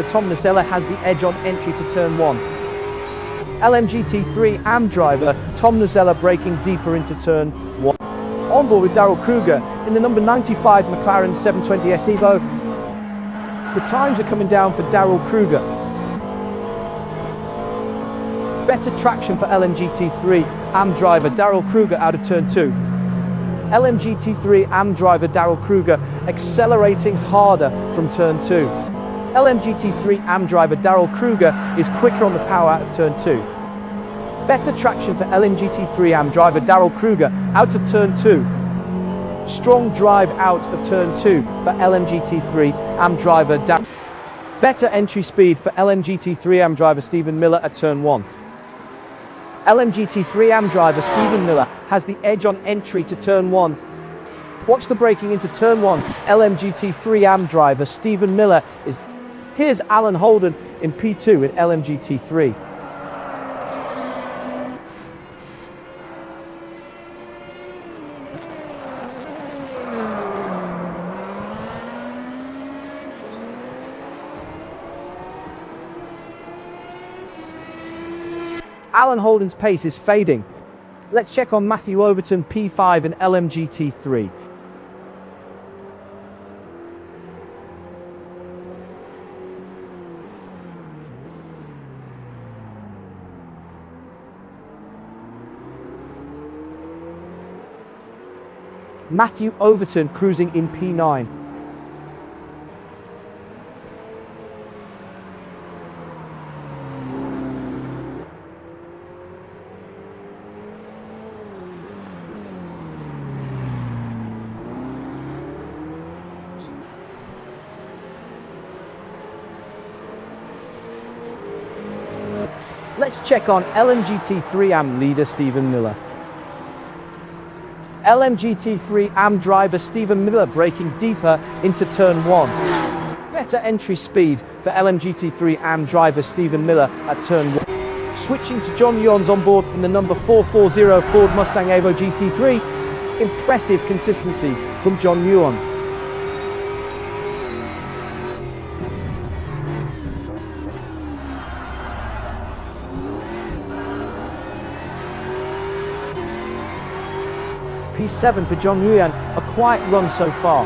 Tom Nocella has the edge on entry to turn 1. LMGT3 AM driver Tom Nocella braking deeper into turn 1. On board with Daryl Kruger in the number 95 McLaren 720S Evo. The times are coming down for Daryl Kruger. Better traction for LMGT3 AM driver Daryl Kruger out of turn 2. LMGT3 AM driver Daryl Kruger accelerating harder from turn 2. LMGT3 AM driver Daryl Kruger is quicker on the power out of turn 2. Better traction for LMGT3 AM driver Daryl Kruger out of turn 2. Strong drive out of turn 2 for LMGT3 AM driver Daryl. Better entry speed for LMGT3 AM driver Stephen Miller at turn 1. LMGT3 AM driver Stephen Miller has the edge on entry to turn 1. Watch the braking into turn 1. LMGT3 AM driver Stephen Miller is. Here's Alan Holden in P2 in LMGT3. Alan Holden's pace is fading. Let's check on Matthew Overton, P5 in LMGT3. Matthew Overton cruising in P9. Let's check on LMGT3 AM leader Stephen Miller. LMGT3 AM driver Stephen Miller braking deeper into turn 1. Better entry speed for LMGT3 AM driver Stephen Miller at turn 1. Switching to John Yuan's on board in the number 440 Ford Mustang Evo GT3. Impressive consistency from John Yuan. P7 for John Yuan, a quiet run so far.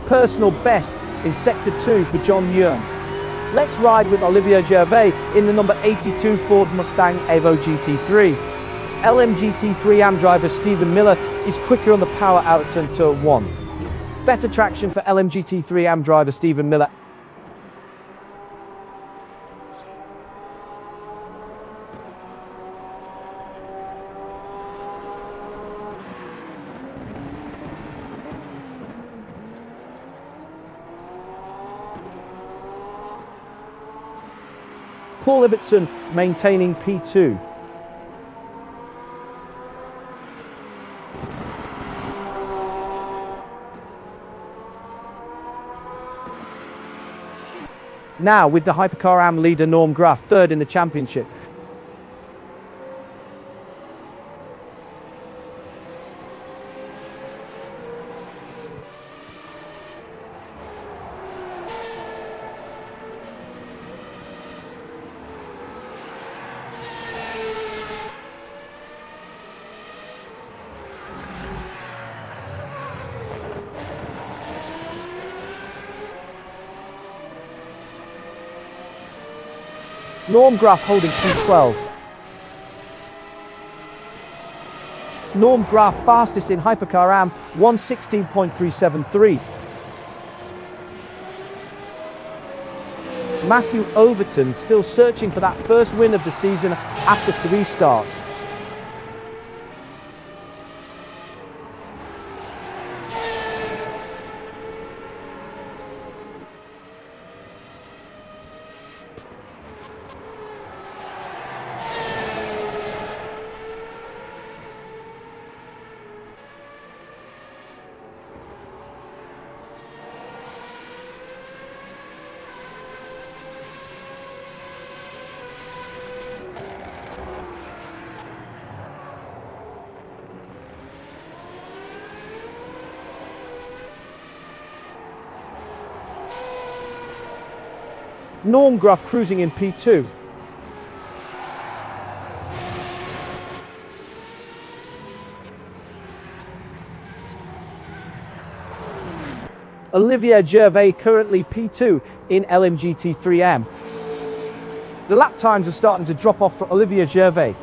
Personal best in Sector 2 for John Yuan. Let's ride with Olivier Gervais in the number 82 Ford Mustang Evo GT3. LMGT3 AM driver Stephen Miller is quicker on the power out of turn 1. Better traction for LMGT3 AM driver Stephen Miller. Paul Ibbotson maintaining P2. Now with the Hypercar AM leader Norm Graf, third in the championship. Norm Graf holding P12. Norm Graf fastest in Hypercar AM, 1:16.373. Matthew Overton still searching for that first win of the season after 3 starts. Norm Graf cruising in P2. Olivier Gervais currently P2 in LMGT3M. The lap times are starting to drop off for Olivier Gervais.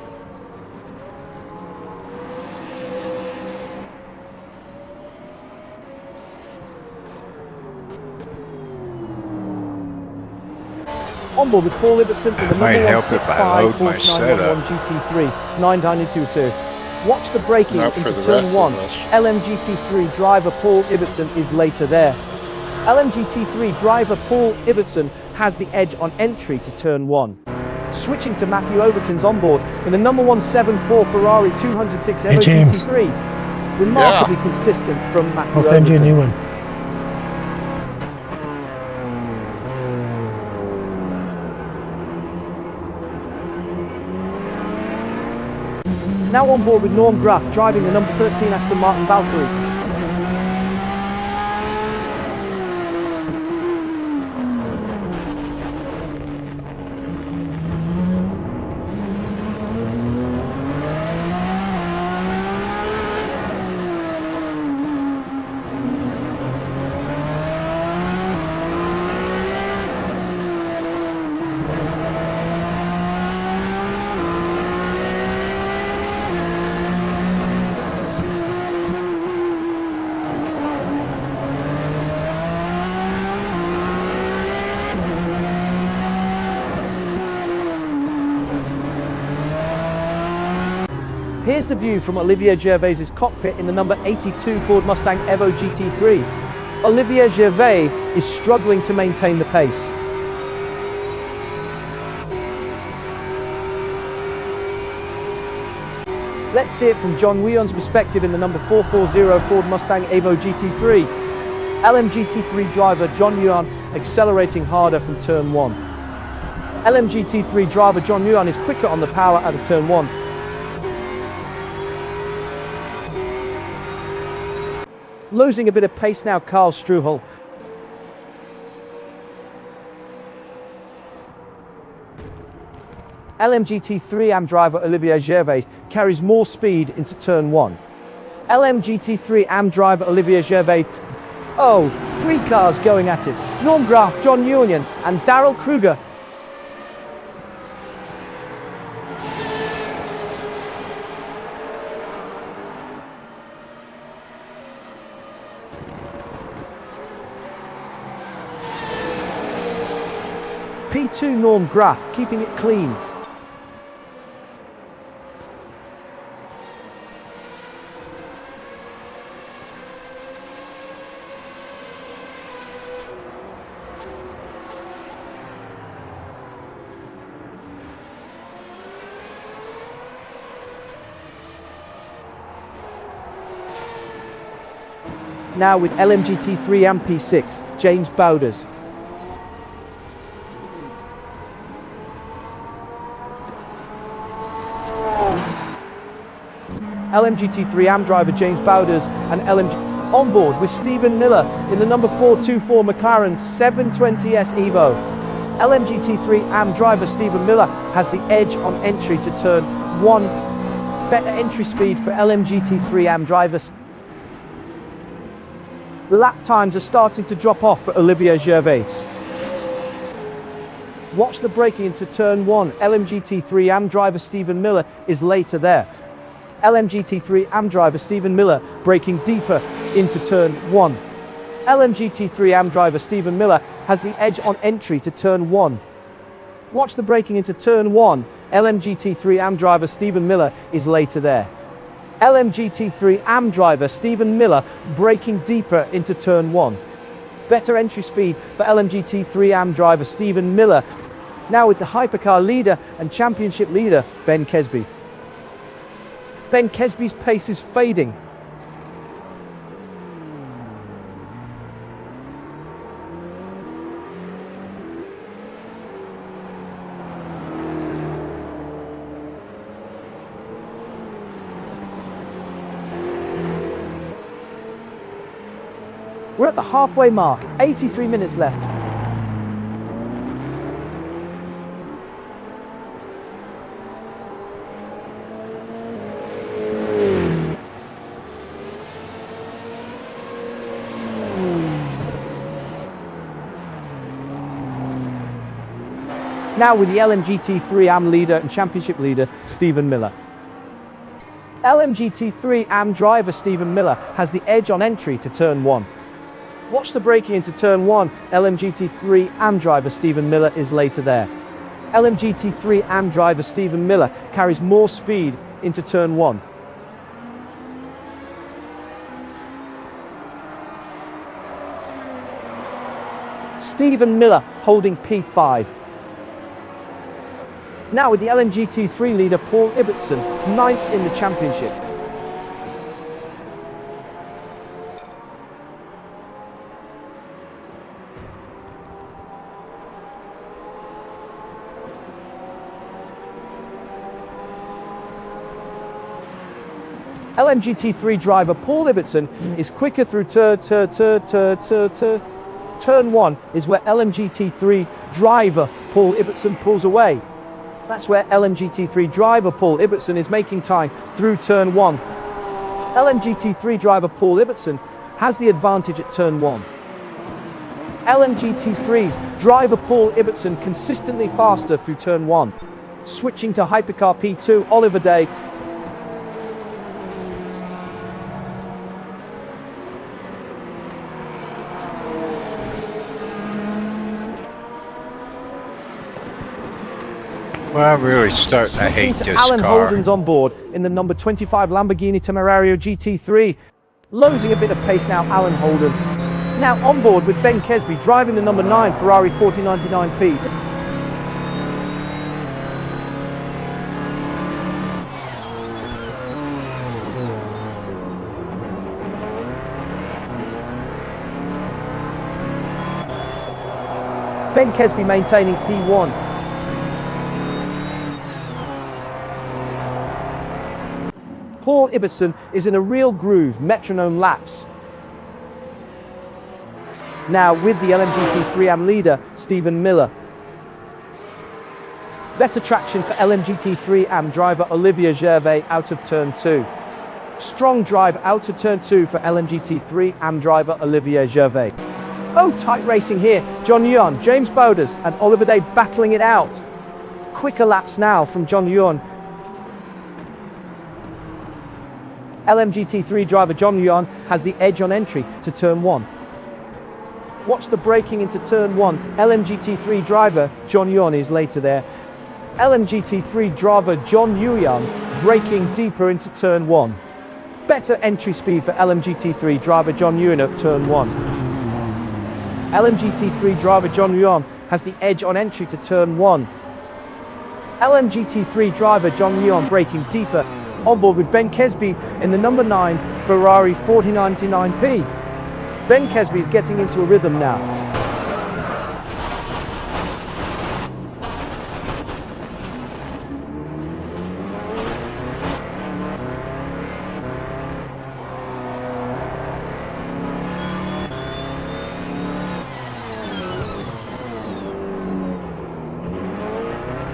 On board with Paul Ibbotson in the number 165 Porsche 911 GT3 992. Watch the braking into turn 1. LMGT3 driver Paul Ibbotson is later there. LMGT3 driver Paul Ibbotson has the edge on entry to turn 1. Switching to Matthew Overton's onboard in the number 174 Ferrari 206 Evo GT3. Remarkably consistent from Matthew Overton. I'll send you a new one. Now on board with Norm Graf driving the number 13 Aston Martin Valkyrie. Here's the view from Olivier Gervais' cockpit in the number 82 Ford Mustang Evo GT3. Olivier Gervais is struggling to maintain the pace. Let's see it from John Wion's perspective in the number 440 Ford Mustang Evo GT3. LMGT3 driver John Wion accelerating harder from turn 1. LMGT3 driver John Wion is quicker on the power out of turn 1. Losing a bit of pace now, Karl Struhel. LMGT3 driver Olivier Gervais carries more speed into turn 1. LMGT3 driver Olivier Gervais. Oh, 3 cars going at it. Norm Graf, John Union and Daryl Kruger. P2 Norm Graf keeping it clean. Now with LMGT3 and P6, James Bowders. LMGT3 driver James Bowders and LMG on board with Stephen Miller in the number 424 McLaren 720S Evo. LMGT3 driver Stephen Miller has the edge on entry to turn 1. Better entry speed for LMGT3 drivers. The lap times are starting to drop off for Olivier Gervais. Watch the braking into turn 1. LMGT3 driver Stephen Miller is later there. LMGT3 driver Stephen Miller braking deeper into turn 1. LMGT3 driver Stephen Miller has the edge on entry to turn 1. Watch the braking into turn 1. LMGT3 driver Stephen Miller is later there. LMGT3 driver Stephen Miller braking deeper into turn 1. Better entry speed for LMGT3 driver Stephen Miller. Now with the hypercar leader and championship leader Ben Kesby. Ben Kesby's pace is fading. We're at the halfway mark, 83 minutes left. Now with the LMGT3 AM leader and championship leader, Stephen Miller. LMGT3 AM driver Stephen Miller has the edge on entry to turn 1. Watch the braking into turn 1. LMGT3 AM driver Stephen Miller is later there. LMGT3 AM driver Stephen Miller carries more speed into turn 1. Stephen Miller holding P5. Now with the LMGT3 leader Paul Ibbotson, 9th in the championship. LMGT3 driver Paul Ibbotson is quicker through turn 1 is where LMGT3 driver Paul Ibbotson pulls away. That's where LMGT3 driver Paul Ibbotson is making time through turn 1. LMGT3 driver Paul Ibbotson has the advantage at turn 1. LMGT3 driver Paul Ibbotson consistently faster through turn 1. Switching to Hypercar P2, Oliver Day. Well, I'm really starting to hate this Alan car. Holden's on board in the number 25 Lamborghini Temerario GT3. Losing a bit of pace now, Alan Holden. Now on board with Ben Kesby driving the number 9 Ferrari 4099P. Ben Kesby maintaining P1. Paul Ibbotson is in a real groove, metronome laps. Now with the LMGT3 AM leader, Stephen Miller. Better traction for LMGT3 AM driver Olivier Gervais out of turn 2. Strong drive out of turn 2 for LMGT3 AM driver Olivier Gervais. Oh, tight racing here. John Yuan, James Bowders and Oliver Day battling it out. Quicker laps now from John Yuan. LMGT3 driver John Yuan has the edge on entry to turn 1. Watch the braking into turn 1. LMGT3 driver John Yuan is later there. LMGT3 driver John Yuan braking deeper into turn 1. Better entry speed for LMGT3 driver John Yuan at turn 1. LMGT3 driver John Yuan has the edge on entry to turn 1. LMGT3 driver John Yuan braking deeper. On board with Ben Kesby in the number 9 Ferrari 4099P. Ben Kesby is getting into a rhythm now.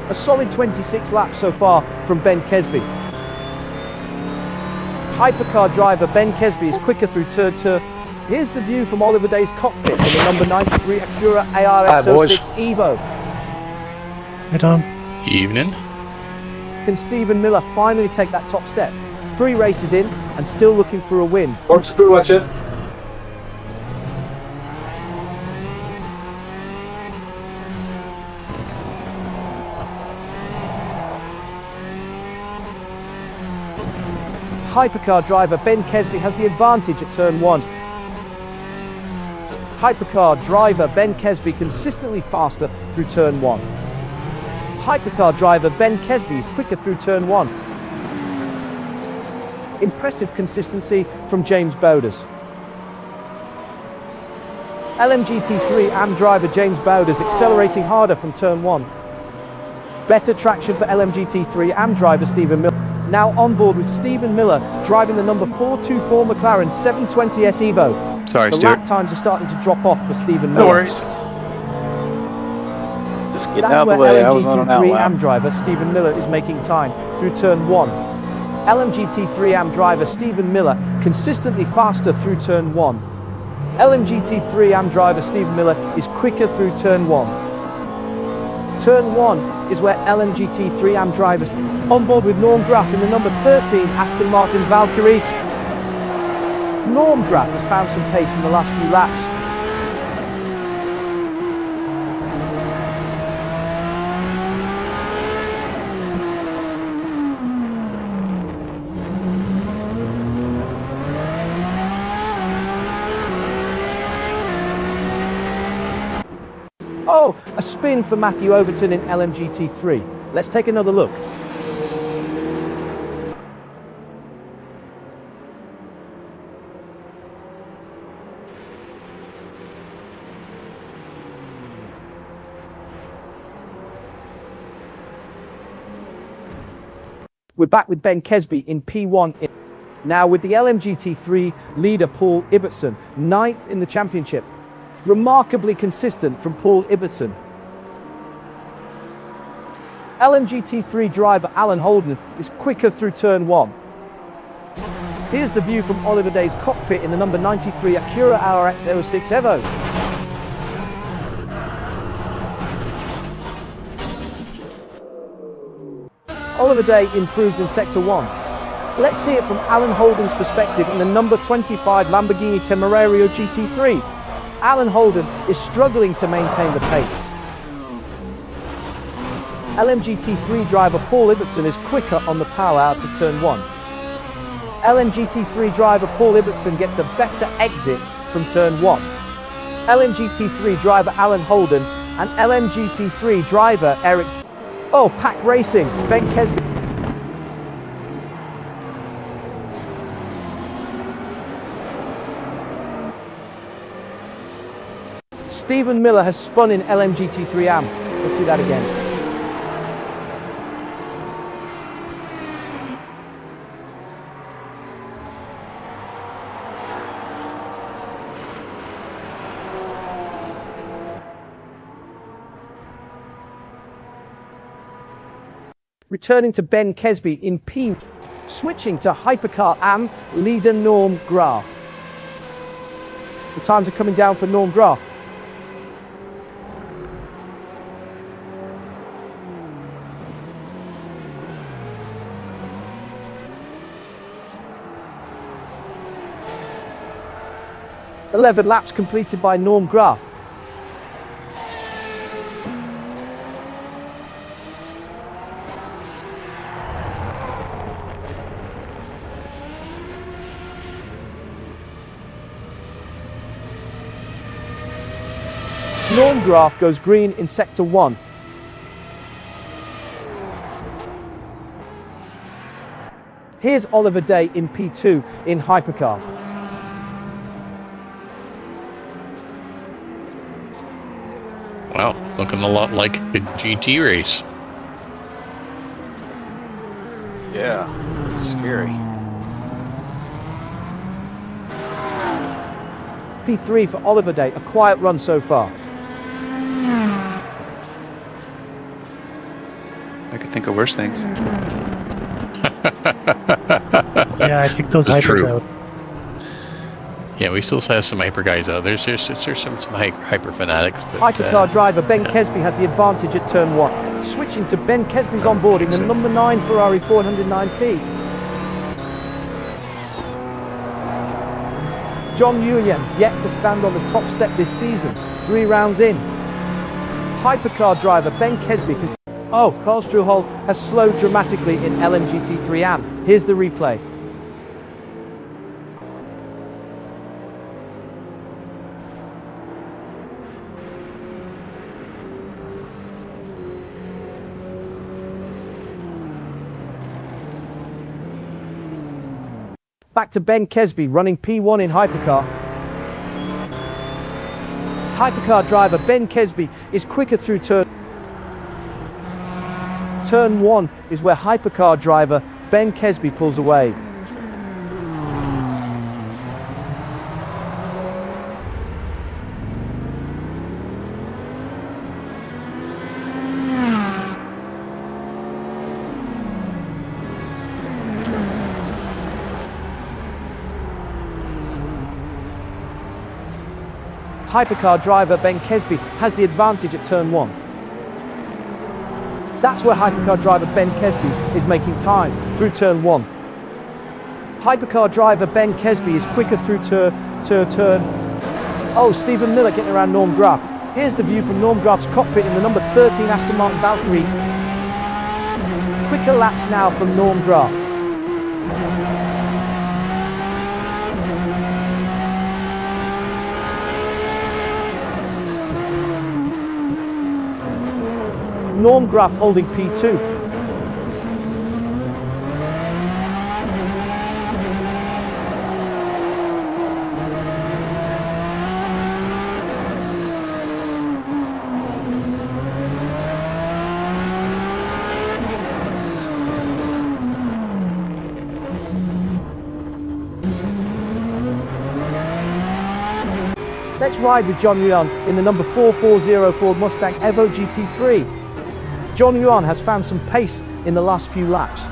A solid 26 laps so far from Ben Kesby. Hypercar driver Ben Kesby is quicker through turn 2. Here's the view from Oliver Day's cockpit in the number 93 Acura ARX06 Evo. Hey Tom. Evening. Can Stephen Miller finally take that top step? 3 races in and still looking for a win. Watch Screw Watcher. Hypercar driver Ben Kesby has the advantage at turn 1. Hypercar driver Ben Kesby consistently faster through turn 1. Hypercar driver Ben Kesby is quicker through turn 1. Impressive consistency from James Bowders. LMGT3 AM driver James Bowders accelerating harder from turn 1. Better traction for LMGT3 AM driver Stephen Miller. Now on board with Stephen Miller driving the number 424 McLaren 720S Evo. Sorry, the Stuart. lap times are starting to drop off for Stephen Miller. No worries. Just getting That's out of the where way. I was on an LMGT3 outlap. AM driver Stephen Miller is making time through turn 1. LMGT3 AM driver Stephen Miller consistently faster through turn 1. LMGT3 AM driver Stephen Miller is quicker through turn 1. Turn 1 is where LMGT3 AM drivers on board with Norm Graf in the number 13 Aston Martin Valkyrie. Norm Graf has found some pace in the last few laps. Oh, a spin for Matthew Overton in LMGT3. Let's take another look. We're back with Ben Kesby in P1. Now with the LMGT3 leader Paul Ibbotson, 9th in the championship. Remarkably consistent from Paul Ibbotson. LMGT3 driver Alan Holden is quicker through turn 1. Here's the view from Oliver Day's cockpit in the number 93 Acura RX06 Evo. Oliver Day improves in sector 1. Let's see it from Alan Holden's perspective in the number 25 Lamborghini Temerario GT3. Alan Holden is struggling to maintain the pace. LMGT3 driver Paul Ibbotson is quicker on the power out of turn 1. LMGT3 driver Paul Ibbotson gets a better exit from turn 1. LMGT3 driver Alan Holden and LMGT3 driver Eric... Oh, Pack Racing, Ben Kesby. Stephen Miller has spun in LMGT3 AM. Let's see that again. Returning to Ben Kesby in P, switching to Hypercar AM leader Norm Graf. The times are coming down for Norm Graf. "11 laps completed by Norm Graf. Norm Graf goes green in sector 1. Here's Oliver Day in P2 in Hypercar. Wow, looking a lot like a GT race. Yeah, scary. P3 for Oliver Day, a quiet run so far. I could think of worse things. Yeah, I think those That's hypers true. out. Yeah, we still have some hyper guys out. There's some hyper fanatics. But, Hypercar driver Ben Kesby has the advantage at turn 1. Switching to Ben Kesby's onboarding, the number 9 Ferrari 409P. John Julian yet to stand on the top step this season, 3 rounds in. Hypercar driver Ben Kesby can... Oh, Carl Struhol has slowed dramatically in LMGT3 AM. Here's the replay. Back to Ben Kesby running P1 in Hypercar. Hypercar driver Ben Kesby is quicker through turn 1 is where Hypercar driver Ben Kesby pulls away. Hypercar driver Ben Kesby has the advantage at turn 1. That's where Hypercar driver Ben Kesby is making time through turn 1. Hypercar driver Ben Kesby is quicker through turn. Oh, Stephen Miller getting around Norm Graf. Here's the view from Norm Graf's cockpit in the number 13 Aston Martin Valkyrie. Quicker laps now from Norm Graf. Norm Graf holding P2. Let's ride with John Ryan in the number 440 Ford Mustang Evo GT3. John Ryan has found some pace in the last few laps.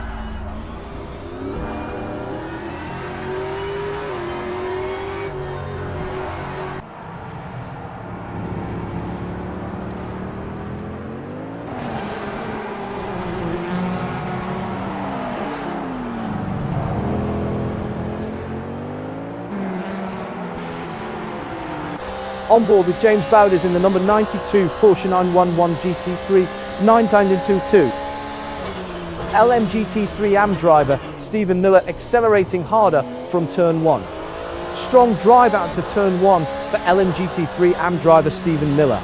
On board with James Bowders in the number 92 Porsche 911 GT3 9 times into 2. LMGT3 AM driver Stephen Miller accelerating harder from turn 1. Strong drive out to turn 1 for LMGT3 AM driver Stephen Miller.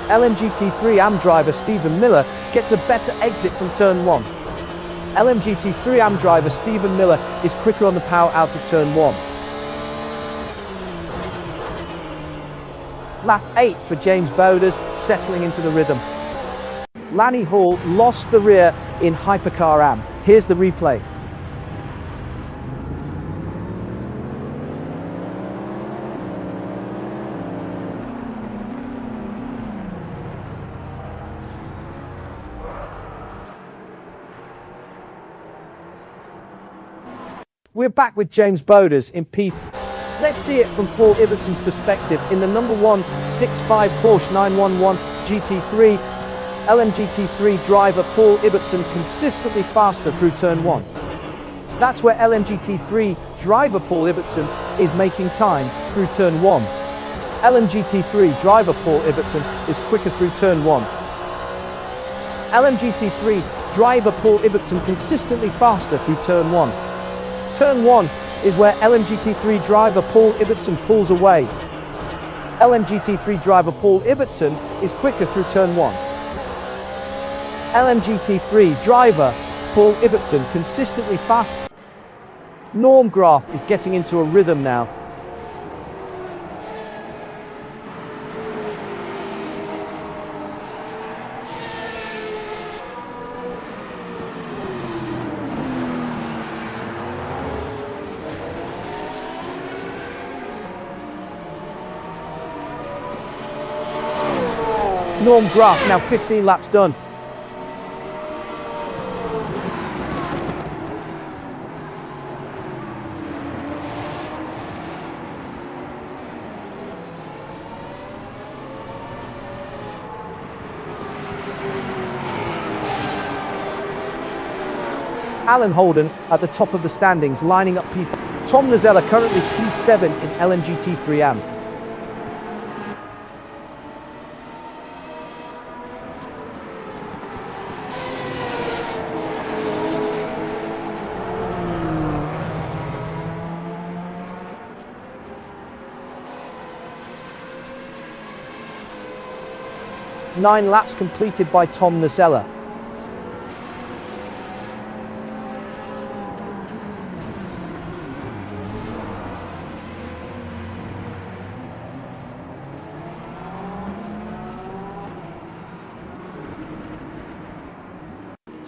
LMGT3 AM driver Stephen Miller gets a better exit from turn 1. LMGT3 AM driver Stephen Miller is quicker on the power out of turn 1. Lap 8 for James Bowders, settling into the rhythm. Lanny Hall lost the rear in Hypercar AM. Here's the replay. We're back with James Bowders in P4. Let's see it from Paul Ibbetson's perspective in the number 165 Porsche 911 GT3. LMGT3 driver Paul Ibbetson consistently faster through turn 1. That's where LMGT3 driver Paul Ibbetson is making time through turn 1. LMGT3 driver Paul Ibbetson is quicker through turn 1. LMGT3 driver Paul Ibbetson consistently faster through turn 1. Turn 1 is where LMGT3 driver Paul Ibbetson pulls away. LMGT3 driver Paul Ibbetson is quicker through turn 1. LMGT3 driver Paul Ibbetson consistently fast. Norm Graf is getting into a rhythm now. Norm Graf now 15 laps done. Alan Holden at the top of the standings, lining up P4. Tom Nazella currently P7 in LMGT3 AM. Nine laps completed by Tom Nazella.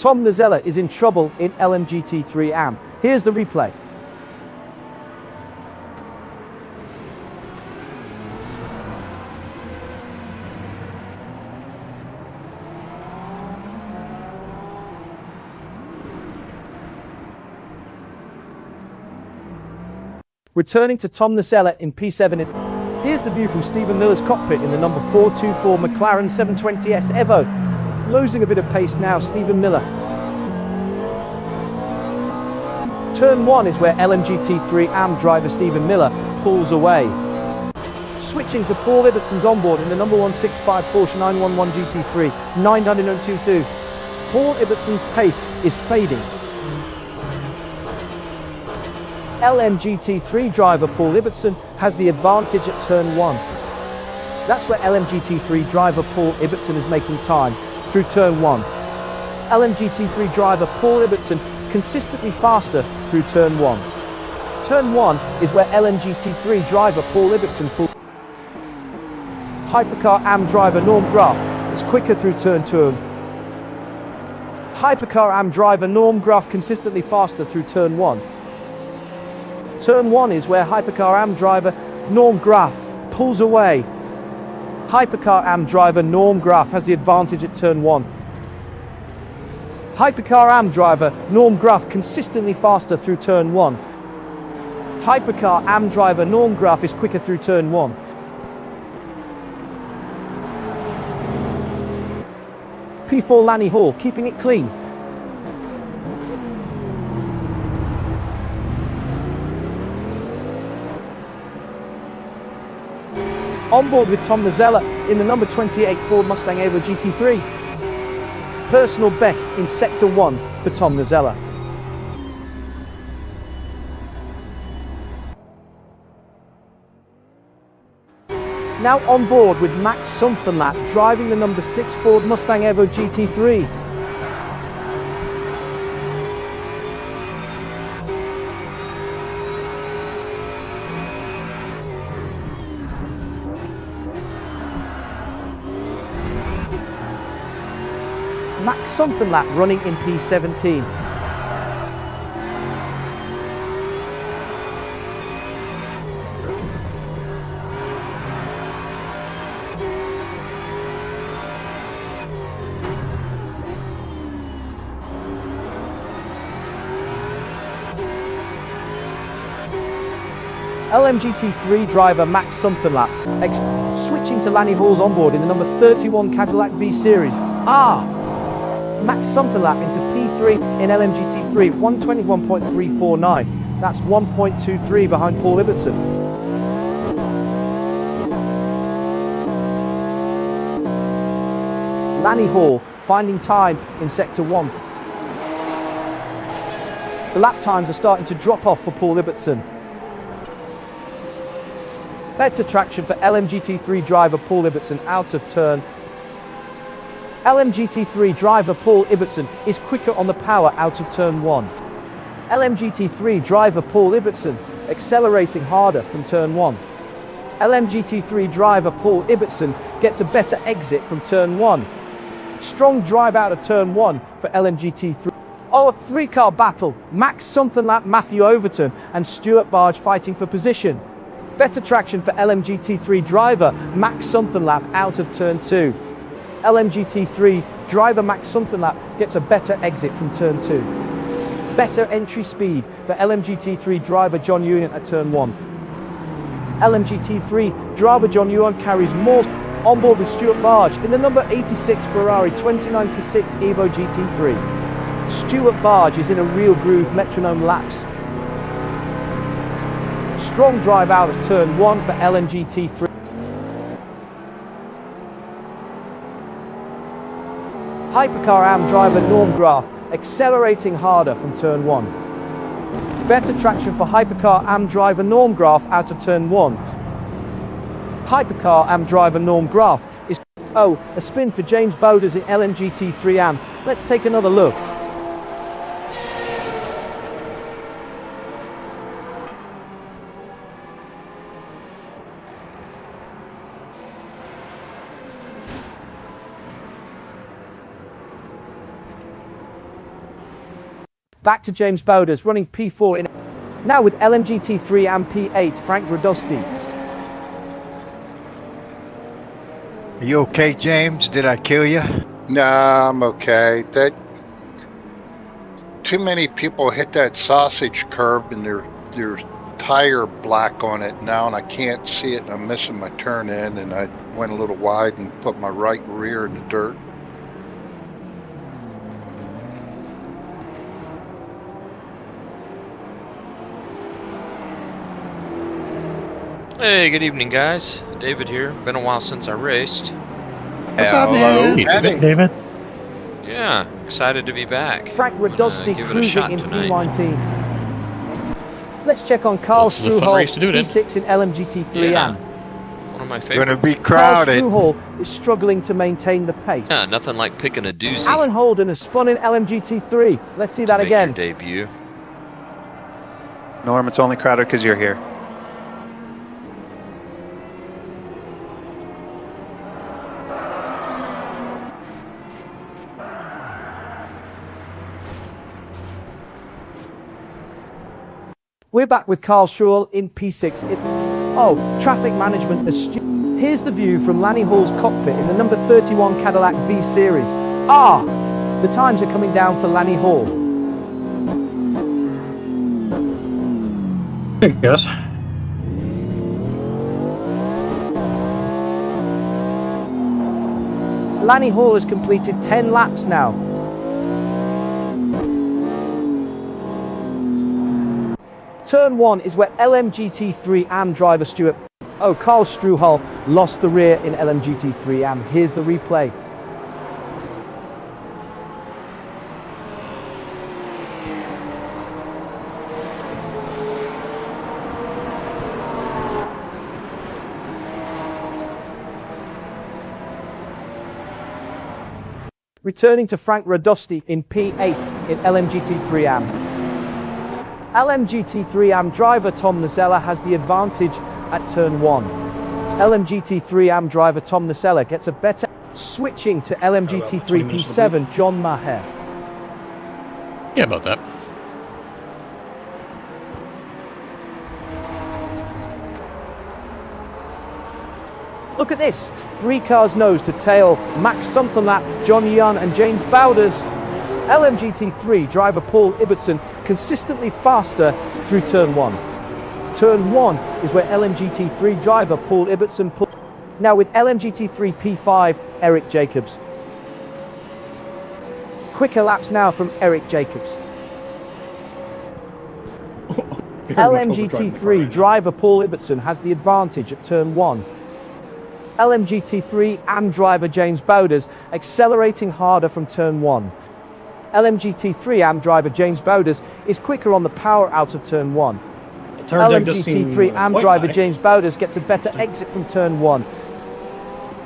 Tom Nazella is in trouble in LMGT3 AM. Here's the replay. Returning to Tom Nazella in P7. Here's the view from Stephen Miller's cockpit in the number 424 McLaren 720S Evo. Losing a bit of pace now, Stephen Miller. Turn 1 is where LMGT3 AM driver Stephen Miller pulls away. Switching to Paul Ibbetson's onboard in the number 165 Porsche 911 GT3 922. Paul Ibbetson's pace is fading. LMGT3 driver Paul Ibbetson has the advantage at turn 1. That's where LMGT3 driver Paul Ibbetson is making time through turn 1. LMGT3 driver Paul Ibbetson consistently faster through turn 1. Turn 1 is where LMGT3 driver Paul Ibbetson pulls. Hypercar AM driver Norm Graf is quicker through turn 2. Hypercar AM driver Norm Graf consistently faster through turn 1. Turn 1 is where Hypercar AM driver Norm Graf pulls away. Hypercar AM driver Norm Graf has the advantage at turn 1. Hypercar AM driver Norm Graf consistently faster through turn 1. Hypercar AM driver Norm Graf is quicker through turn 1. P4 Lanny Hall keeping it clean. On board with Tom Mazzella in the number 28 Ford Mustang Evo GT3. Personal best in Sector 1 for Tom Mazzella. Now on board with Max Somfenlat driving the number 6 Ford Mustang Evo GT3. Max Somfenlat running in P17. LMGT3 driver Max Somfenlat switching to Lanny Hall's onboard in the number 31 Cadillac V Series. Max Somfenlat into P3 in LMGT3, 121.349. That's 1.23 behind Paul Ibbetson. Lanny Hall finding time in Sector 1. The lap times are starting to drop off for Paul Ibbetson. Better traction for LMGT3 driver Paul Ibbetson out of turn. LMGT3 driver Paul Ibbetson is quicker on the power out of turn 1. LMGT3 driver Paul Ibbetson accelerating harder from turn 1. LMGT3 driver Paul Ibbetson gets a better exit from turn 1. Strong drive out of turn 1 for LMGT3. A three-car battle, Max Somfenlat, Matthew Overton and Stuart Barge fighting for position. Better traction for LMGT3 driver Max Somfenlat out of turn 2. LMGT3 driver Max Somfenlat gets a better exit from turn 2. Better entry speed for LMGT3 driver John Ewan at turn 1. LMGT3 driver John Ewan carries more on board with Stuart Barge in the number 86 Ferrari 2096 Evo GT3. Stuart Barge is in a real groove metronome laps. Strong drive out of turn 1 for LMGT3. Hypercar AM driver Norm Graf accelerating harder from turn 1. Better traction for Hypercar AM driver Norm Graf out of turn 1. Hypercar AM driver Norm Graf is... a spin for James Bowders in LMGT3 AM. Let's take another look. Back to James Bowders running P4 in... Now with LMGT3 and P8, Frank Radosti. Are you okay, James? Did I kill you? Nah, I'm okay. That too many people hit that sausage curb and there's tire black on it now, and I can't see it, and I'm missing my turn in, and I went a little wide and put my right rear in the dirt. Hey, good evening, guys. David here. Been a while since I raced. What's up, man? David? Yeah, excited to be back. Frank Gonna Radosti give it a cruising shot in tonight. P19. Let's check on Carl This is a fun race to do it in. P6 in LMGT3 Yeah, AM. one of my favorite. Gonna be Carl crowded. Struhal is struggling to maintain the pace. Yeah, nothing like picking a doozy. Alan Holden has spun in LMGT3. Let's see that to make again. Your debut. Norm, it's only crowded because you're here. We're back with Carl Struhal in P6. Traffic management astute. Here's the view from Lanny Hall's cockpit in the number 31 Cadillac V Series. The times are coming down for Lanny Hall. Yes. Lanny Hall has completed 10 laps now. Turn 1 is where LMGT3 AM driver Stuart. Carl Struhal lost the rear in LMGT3 AM. Here's the replay. Returning to Frank Radosti in P8 in LMGT3 AM. LMGT3 AM driver Tom Nacella has the advantage at turn 1. LMGT3 AM driver Tom Nacella gets a better switching to LMGT3 P7 John Maher. Yeah, about that. Look at this, 3 cars nose to tail, Max Somethinglat, John Young and James Bowders. LMGT3 driver Paul Ibbotson consistently faster through turn 1. Turn 1 is where LMGT3 driver Paul Ibbotson now with LMGT3 P5 Eric Jacobs. Quicker laps now from Eric Jacobs. LMGT3 driver Paul Ibbotson has the advantage at turn 1. LMGT3 AM driver James Bowders accelerating harder from turn 1. LMGT3 AM driver James Bowders is quicker on the power out of turn 1. LMGT3 AM driver James Bowders gets a better exit from turn 1.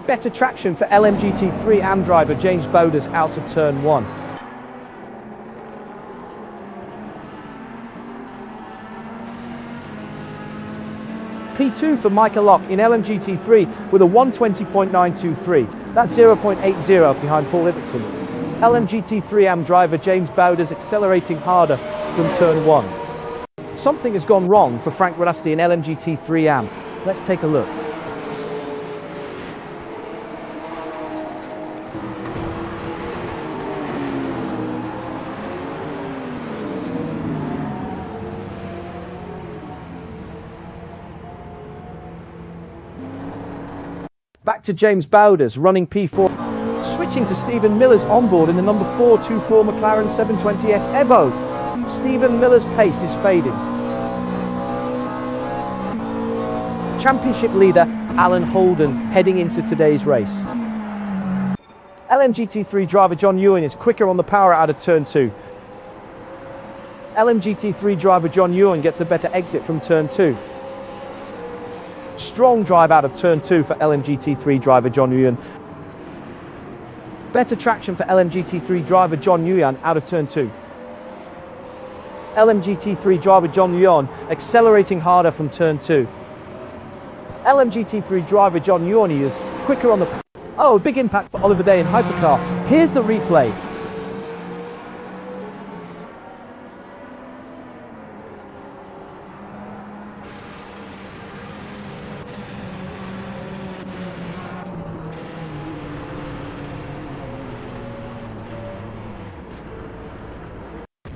Better traction for LMGT3 AM driver James Bowders out of turn 1. P2 for Michael Locke in LMGT3 with a 120.923. That's 0.80 behind Paul Ibbotson. LMGT3 AM driver James Bowders accelerating harder from turn 1. Something has gone wrong for Frank Radosti in LMGT3 AM. Let's take a look. Back to James Bowders running P4. Switching to Stephen Miller's onboard in the number 424 McLaren 720S Evo. Stephen Miller's pace is fading. Championship leader Alan Holden heading into today's race. LMGT3 driver John Ewan is quicker on the power out of turn 2. LMGT3 driver John Ewan gets a better exit from turn 2. Strong drive out of turn 2 for LMGT3 driver John Ewan. Better traction for LMGT3 driver John Ewan out of turn 2. LMGT3 driver John Ewan accelerating harder from turn 2. LMGT3 driver John Ewan is quicker on the... big impact for Oliver Day in Hypercar. Here's the replay.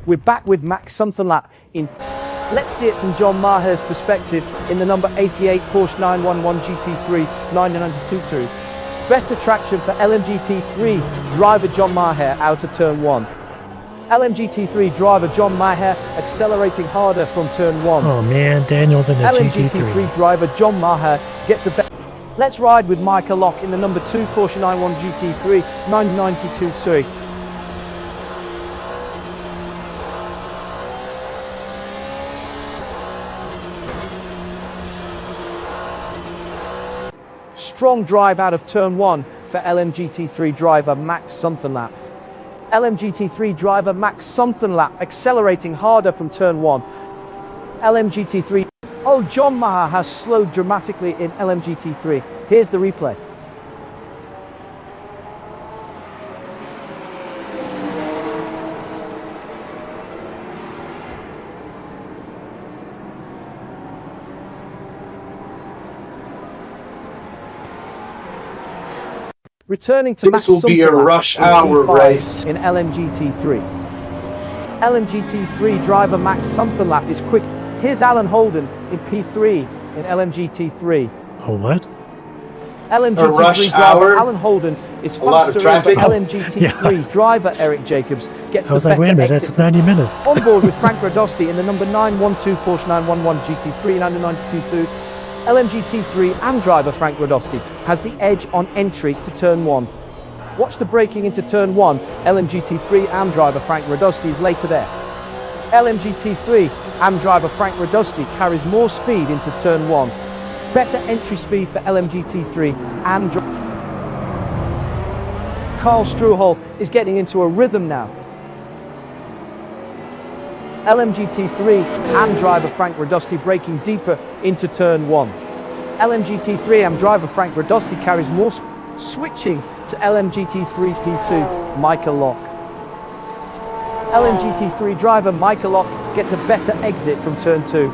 We're back with Max Somethinglat in... Let's see it from John Maher's perspective in the number 88 Porsche 911 GT3 992. Better traction for LMGT3 driver John Maher out of turn 1. LMGT3 driver John Maher accelerating harder from turn 1. Oh man, Daniel's in the LMGT3 GT3. driver John Maher gets a better. Let's ride with Michael Lock in the number 2 Porsche 911 GT3 992 Strong drive out of turn 1 for LMGT3 driver Max Somethinglap. LMGT3 driver Max Somethinglap accelerating harder from turn 1. LMGT3. Oh, John Maher has slowed dramatically in LMGT3. Here's the replay. Returning to This will be a rush hour race in LMGT3. LMGT3 driver Max Somethinglap is quick. Here's Alan Holden in P3 in LMGT3. Oh, what? LMGT3 driver Alan Holden is faster in, but Oh, LMGT3 driver Eric Jacobs gets I was the like, better wait a minute, exit. that's 90 minutes. On board with Frank Radosti in the number 912 Porsche 911 GT3 992 LMGT3 and driver Frank Radosti has the edge on entry to turn 1. Watch the braking into turn 1. LMGT3 AM driver Frank Radosti is later there. LMGT3 AM driver Frank Radosti carries more speed into turn 1. Better entry speed for LMGT3 AM driver. Carl Struhol is getting into a rhythm now. LMGT3 AM driver Frank Radosti braking deeper into turn 1. LMGT3 AM driver Frank Radosti carries more switching to LMGT3 P2 Michael Lock. LMGT3 driver Michael Lock gets a better exit from turn 2.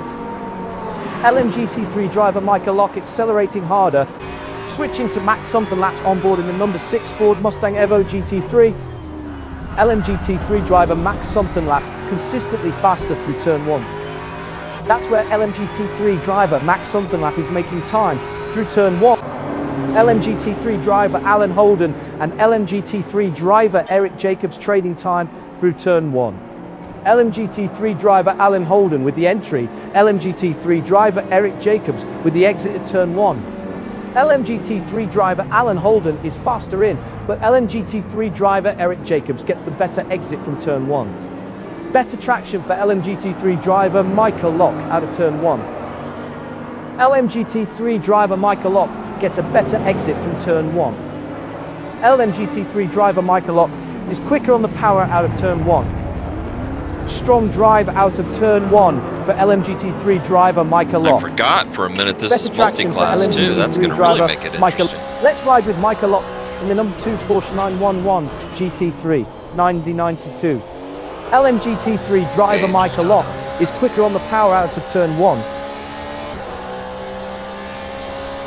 LMGT3 driver Michael Lock accelerating harder, switching to Max Somethinglap on board in the number 6 Ford Mustang Evo GT3. LMGT3 driver Max Somethinglap consistently faster through turn 1. That's where LMGT3 driver Max Somethinglap is making time through turn 1. LMGT3 driver Alan Holden and LMGT3 driver Eric Jacobs trading time through turn 1. LMGT3 driver Alan Holden with the entry, LMGT3 driver Eric Jacobs with the exit at turn 1. LMGT3 driver Alan Holden is faster in, but LMGT3 driver Eric Jacobs gets the better exit from turn 1. Better traction for LMGT3 driver Michael Lock out of turn 1. LMGT3 driver Michael Lock gets a better exit from turn 1. LMGT3 driver Michael Lock is quicker on the power out of turn 1. Strong drive out of turn 1 for LMGT3 driver Michael Lock. I forgot for a minute this is Better traction for multi-class too. That's going to really make it interesting. Let's ride with Michael Lock in the number 2 Porsche 911 GT3 9092. LMGT3 driver Michael Lock is quicker on the power out of turn 1.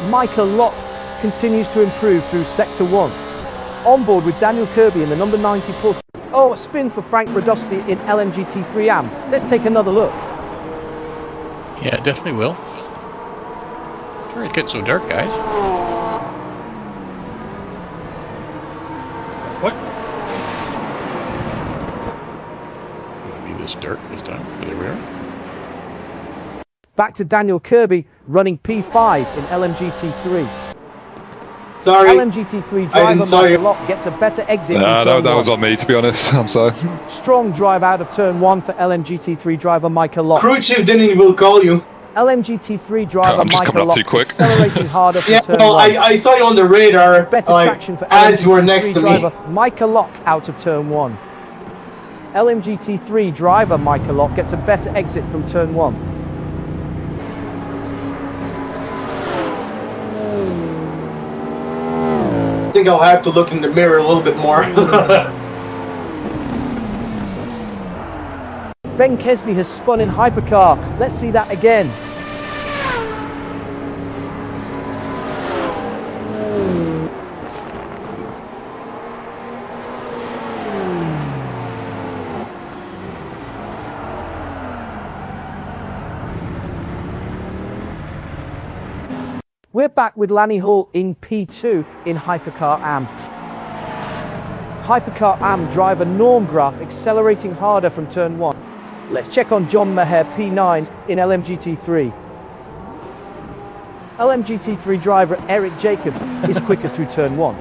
Michael Lock continues to improve through sector 1. On board with Daniel Kirby in the number 90 Porsche. Oh, a spin for Frank Radosti in LMGT3 AM. Let's take another look. Yeah, it definitely will. Sure, it's getting so dark, guys. What? It'll be this dark this time, but there we are. Back to Daniel Kirby running P5 in LMGT3. Sorry. LMGT3 driver Michael Lock gets a better exit. Nah, that was on me, to be honest. I'm sorry. Strong drive out of turn 1 for LMGT3 driver Michael Lock. Crew chief didn't will call you. LMGT3 driver I'm just Michael coming up Lock too quick. accelerating harder for Yeah, turn well, 1. I saw you on the radar. Better like, traction for as you were LMGT3 next to me. driver Michael Lock out of turn 1. LMGT3 driver Michael Lock gets a better exit from turn 1. I think I'll have to look in the mirror a little bit more. Ben Kesby has spun in Hypercar. Let's see that again. We're back with Lanny Hall in P2 in Hypercar AM. Hypercar AM driver Norm Graf accelerating harder from turn 1. Let's check on John Maher P9 in LMGT3. LMGT3 driver Eric Jacobs is quicker through turn 1.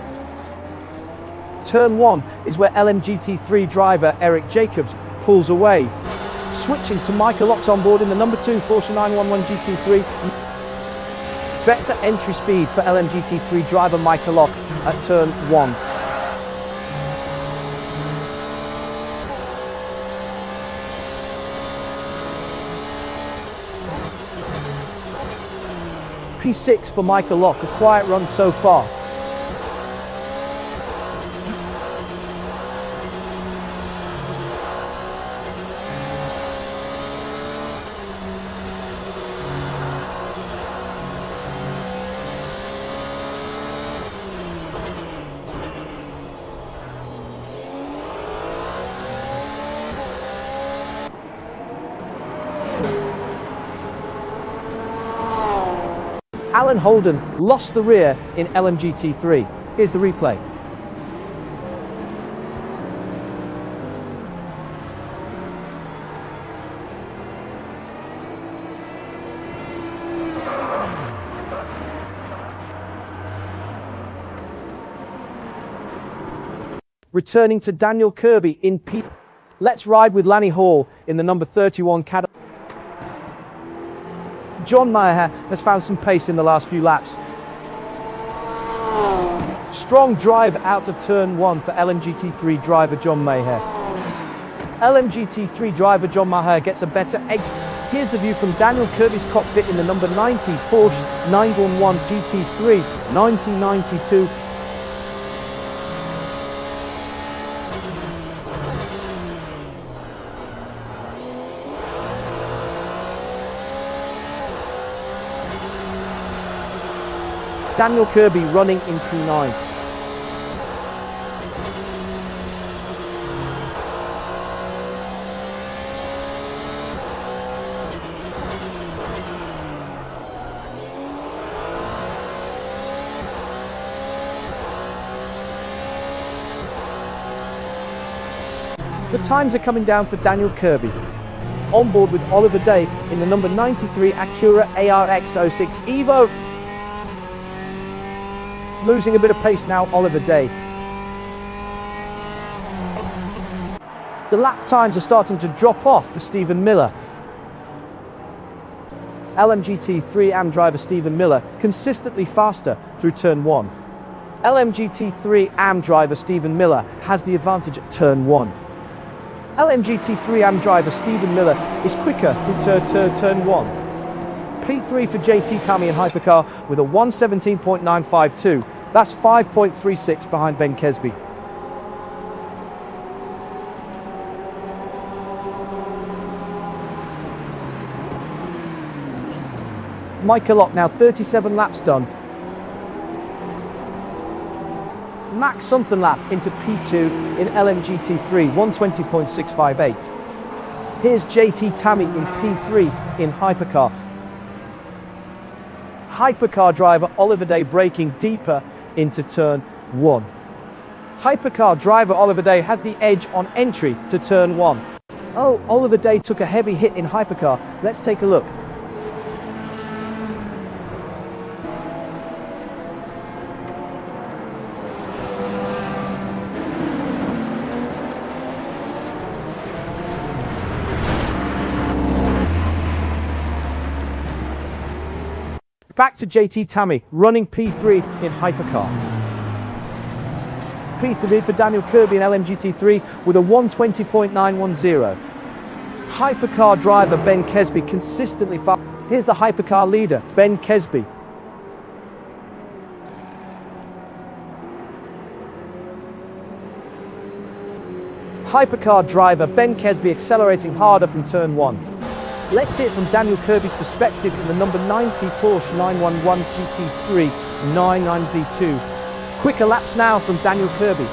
Turn 1 is where LMGT3 driver Eric Jacobs pulls away. Switching to Michael Locks on board in the number 2 Porsche 911 GT3. Better entry speed for LMGT3 driver Michael Lock at turn 1. P6 for Michael Lock, a quiet run so far. Alan Holden lost the rear in LMGT3. Here's the replay. Returning to Daniel Kirby in P. Let's ride with Lanny Hall in the number 31 Cadillac. John Maher has found some pace in the last few laps. Strong drive out of turn 1 for LMGT3 driver John Maher. LMGT3 driver John Maher gets a better exit. Here's the view from Daniel Kirby's cockpit in the number 90 Porsche 911 GT3 1992. Daniel Kirby running in P9. The times are coming down for Daniel Kirby. On board with Oliver Day in the number 93 Acura ARX06 Evo. Losing a bit of pace now, Oliver Day. The lap times are starting to drop off for Stephen Miller. LMGT3 AM driver Stephen Miller consistently faster through turn 1. LMGT3 AM driver Stephen Miller has the advantage at turn 1. LMGT3 AM driver Stephen Miller is quicker through turn 1. P3 for JT Tammy in Hypercar with a 117.952. That's 5.36 behind Ben Kesby. Michael Lock now 37 laps done. Max something lap into P2 in LMGT3, 120.658. Here's JT Tammy in P3 in Hypercar. Hypercar driver Oliver Day braking deeper into turn 1. Hypercar driver Oliver Day has the edge on entry to turn 1. Oh, Oliver Day took a heavy hit in Hypercar. Let's take a look. Back to JT Tammy, running P3 in Hypercar. P3 for Daniel Kirby in LMGT3 with a 120.910. Hypercar driver Ben Kesby consistently fast. Here's the Hypercar leader, Ben Kesby. Hypercar driver Ben Kesby accelerating harder from turn 1. Let's see it from Daniel Kirby's perspective in the number 90 Porsche 911 GT3 992. Quicker laps now from Daniel Kirby.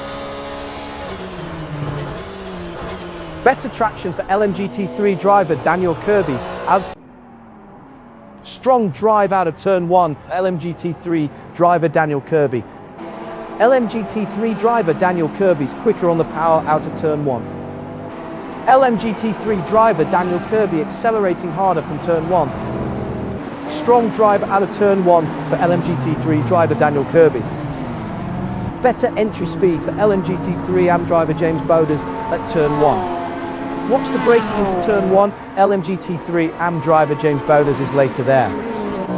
Better traction for LMGT3 driver Daniel Kirby. Strong drive out of turn 1 for LMGT3 driver Daniel Kirby. LMGT3 driver Daniel Kirby's quicker on the power out of turn 1. LMGT3 driver Daniel Kirby accelerating harder from turn 1. Strong drive out of turn 1 for LMGT3 driver Daniel Kirby. Better entry speed for LMGT3 AM driver James Bowders at turn 1. Watch the braking into turn 1. LMGT3 AM driver James Bowders is later there.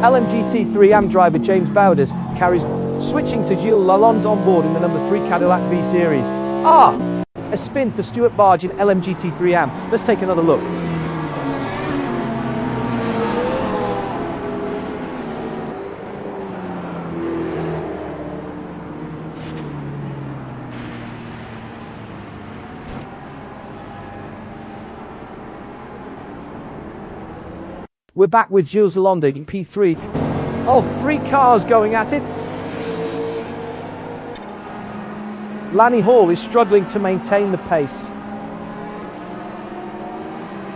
LMGT3 AM driver James Bowders carries, switching to Gilles Lalonde on board in the number 3 Cadillac V Series. A spin for Stuart Barge in LMGT3 AM. Let's take another look. We're back with Gilles Lalonde in P3. Oh, 3 cars going at it. Lanny Hall is struggling to maintain the pace.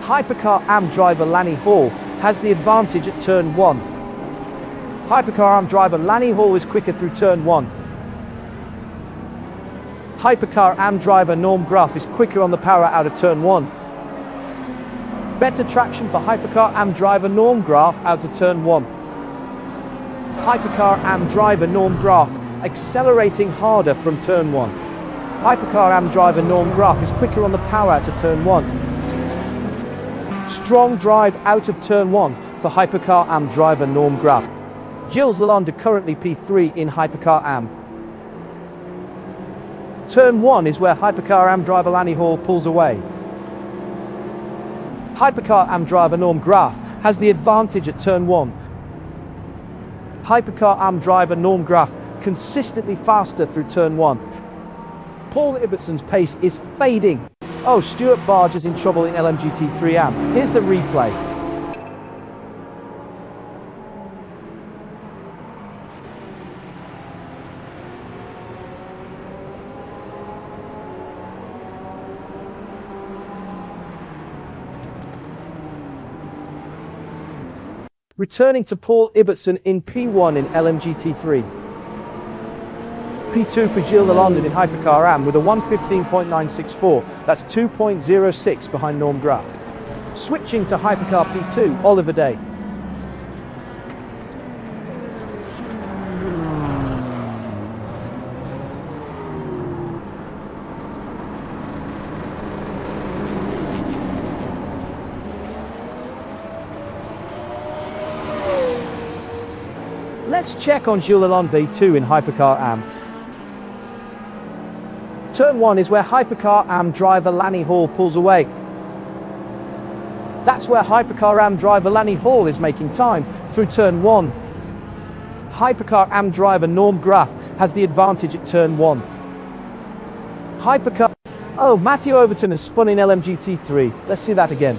Hypercar AM driver Lanny Hall has the advantage at turn 1. Hypercar AM driver Lanny Hall is quicker through turn 1. Hypercar AM driver Norm Graff is quicker on the power out of turn 1. Better traction for Hypercar AM driver Norm Graff out of turn 1. Hypercar AM driver Norm Graff accelerating harder from turn 1. Hypercar AM driver Norm Graff is quicker on the power out of turn 1. Strong drive out of turn 1 for Hypercar AM driver Norm Graff. Gilles Lalonde currently P3 in Hypercar AM. Turn 1 is where Hypercar AM driver Lanny Hall pulls away. Hypercar AM driver Norm Graff has the advantage at turn 1. Hypercar AM driver Norm Graff consistently faster through turn 1. Paul Ibbetson's pace is fading. Oh, Stuart Barge is in trouble in LMGT3 AM. Here's the replay. Returning to Paul Ibbetson in P1 in LMGT3. P2 for Gilles Lalonde in Hypercar AM with a 1:15.964. That's 2.06 behind Norm Graff. Switching to Hypercar P2, Oliver Day. Let's check on Gilles Lalonde B2 in Hypercar AM. Turn 1 is where Hypercar AM driver Lanny Hall pulls away. That's where Hypercar AM driver Lanny Hall is making time through turn 1. Hypercar AM driver Norm Graff has the advantage at turn 1. Hypercar... Oh, Matthew Overton has spun in LMGT3. Let's see that again.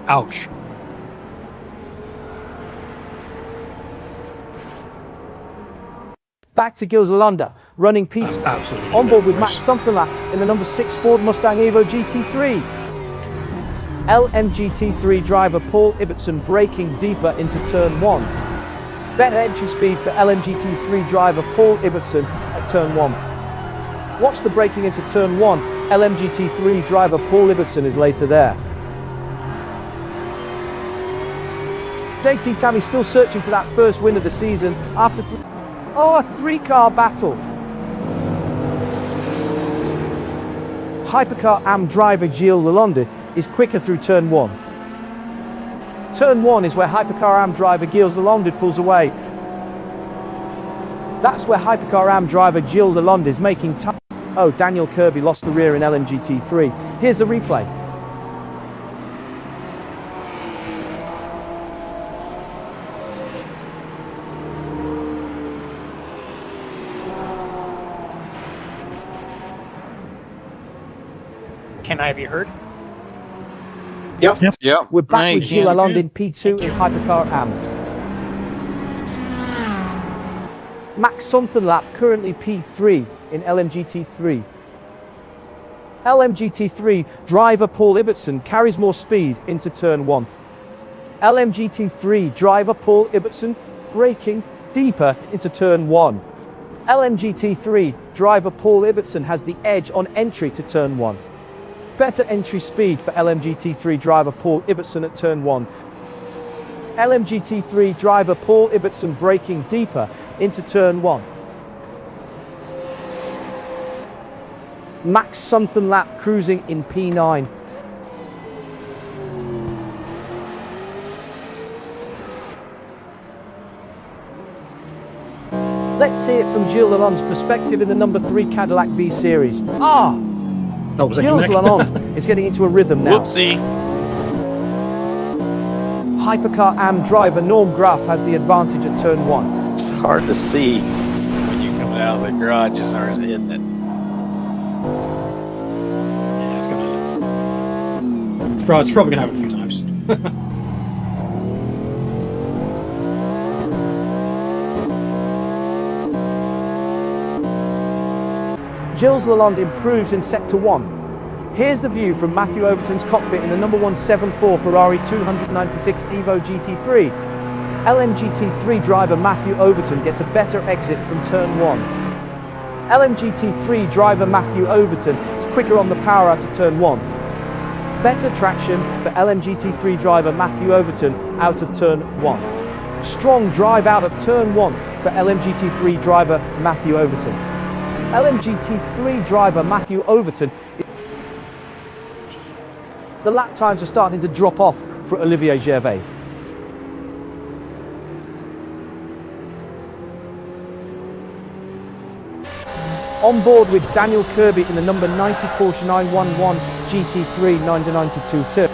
Ouch. Back to Gilles Lalonde, running P2. Absolutely. On board with Max Somethinglack in the number 6 Ford Mustang Evo GT3. LMGT3 driver Paul Ibbetson braking deeper into turn 1. Better entry speed for LMGT3 driver Paul Ibbetson at turn 1. Watch the braking into turn 1. LMGT3 driver Paul Ibbetson is later there. JT Tammy still searching for that first win of the season after a 3-car battle. Hypercar AM driver Gilles Lalonde is quicker through turn 1. Turn 1 is where Hypercar AM driver Gilles Lalonde pulls away. That's where Hypercar AM driver Gilles Lalonde is making time. Oh, Daniel Kirby lost the rear in LMGT3. Here's the replay. Can I be heard? Yep. Yeah. We're back with Nice. Gilles Lalonde in P2 in Hypercar AM. Max Somethinglack currently P3 in LMGT3. LMGT3 driver Paul Ibbotson carries more speed into turn 1. LMGT3 driver Paul Ibbotson braking deeper into turn 1. LMGT3 driver Paul Ibbotson has the edge on entry to turn 1. Better entry speed for LMGT3 driver Paul Ibbotson at turn 1. LMGT3 driver Paul Ibbotson braking deeper into turn 1. Max something lap cruising in P9. Let's see it from Gilles Lalonde's perspective in the number 3 Cadillac V Series. Oh, was that Gilles Nick? Lalonde is getting into a rhythm now. Whoopsie. Hypercar AM driver Norm Graff has the advantage at turn 1. It's hard to see when you're coming out of the garage and aren't hitting it. Yeah, it's probably gonna happen a few times. Gilles Lalonde improves in sector 1. Here's the view from Matthew Overton's cockpit in the number 174 Ferrari 296 Evo GT3. LMGT3 driver Matthew Overton gets a better exit from turn 1. LMGT3 driver Matthew Overton is quicker on the power out of turn 1. Better traction for LMGT3 driver Matthew Overton out of turn 1. Strong drive out of turn 1 for LMGT3 driver Matthew Overton. LMGT3 driver Matthew Overton. The lap times are starting to drop off for Olivier Gervais. On board with Daniel Kirby in the number 90 Porsche 911 GT3 992-2.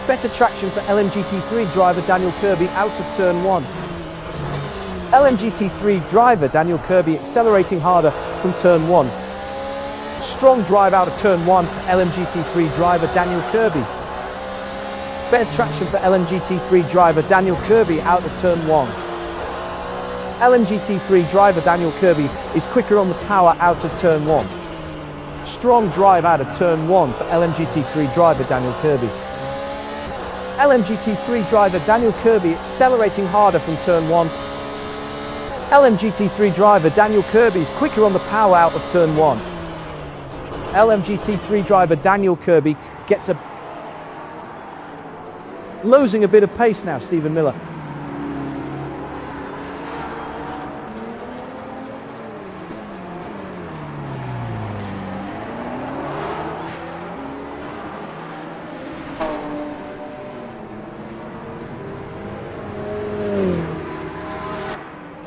Better traction for LMGT3 driver Daniel Kirby out of turn 1. LMGT3 driver Daniel Kirby accelerating harder from turn 1. Strong drive out of turn 1 for LMGT3 driver Daniel Kirby. Better traction for LMGT3 driver Daniel Kirby out of turn 1. LMGT3 driver Daniel Kirby is quicker on the power out of turn 1. Strong drive out of turn 1 for LMGT3 driver Daniel Kirby. LMGT3 driver Daniel Kirby accelerating harder from turn 1. LMGT3 driver Daniel Kirby is quicker on the power out of turn 1. LMGT3 driver Daniel Kirby gets losing a bit of pace now, Stephen Miller.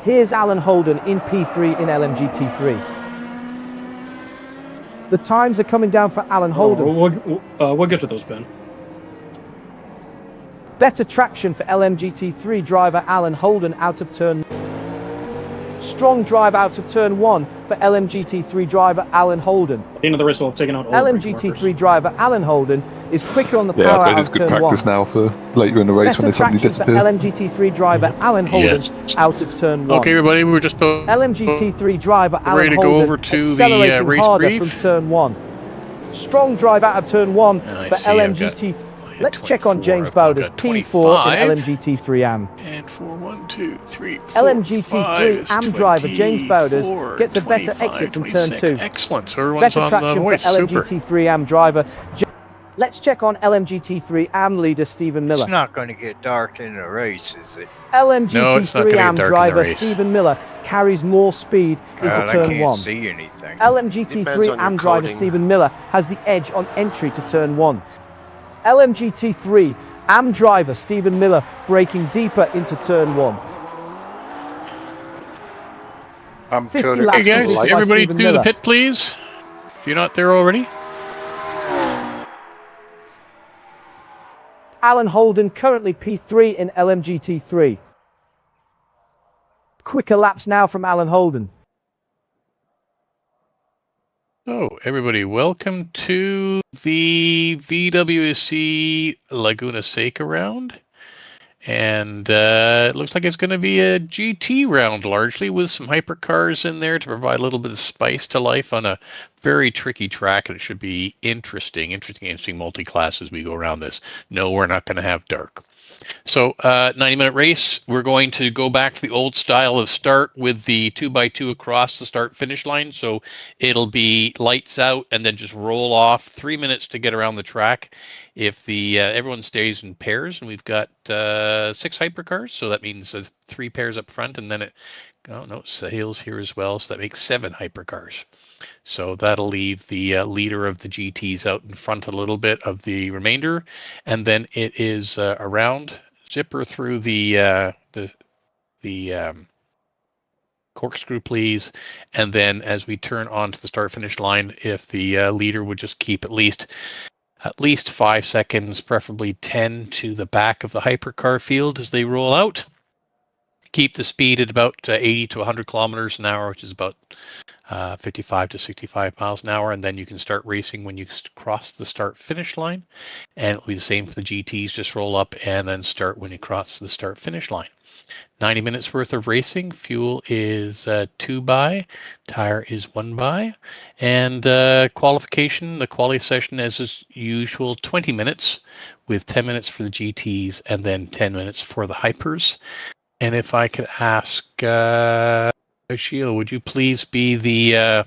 Here's Alan Holden in P3 in LMGT3. The times are coming down for Alan Holden. We'll get to those, Ben. Better traction for LMGT3 driver Alan Holden out of turn. Strong drive out of turn 1 for LMGT3 driver Alan Holden. At the end of the race, we'll have taken out all the LMGT3 driver Alan Holden is quicker on the Yeah, I power suppose out it's of good turn 1. practice now for later in the race when Better somebody traction for disappears. LMGT3 driver Alan Holden Yes. out of turn 1. Okay, everybody, we're just LMGT3 driver Alan ready to Holden go over to the accelerating race harder brief. from turn 1. Strong drive out of turn 1 And I for see I've LMGT3. got Let's check on 24, James I've Bowder's got P4 25. in LMGT3 AM. And 4, 1, 2, 3, 4, LMGT3 AM driver James Bowders 24, gets a better 25, exit from turn 26. 2. Excellent. So everyone's Better on traction the for voice. Super. LMGT3 AM driver. Let's check on LMGT3 AM leader Stephen Miller. It's not going to get dark in the race, is it? No, it's not LMGT3 gonna get AM dark in the driver race. Stephen Miller carries more speed into God, I turn can't 1. see anything. Depends LMGT3 on AM your driver coding. Stephen Miller has the edge on entry to turn 1. LMGT3 AM driver Stephen Miller braking deeper into turn 1. I'm 50 coded. laps Hey guys, by everybody Stephen do the Miller. pit, please. If you're not there already. Alan Holden currently P3 in LMGT3. Quicker laps now from Alan Holden. So, everybody, welcome to the VWSC Laguna Seca round. And it looks like it's going to be a GT round largely, with some hypercars in there to provide a little bit of spice to life on a very tricky track. And it should be interesting multi-class as we go around this. No, we're not going to have dark. So 90-minute race. We're going to go back to the old style of start with the 2x2 across the start-finish line. So it'll be lights out and then just roll off. 3 minutes to get around the track. If the everyone stays in pairs, and we've got 6 hypercars, so that means 3 pairs up front, and then it, oh no, Sahil's here as well, so that makes 7 hypercars. So that'll leave the leader of the GTs out in front a little bit of the remainder, and then it is around zipper through the corkscrew, please, and then as we turn onto the start-finish line, if the leader would just keep at least 5 seconds, preferably 10, to the back of the hypercar field as they roll out. Keep the speed at about 80 to 100 kilometers an hour, which is about 55 to 65 miles an hour, and then you can start racing when you cross the start-finish line. And it'll be the same for the GTs, just roll up and then start when you cross the start-finish line. 90 minutes worth of racing. Fuel is 2 buy, tire is 1 buy, and qualification, the quality session as usual, 20 minutes, with 10 minutes for the GTs and then 10 minutes for the hypers. And if I could ask Sheila, would you please be the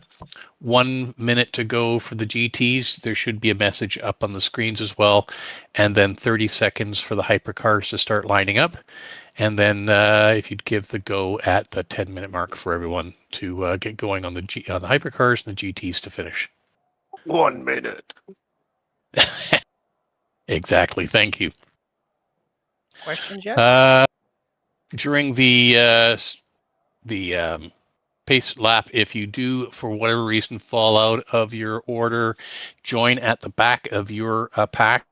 1 minute to go for the GTs? There should be a message up on the screens as well, and then 30 seconds for the hypercars to start lining up. And then if you'd give the go at the 10-minute mark for everyone to get going on the hypercars and the GTs to finish. 1 minute. Exactly. Thank you. Questions yet? During the pace lap, if you do, for whatever reason, fall out of your order, join at the back of your pack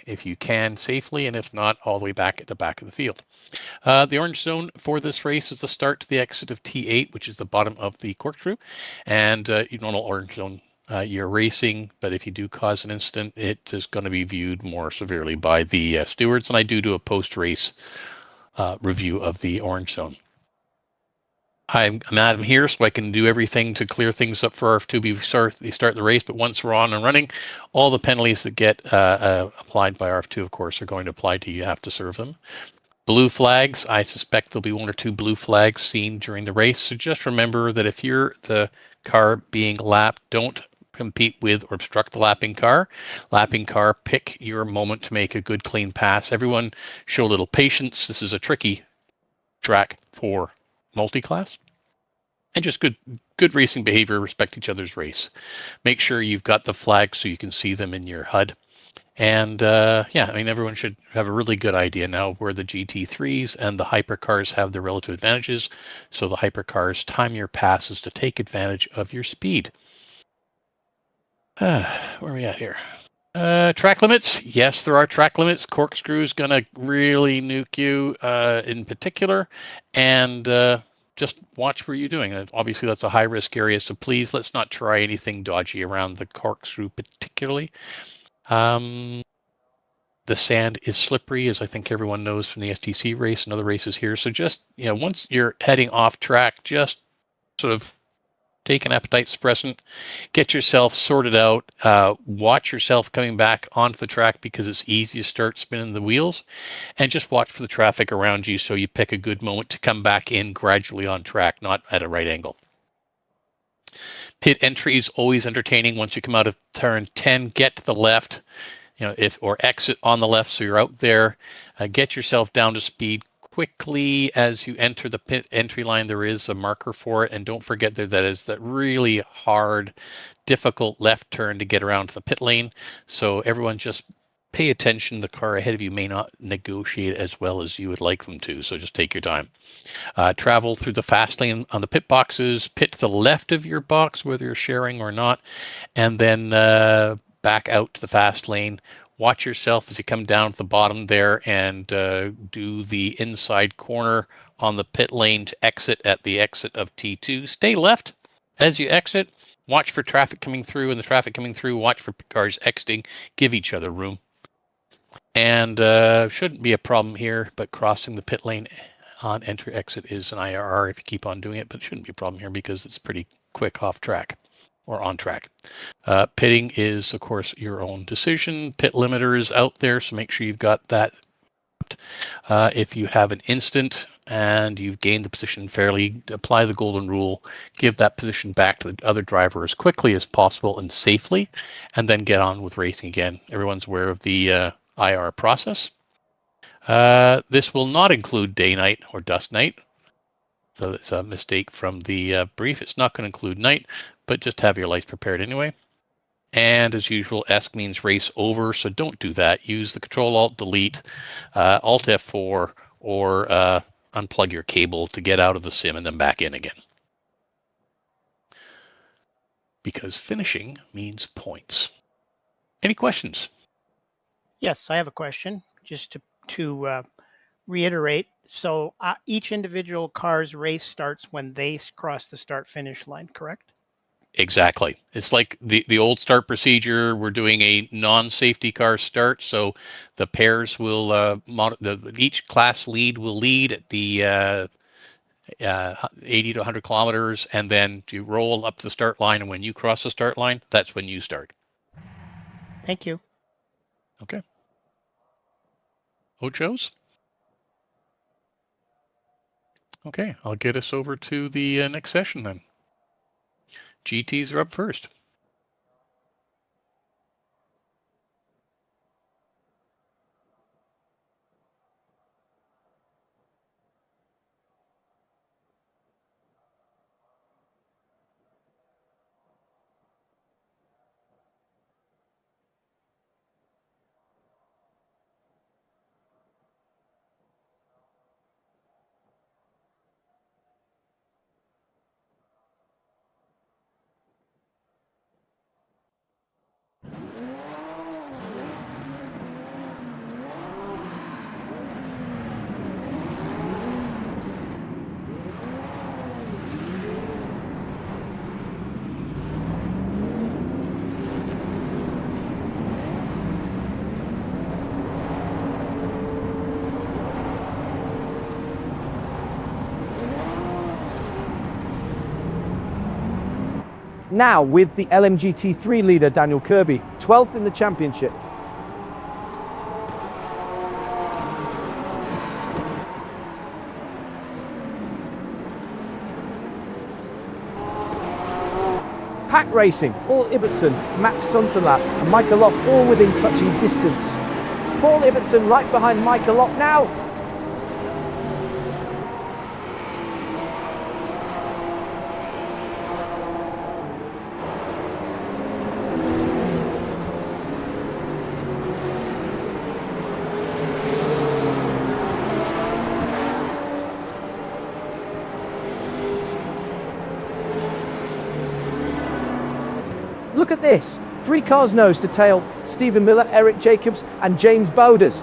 if you can safely, and if not, all the way back at the back of the field. The orange zone for this race is the start to the exit of T8, which is the bottom of the corkscrew, and normal orange zone. You're racing, but if you do cause an incident, it is going to be viewed more severely by the stewards, and I do a post-race review of the orange zone. I'm Adam here, so I can do everything to clear things up for RF2 before they start the race, but once we're on and running, all the penalties that get applied by RF2, of course, are going to apply to you. You have to serve them. Blue flags, I suspect there'll be 1 or 2 blue flags seen during the race, so just remember that if you're the car being lapped, don't compete with or obstruct the lapping car. Lapping car, pick your moment to make a good, clean pass. Everyone show a little patience. This is a tricky track for multi-class. And just good racing behavior, respect each other's race. Make sure you've got the flags so you can see them in your HUD. And everyone should have a really good idea now where the GT3s and the hypercars have their relative advantages. So the hypercars time your passes to take advantage of your speed. Where are we at here? Track limits. Yes, there are track limits. Corkscrew's going to really nuke you in particular. And just watch where you're doing. Obviously, that's a high-risk area, so please, let's not try anything dodgy around the corkscrew particularly. The sand is slippery, as I think everyone knows from the STC race and other races here. So just, once you're heading off track, just sort of take an appetite suppressant, get yourself sorted out, watch yourself coming back onto the track because it's easy to start spinning the wheels, and just watch for the traffic around you so you pick a good moment to come back in gradually on track, not at a right angle. Pit entry is always entertaining. Once you come out of turn 10, get to the left, or exit on the left so you're out there. Get yourself down to speed quickly as you enter the pit entry line. There is a marker for it, and don't forget that is that really hard, difficult left turn to get around to the pit lane. So everyone just pay attention. The car ahead of you may not negotiate as well as you would like them to, so just take your time. Travel through the fast lane on the pit boxes, pit to the left of your box, whether you're sharing or not, and then back out to the fast lane. Watch yourself as you come down to the bottom there and do the inside corner on the pit lane to exit at the exit of T2. Stay left as you exit. Watch for traffic coming through, and the traffic coming through, watch for cars exiting. Give each other room. And shouldn't be a problem here, but crossing the pit lane on entry exit is an IRR if you keep on doing it, but it shouldn't be a problem here because it's pretty quick off track or on track. Pitting is, of course, your own decision. Pit limiter is out there, so make sure you've got that. If you have an instant and you've gained the position fairly, apply the golden rule, give that position back to the other driver as quickly as possible and safely, and then get on with racing again. Everyone's aware of the IR process. This will not include day, night, or dust night. So it's a mistake from the brief. It's not going to include night, but just have your lights prepared anyway. And as usual, ESC means race over, so don't do that. Use the Control-Alt-Delete, Alt-F4, or unplug your cable to get out of the sim and then back in again. Because finishing means points. Any questions? Yes, I have a question, just to reiterate. So each individual car's race starts when they cross the start-finish line, correct? Exactly. It's like the old start procedure. We're doing a non-safety car start, so the pairs will each class lead will lead at the 80 to 100 kilometers, and then you roll up to the start line, and when you cross the start line, that's when you start. Thank you. Okay. Ochos? Okay, I'll get us over to the next session then. GTs are up first. Now with the LMGT3 leader Daniel Kirby, 12th in the championship. Pack racing, Paul Ibbotson, Max Sunderland and Michael Lopp all within touching distance. Paul Ibbotson right behind Michael Lopp now. Look at this, 3 cars nose to tail, Stephen Miller, Eric Jacobs and James Bowders.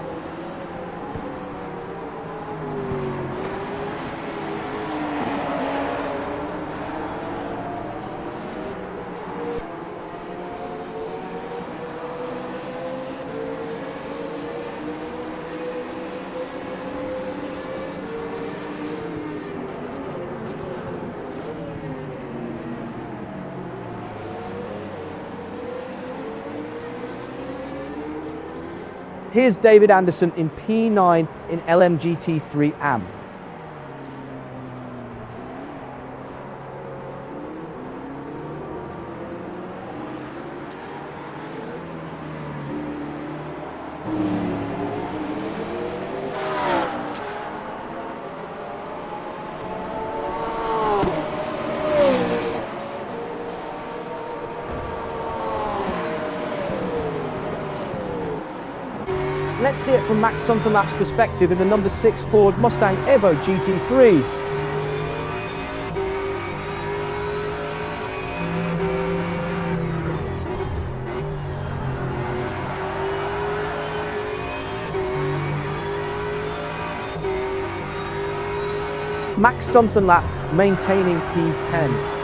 Here's David Anderson in P9 in LMGT3 AM. Let's see it from Max Sunderland's perspective in the number 6 Ford Mustang Evo GT3. Max Sunderland maintaining P10.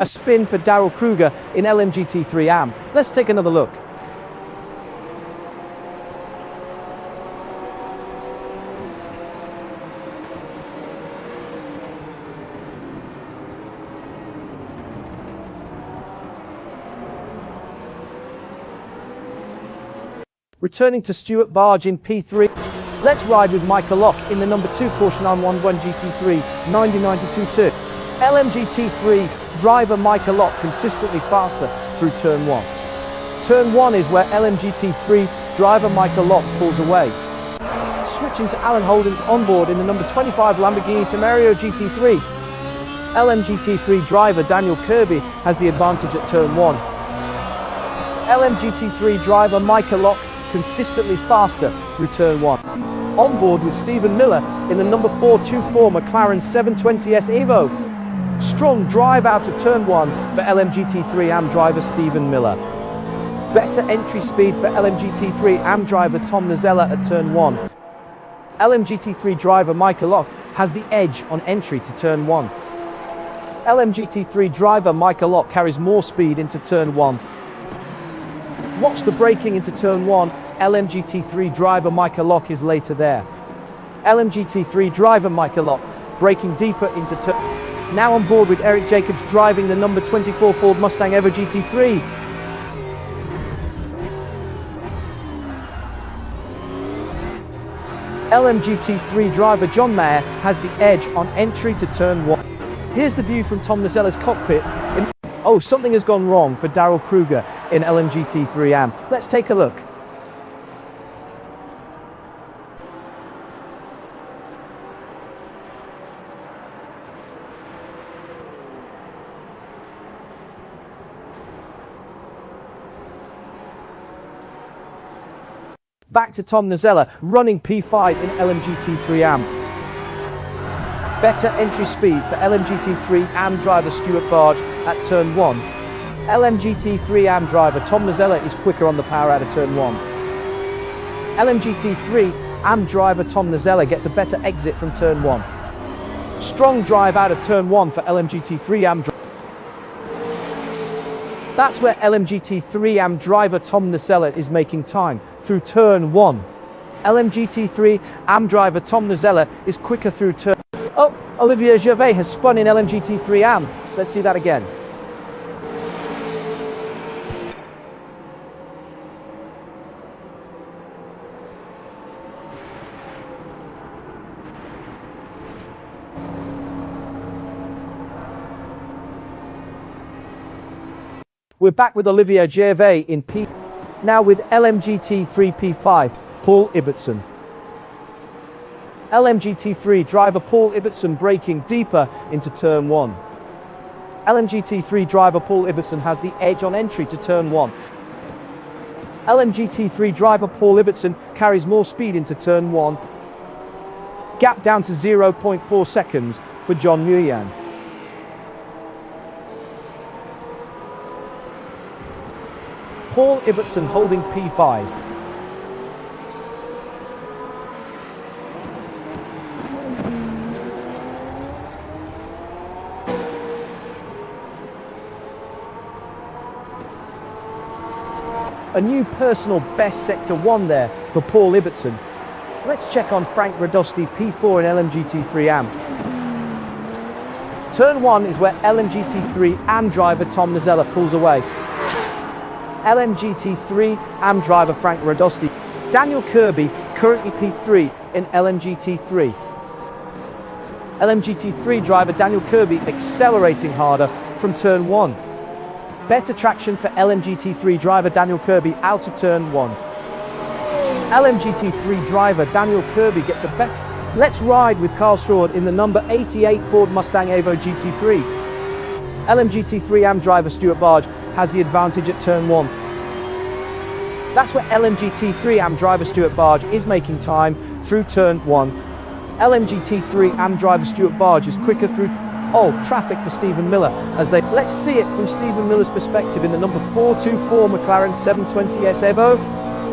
A spin for Daryl Kruger in LMGT3 AM. Let's take another look. Returning to Stuart Barge in P3, let's ride with Michael Locke in the number 2 Porsche 911 GT3 9092-2. LMGT3 driver Michael Locke consistently faster through turn 1. Turn 1 is where LMGT3 driver Michael Locke pulls away. Switching to Alan Holden's onboard in the number 25 Lamborghini Temerario GT3. LMGT3 driver Daniel Kirby has the advantage at turn 1. LMGT3 driver Michael Locke consistently faster through turn 1. On board with Stephen Miller in the number 424 McLaren 720S Evo. Strong drive out of turn 1 for LMGT3 AM driver Stephen Miller. Better entry speed for LMGT3 AM driver Tom Nazella at turn 1. LMGT3 driver Michael Locke has the edge on entry to turn 1. LMGT3 driver Michael Locke carries more speed into turn 1. Watch the braking into turn 1. LMGT3 driver Michael Locke is later there. LMGT3 driver Michael Locke braking deeper into turn. Now on board with Eric Jacobs driving the number 24 Ford Mustang Evo GT3. LMGT3 driver John Mayer has the edge on entry to turn 1. Here's the view from Tom Nazella's cockpit. Oh, something has gone wrong for Daryl Kruger in LMGT3 AM. Let's take a look. Back to Tom Nazella, running P5 in LMGT3 AM. Better entry speed for LMGT3 AM driver Stuart Barge at turn 1. LMGT3 AM driver Tom Nazella is quicker on the power out of turn 1. LMGT3 AM driver Tom Nazella gets a better exit from turn 1. Strong drive out of turn 1 for LMGT3 AM driver. That's where LMGT3 AM driver Tom Nazella is making time, through turn 1. LMGT3 AM driver Tom Nazella is quicker through turn. Oh, Olivier Gervais has spun in LMGT3 AM. Let's see that again. We're back with Olivier Gervais in P. Now with LMGT3 P5, Paul Ibbotson. LMGT3 driver Paul Ibbotson braking deeper into turn 1. LMGT3 driver Paul Ibbotson has the edge on entry to turn 1. LMGT3 driver Paul Ibbotson carries more speed into turn 1. Gap down to 0.4 seconds for John Nguyen. Paul Ibbotson holding P5. A new personal best sector 1 there for Paul Ibbotson. Let's check on Frank Radosti P4 in LMGT3 AM. Turn 1 is where LMGT3 AM driver Tom Nazella pulls away. LMGT3 AM driver Frank Radosti. Daniel Kirby currently P3 in LMGT3. LMGT3 driver Daniel Kirby accelerating harder from turn 1. Better traction for LMGT3 driver Daniel Kirby out of turn 1. LMGT3 driver Daniel Kirby gets a better. Let's ride with Carl Schroed in the number 88 Ford Mustang Evo GT3. LMGT3 AM driver Stuart Barge has the advantage at turn 1. That's where LMGT3 AM driver Stuart Barge is making time through turn 1. LMGT3 AM driver Stuart Barge is quicker through. Oh, traffic for Stephen Miller as they. Let's see it from Stephen Miller's perspective in the number 424 McLaren 720S Evo.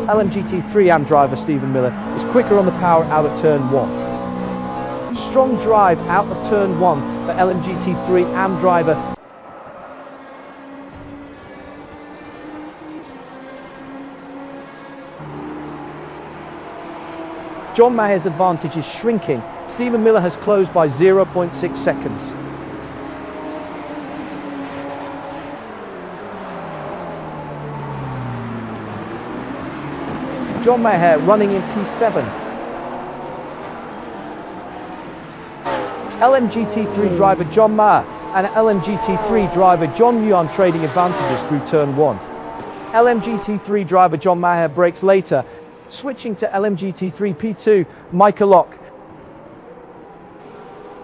LMGT3 AM driver Stephen Miller is quicker on the power out of turn 1. Strong drive out of turn 1 for LMGT3 AM driver. John Maher's advantage is shrinking. Stephen Miller has closed by 0.6 seconds. John Maher running in P7. LMGT3 driver John Maher and LMGT3 driver John Yuan trading advantages through turn 1. LMGT3 driver John Maher brakes later, switching to LMGT3 P2 Michael Lock.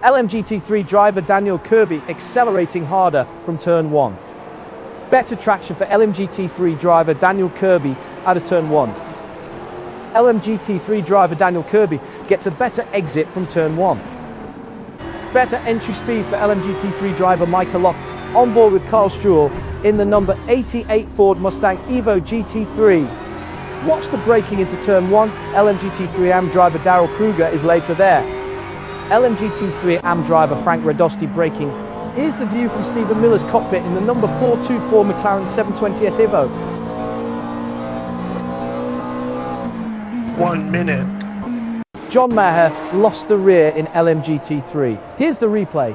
LMGT3 driver Daniel Kirby accelerating harder from turn 1. Better traction for LMGT3 driver Daniel Kirby out of turn 1. LMGT3 driver Daniel Kirby gets a better exit from turn 1. Better entry speed for LMGT3 driver Michael Lock on board with Carl Struhl in the number 88 Ford Mustang Evo GT3. Watch the braking into turn 1. LMGT3 AM driver Daryl Kruger is later there. LMGT3 AM driver Frank Radosti braking. Here's the view from Stephen Miller's cockpit in the number 424 McLaren 720S Evo. 1 minute. John Maher lost the rear in LMGT3. Here's the replay.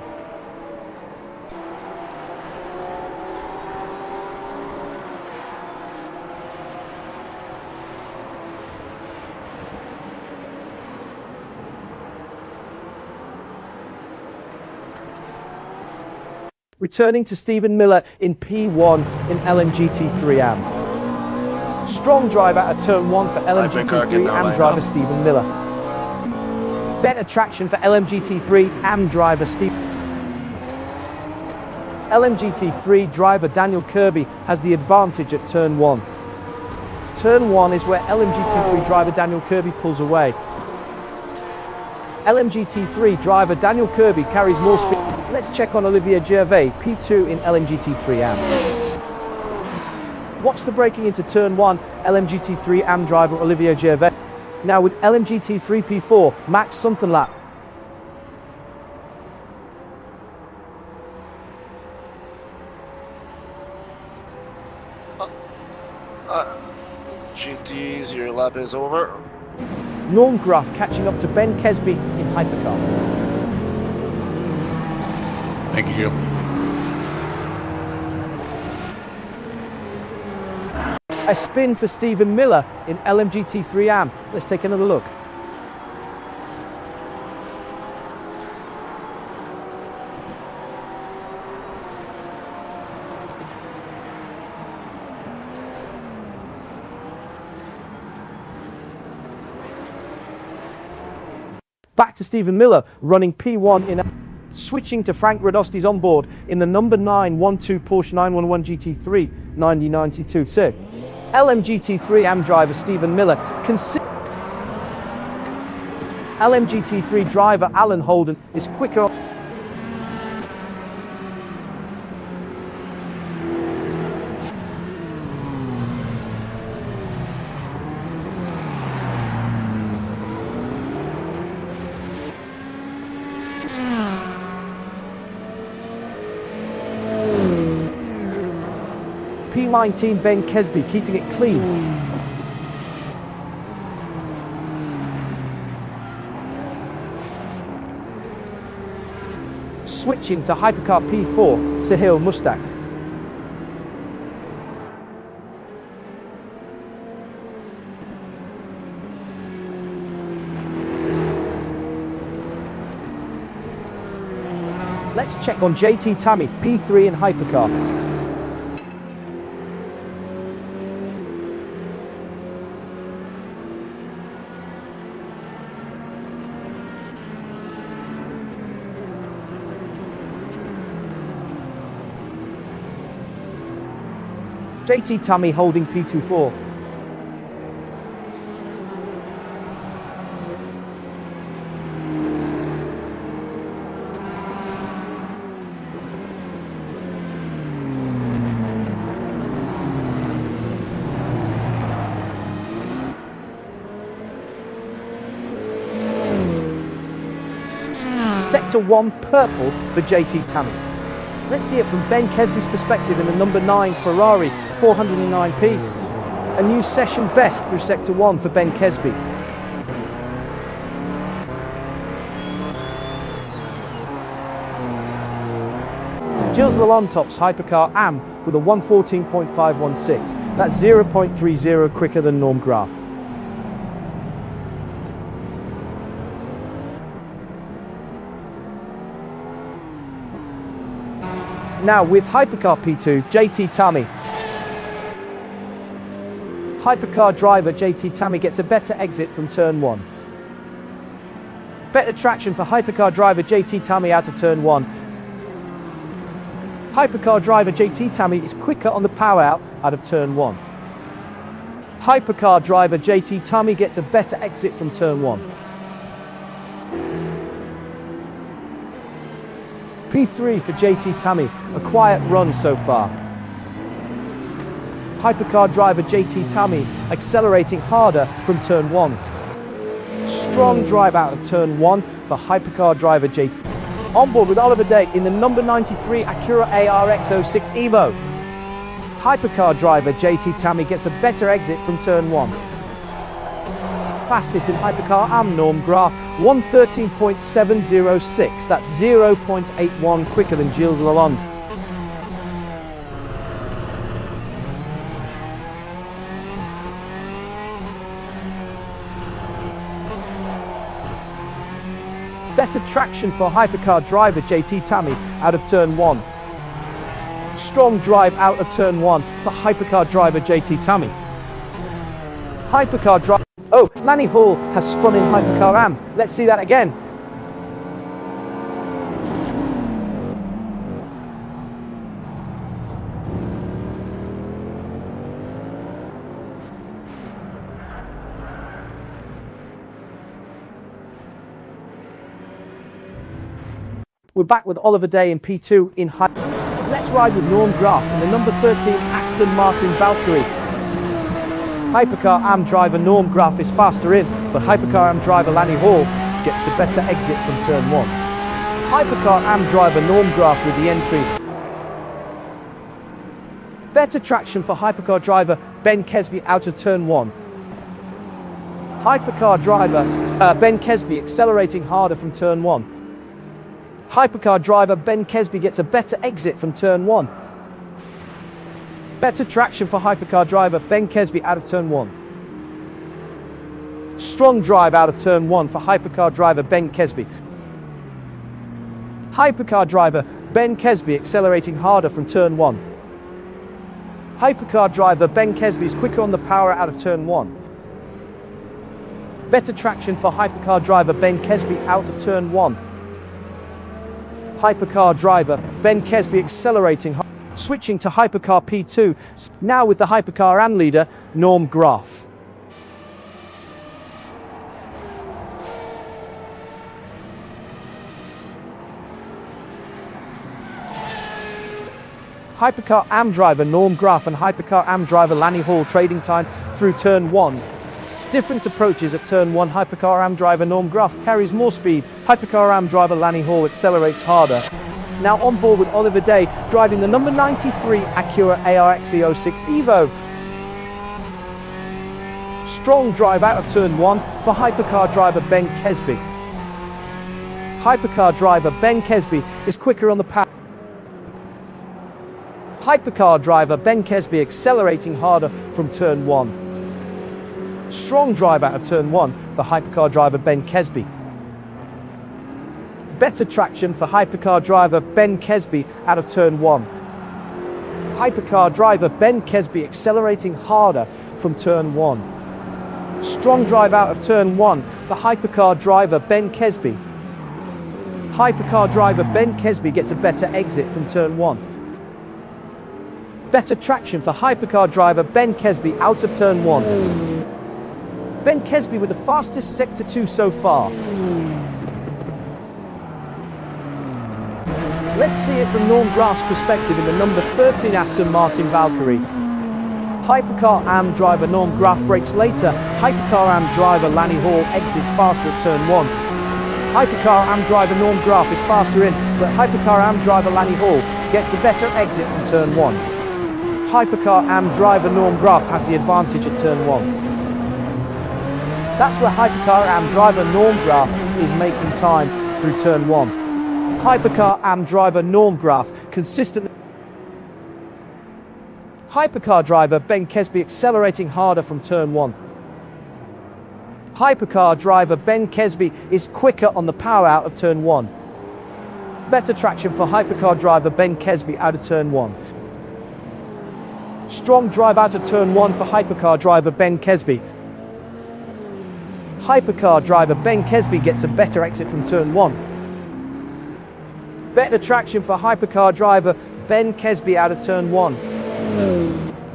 Returning to Stephen Miller in P1 in LMGT3 AM. Strong drive out of turn 1 for LMGT3 AM driver Stephen Miller. Better traction for LMGT3 AM driver Steve. LMGT3 driver Daniel Kirby has the advantage at turn 1. Turn 1 is where LMGT3 driver Daniel Kirby pulls away. LMGT3 driver Daniel Kirby carries more speed. Let's check on Olivier Gervais, P2 in LMGT3 AM. Watch the braking into turn 1, LMGT3 AM driver Olivier Gervais. Now with LMGT3 P4, Max Sunkenlap. GTs, your lap is over. Norm Graf catching up to Ben Kesby in Hypercar. Thank you, Joe. A spin for Stephen Miller in LMGT3 AM. Let's take another look. Back to Stephen Miller running P1 in switching to Frank Radosti's on board in the number 912 Porsche 911 GT3 9092. LMGT3 AM driver Stephen Miller LMGT3 driver Alan Holden is quicker. P19 Ben Kesby keeping it clean. Switching to Hypercar P4, Sahil Mustang. Let's check on JT Tammy, P3 in Hypercar. JT Tammy holding P24. Sector 1 purple for JT Tammy. Let's see it from Ben Kesby's perspective in the number 9 Ferrari 409p. A new session best through Sector 1 for Ben Kesby. Gilles Lalonde tops Hypercar AM with a 114.516. That's 0.30 quicker than Norm Graf. Now with Hypercar P2, JT Tammy. Hypercar driver JT Tammy gets a better exit from turn 1. Better traction for Hypercar driver JT Tammy out of turn 1. Hypercar driver JT Tammy is quicker on the power out of turn 1. Hypercar driver JT Tammy gets a better exit from turn 1. P3 for JT Tammy, a quiet run so far. Hypercar driver JT Tammy accelerating harder from turn 1. Strong drive out of turn 1 for Hypercar driver JT. On board with Oliver Day in the number 93 Acura ARX06 Evo. Hypercar driver JT Tammy gets a better exit from turn 1. Fastest in Hypercar AM Norm Graf, 113.706. That's 0.81 quicker than Gilles Lalonde. Better traction for Hypercar driver JT Tammy out of turn 1. Strong drive out of turn 1 for Hypercar driver JT Tammy. Hypercar driver. Oh, Lanny Hall has spun in Hypercar AM. Let's see that again. We're back with Oliver Day in P2 in Let's ride with Norm Graf in the number 13 Aston Martin Valkyrie. Hypercar AM driver Norm Graf is faster in, but Hypercar AM driver Lanny Hall gets the better exit from turn 1. Hypercar AM driver Norm Graf with the entry. Better traction for Hypercar driver Ben Kesby out of turn 1. Hypercar driver Ben Kesby accelerating harder from turn 1. Hypercar driver Ben Kesby gets a better exit from turn 1. Better traction for Hypercar driver Ben Kesby out of turn 1. Strong drive out of turn 1 for Hypercar driver Ben Kesby. Hypercar driver Ben Kesby accelerating harder from turn 1. Hypercar driver Ben Kesby is quicker on the power out of turn 1. Better traction for Hypercar driver Ben Kesby out of turn 1. Hypercar driver Ben Kesby accelerating, switching to Hypercar P2, now with the Hypercar AM leader Norm Graf. Hypercar AM driver Norm Graf and Hypercar AM driver Lanny Hall trading time through turn 1. Different approaches at turn 1. Hypercar AM driver Norm Graf carries more speed. Hypercar AM driver Lanny Hall accelerates harder. Now on board with Oliver Day, driving the number 93 Acura ARX06 Evo. Strong drive out of turn 1 for Hypercar driver Ben Kesby. Hypercar driver Ben Kesby is quicker on the path. Hypercar driver Ben Kesby accelerating harder from turn 1. Strong drive out of turn 1 for Hypercar driver Ben Kesby. Better traction for Hypercar driver Ben Kesby out of turn 1. Hypercar driver Ben Kesby accelerating harder from turn 1. Strong drive out of turn 1 for Hypercar driver Ben Kesby. Hypercar driver Ben Kesby gets a better exit from turn 1. Better traction for Hypercar driver Ben Kesby out of turn 1. Ben Kesby with the fastest Sector 2 so far. Let's see it from Norm Graf's perspective in the number 13 Aston Martin Valkyrie. Hypercar AM driver Norm Graf brakes later. Hypercar AM driver Lanny Hall exits faster at turn 1. Hypercar AM driver Norm Graf is faster in, but Hypercar AM driver Lanny Hall gets the better exit from turn 1. Hypercar AM driver Norm Graf has the advantage at turn 1. That's where Hypercar AM driver Norm Graf is making time through turn 1. Hypercar AM driver Norm Graf consistently. Hypercar driver Ben Kesby accelerating harder from turn 1. Hypercar driver Ben Kesby is quicker on the power out of turn 1. Better traction for hypercar driver Ben Kesby out of turn 1. Strong drive out of turn 1 for hypercar driver Ben Kesby. Hypercar driver Ben Kesby gets a better exit from turn 1. Better traction for hypercar driver Ben Kesby out of turn 1.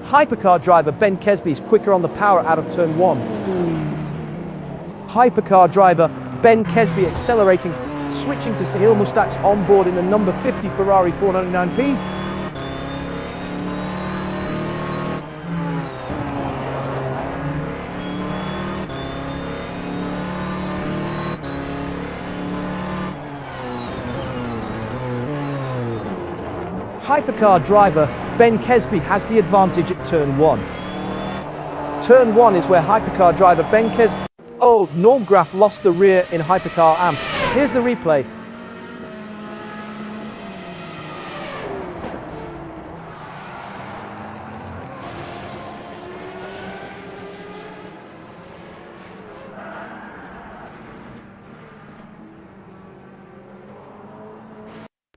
Hypercar driver Ben Kesby is quicker on the power out of turn 1. Hypercar driver Ben Kesby accelerating, switching to Sahil Mustak's onboard in the number 50 Ferrari 499P. Hypercar driver Ben Kesby has the advantage at turn 1. Turn 1 is where hypercar driver Ben Kesby... Oh, Norm Graf lost the rear in hypercar AM. Here's the replay.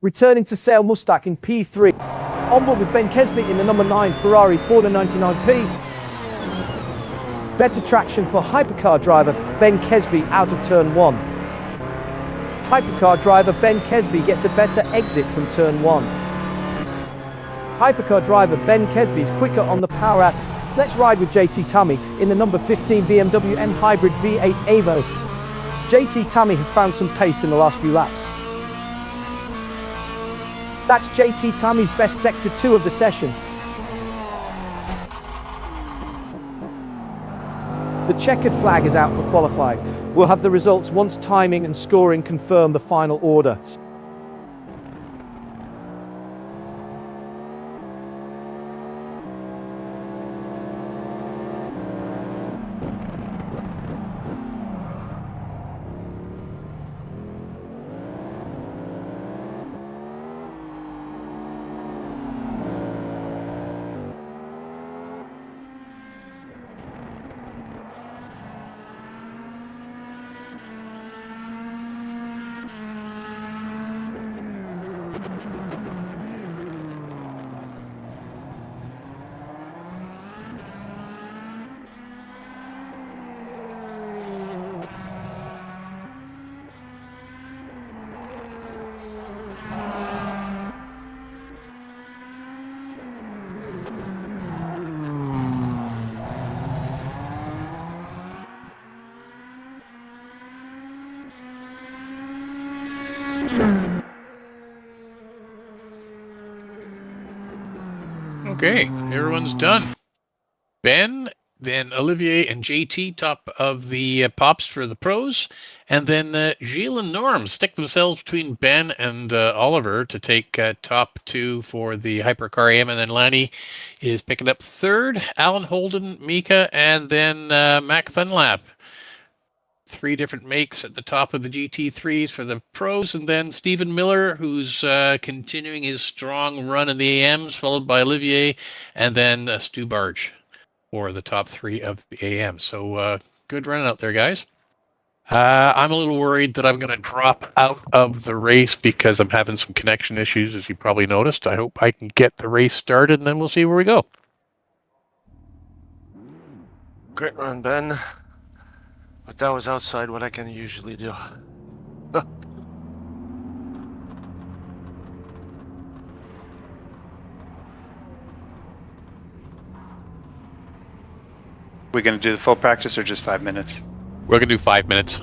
Returning to Sahil Mustak in P3. Onboard with Ben Kesby in the number 9 Ferrari 499P. Better traction for hypercar driver Ben Kesby out of turn 1. Hypercar driver Ben Kesby gets a better exit from turn 1. Hypercar driver Ben Kesby is quicker on the power out. Let's ride with JT Tammy in the number 15 BMW M Hybrid V8 Evo. JT Tammy has found some pace in the last few laps. That's JT Tammy's best Sector 2 of the session. The checkered flag is out for qualifying. We'll have the results once timing and scoring confirm the final order. Okay, everyone's done. Ben, then Olivier and JT top of the pops for the pros, and then Gilles and Norm stick themselves between Ben and Oliver to take top 2 for the Hypercar AM, and then Lanny is picking up 3rd, Alan Holden, Mika, and then Mac Thunlap. 3 different makes at the top of the GT3s for the pros, and then Stephen Miller, who's continuing his strong run in the AMs, followed by Olivier, and then Stu Barge for the top 3 of the AM. So good run out there, guys. I'm a little worried that I'm going to drop out of the race because I'm having some connection issues, as you probably noticed. I hope I can get the race started, and then we'll see where we go. Great run, Ben. But that was outside what I can usually do. We're going to do the full practice or just 5 minutes? We're going to do 5 minutes.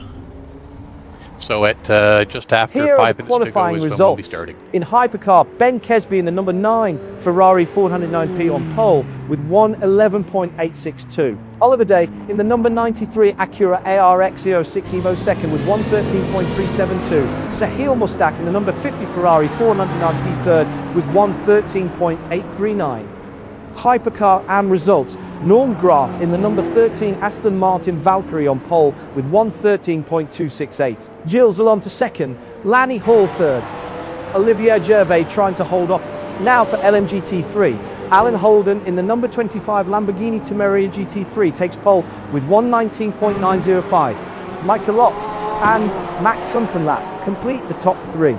So at just after Here 5 are the minutes qualifying to go is when results. we'll be starting. In Hypercar, Ben Kesby in the number 9 Ferrari 409P on pole with 1:11.862. Oliver Day in the number 93 Acura ARX 06 Evo second with 1:13.372. Sahil Mustak in the number 50 Ferrari 499P third with 1:13.839. Hypercar AM results. Norm Graf in the number 13 Aston Martin Valkyrie on pole with 1:13.268. Gilles Zalom to second, Lanny Hall third. Olivier Gervais trying to hold up. Now for LMGT3. Alan Holden in the number 25 Lamborghini Temeraire GT3 takes pole with 1:19.905. Michael Lopp and Max Sunkenlap complete the top three.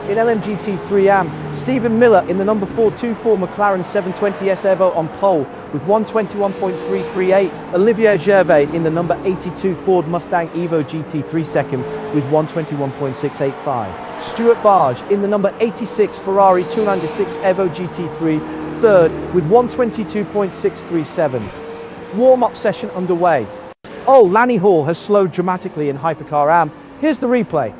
In LMGT3 AM, Stephen Miller in the number 424 McLaren 720S Evo on pole with 1:21.338. Olivier Gervais in the number 82 Ford Mustang Evo GT3 second with 1:21.685. Stuart Barge in the number 86 Ferrari 296 Evo GT3 third with 1:22.637. Warm-up session underway. Oh, Lanny Hall has slowed dramatically in Hypercar AM. Here's the replay.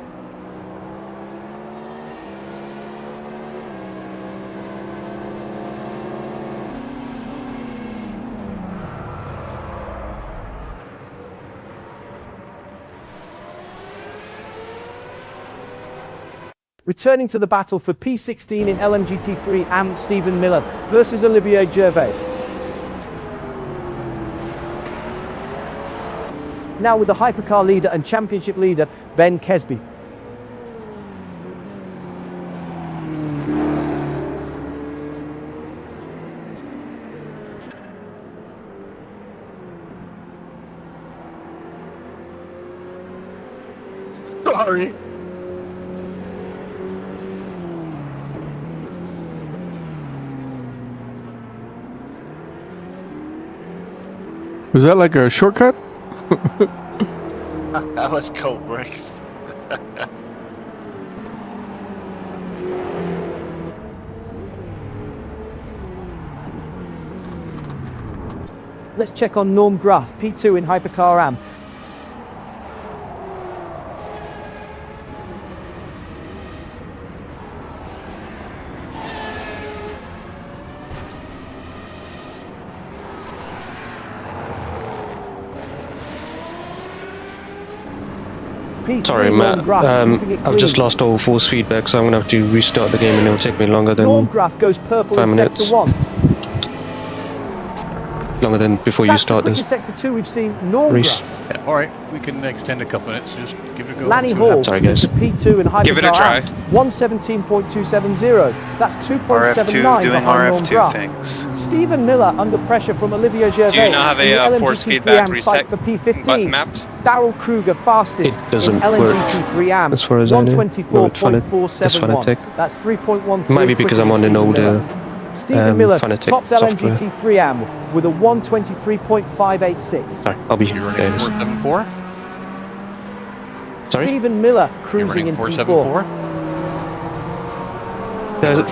Returning to the battle for P16 in LMGT3 AM, Stephen Miller versus Olivier Gervais. Now with the hypercar leader and championship leader, Ben Kesby. Sorry. Was that like a shortcut? That was cold bricks. Let's check on Norm Graf, P2 in Hypercar AM. Sorry, Matt. I've just lost all force feedback, so I'm gonna have to restart the game, and it'll take me longer than Norm Graf goes purple 5 in minutes. Sector 1. Longer than before you That's start the this. Sector 2 we've seen Norm Race. Graf. Yeah, all right, we can extend a couple minutes. Just give it a go. Lanny See what Hall, Sorry, guys. to P2 in Hypercar Give it a try. AM, 1:17.270. That's 2.79 RF2 doing behind Norm RF2 Graf. things. Stephen Miller under pressure from Olivier Gervais. Do you not have in the a force LMGT3 feedback AM reset fight for P15. button mapped? Daryl Kruger fastest It doesn't in LMGT3 AM, as far as I know. No, it's Fanatec. 1:24.471. That's 3.13. Might be because I'm on an older Stephen Miller Fanatec tops software. LMGT3 AM with a 1:23.586. Sorry, I'll be You're running Dennis. 474? Sorry? Stephen Miller You're cruising running in 474? P4. There's a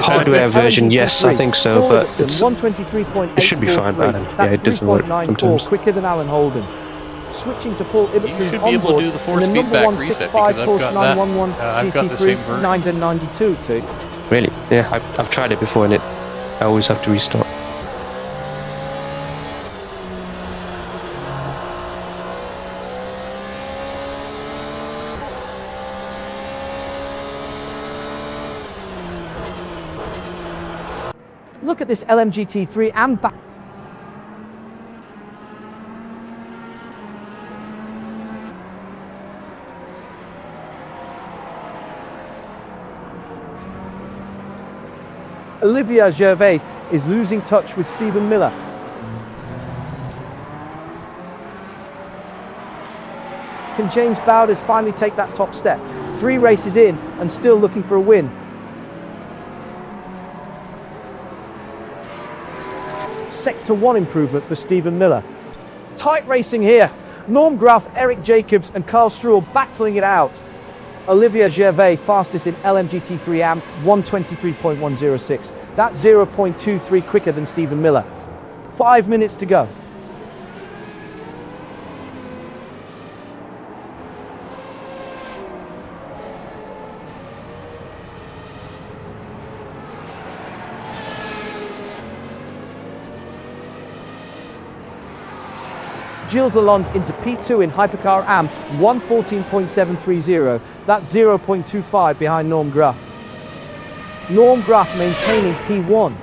hardware version, yes, I think so, but it's, 123.843. it should be fine, but yeah, That's it doesn't work 3.94 sometimes. quicker than Alan Holden. Switching to Paul You Ibbetson's should be able to onboard do the force in the number feedback 165 reset, because Porsche I've got 911 that. I've got the GT3 same version. 992 too. Really? Yeah, I've tried it before, and I always have to restart. Look at this LMGT3 and back. Olivier Gervais is losing touch with Stephen Miller. Can James Bowders finally take that top step? 3 races in and still looking for a win. Sector 1 improvement for Stephen Miller. Tight racing here. Norm Graf, Eric Jacobs and Carl Struhl battling it out. Olivier Gervais fastest in LMGT3 AM, 1:23.106. That's 0.23 quicker than Stephen Miller. 5 minutes to go. Gilles Lalonde into P2 in Hypercar AM, 1:14.730. That's 0.25 behind Norm Graf. Norm Graf maintaining P1.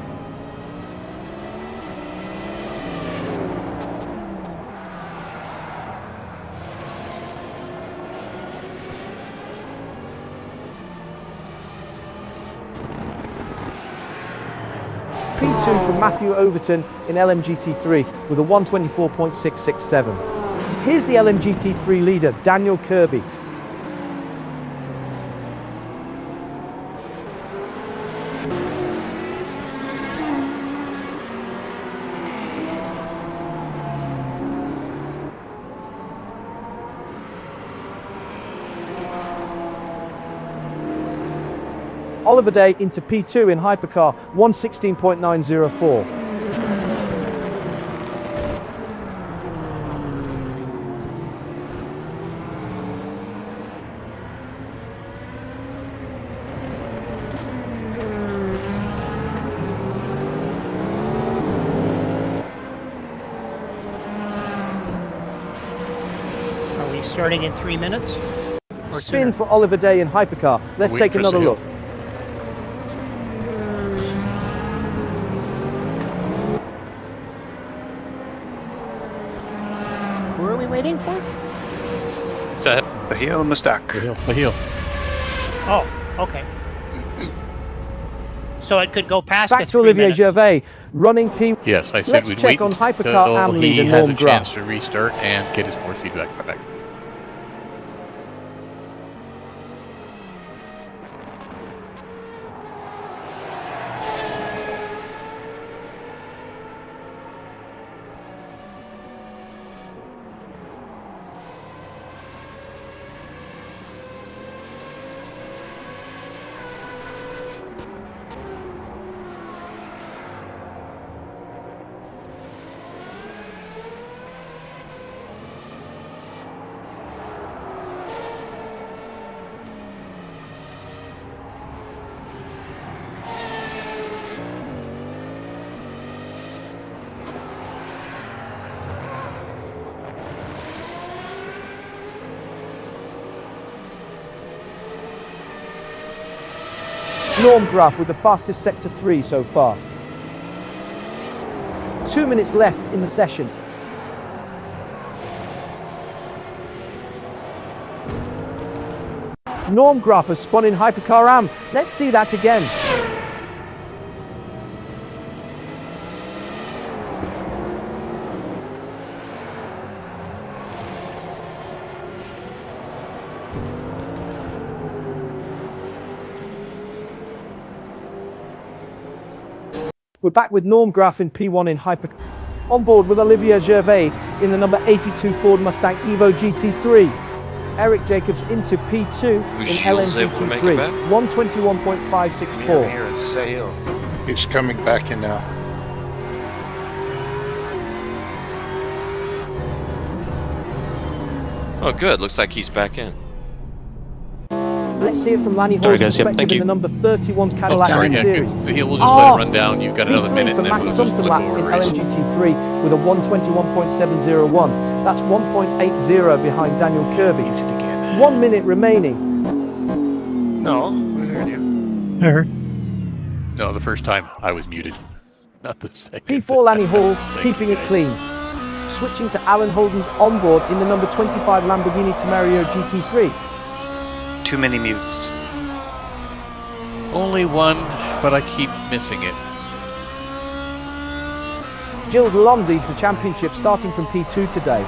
P2 from Matthew Overton in LMGT3 with a 124.667. Here's the LMGT3 leader, Daniel Kirby. Oliver Day into P2 in Hypercar, 116.904. Are we starting in 3 minutes? Or Spin for Oliver Day in Hypercar. Let's take another look. Who are we waiting for? Bahil Mustak. Bahil. Oh, okay. So it could go past Back the to 3 Olivier minutes. Gervais, running P. Yes, I said Let's we'd check wait on Hypercar until AM he leader has Norm a Graf. chance to restart and get his force feedback back. Norm Graf with the fastest Sector 3 so far. 2 minutes left in the session. Norm Graf has spun in Hypercar AM. Let's see that again. We're back with Norm Graf in P1 in Hypercar. On board with Olivier Gervais in the number 82 Ford Mustang Evo GT3. Eric Jacobs into P2 in LMGT3, 121.564. Here is Sale. He's coming back in now. Oh, good. Looks like he's back in. Let's see it from Lanny Sorry, Hall's guys. Yep, perspective thank in you. the number 31 Cadillac Sorry, M yeah, Series. good. So we'll just let it run down. You've got another P3 minute, for and then Max we'll just flip Sunderland over in a race. LMGT3 with a 121.701. That's 1.80 behind Daniel Kirby. 1 minute remaining. No, we heard you. Heard. No, the first time I was muted. Not the second. P4 Lanny Hall, Thank keeping you, it guys. clean. Switching to Alan Holden's onboard in the number 25 Lamborghini Tamario GT3. Too many mutes. Only one, but I keep missing it. Gilles Lalonde leads the championship starting from P2 today.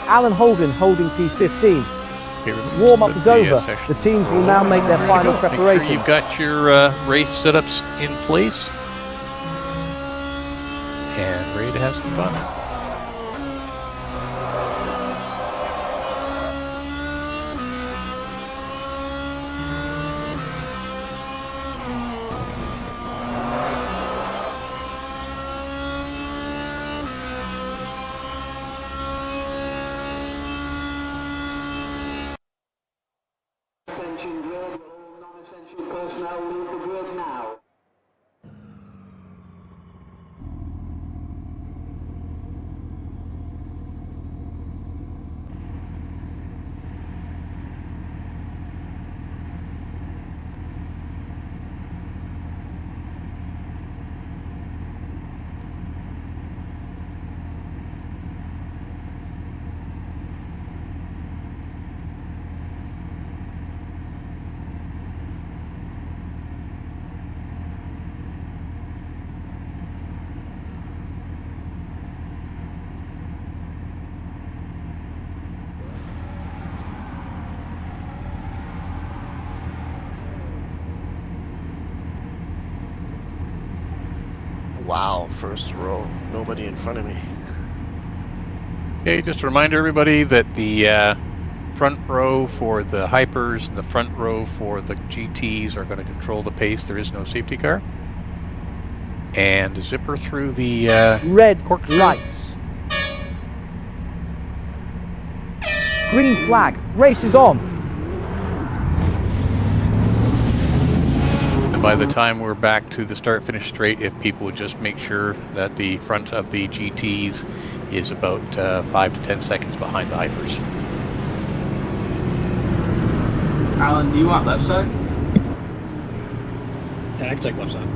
Alan Holden holding P15. Warm-up is over. The teams will now make their final preparations. Make sure you've got your race setups in place. And ready to have some fun. Attention grid, all non-essential personnel leave the grid now. Wow, first row. Nobody in front of me. Okay, just a reminder, everybody, that the front row for the Hypers and the front row for the GTs are going to control the pace. There is no safety car. And zipper through the red corkscrew. lights. Green flag. Race is on. And by the time we're back to the start-finish straight, if people would just make sure that the front of the GTs is about 5 to 10 seconds behind the Hypers. Alan, do you want left side? Yeah, I can take left side.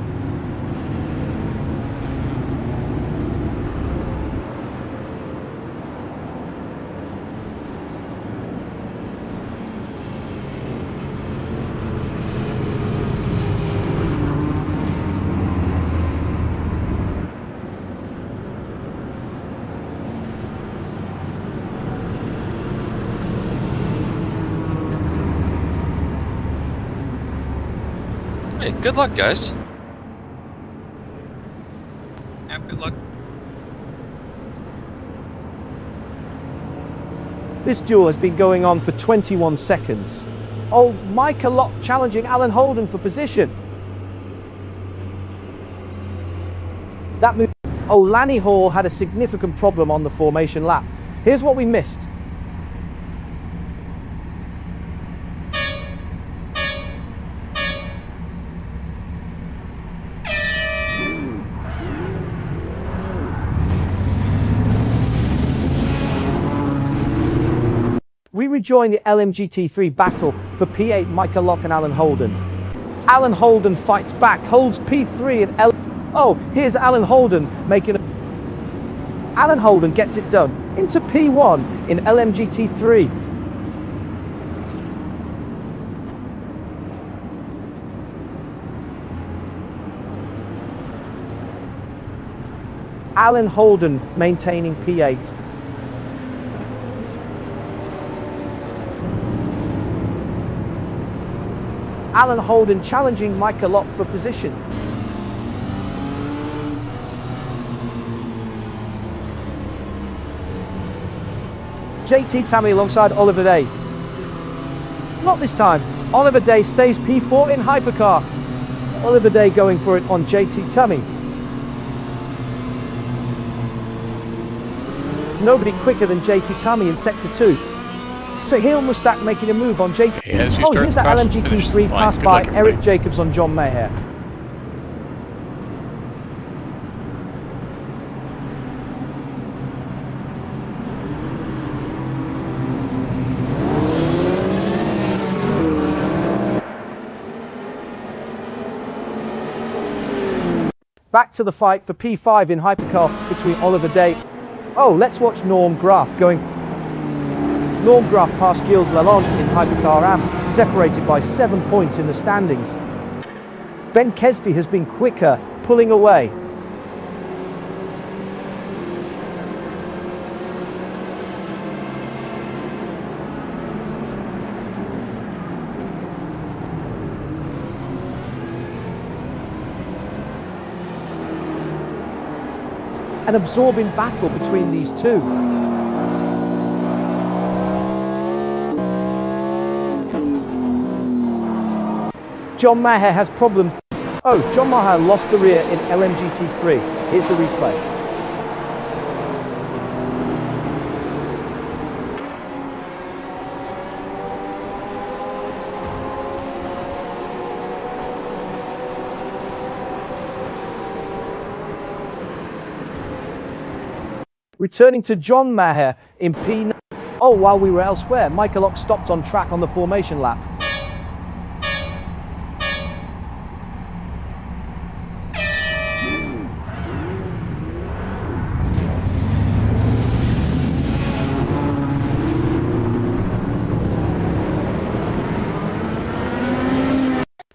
Hey, good luck, guys. Yeah, good luck. This duel has been going on for 21 seconds. Oh, Micah Locke challenging Alan Holden for position. That move. Oh, Lanny Hall had a significant problem on the formation lap. Here's what we missed. We rejoin the LMGT3 battle for P8, Micah Locke and Alan Holden. Alan Holden fights back, holds P3 and L. Oh, here's Alan Holden making a... Alan Holden gets it done into P1 in LMGT3. Alan Holden maintaining P8. Alan Holden challenging Micah Locke for position. JT Tammy alongside Oliver Day. Not this time. Oliver Day stays P4 in Hypercar. Oliver Day going for it on JT Tammy. Nobody quicker than JT Tammy in Sector 2. Sahil Mustak making a move on JT. Oh, here's that LMGT3 pass by Eric Jacobs on John Maher. Back to the fight for P5 in Hypercar between Oliver Day. Oh, let's watch Norm Graf going. Norm Graf past Gilles Lalonde in Hypercar AM, separated by 7 points in the standings. Ben Kesby has been quicker, pulling away. An absorbing battle between these two. John Maher has problems. Oh, John Maher lost the rear in LMGT3. Here's the replay. Returning to John Maher in P9. Oh, while we were elsewhere, Micah Locke stopped on track on the formation lap.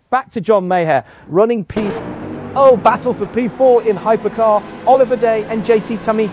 Back to John Maher, running P. Oh, battle for P4 in Hypercar, Oliver Day and JT Tammy.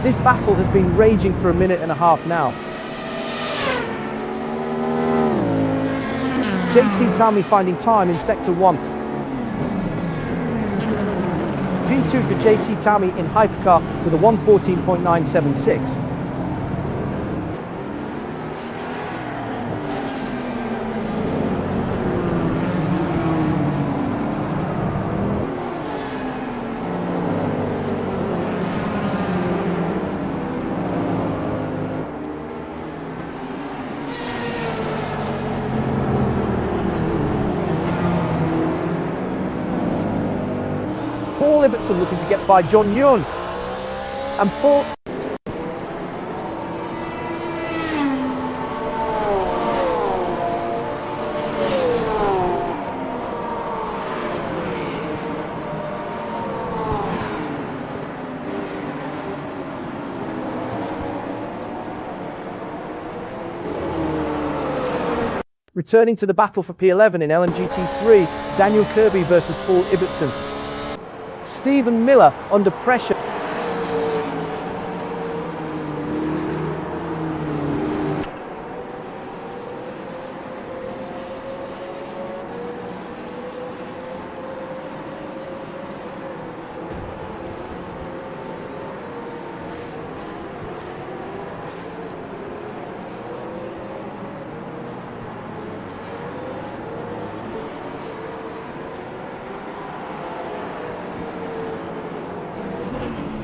This battle has been raging for a minute and a half now. JT Tami finding time in Sector 1. P2 for JT Tami in Hypercar with a 1:14.976. Paul Ibbotson looking to get by John Young. And Paul... Returning to the battle for P11 in LMGT3, Daniel Kirby versus Paul Ibbotson. Stephen Miller under pressure.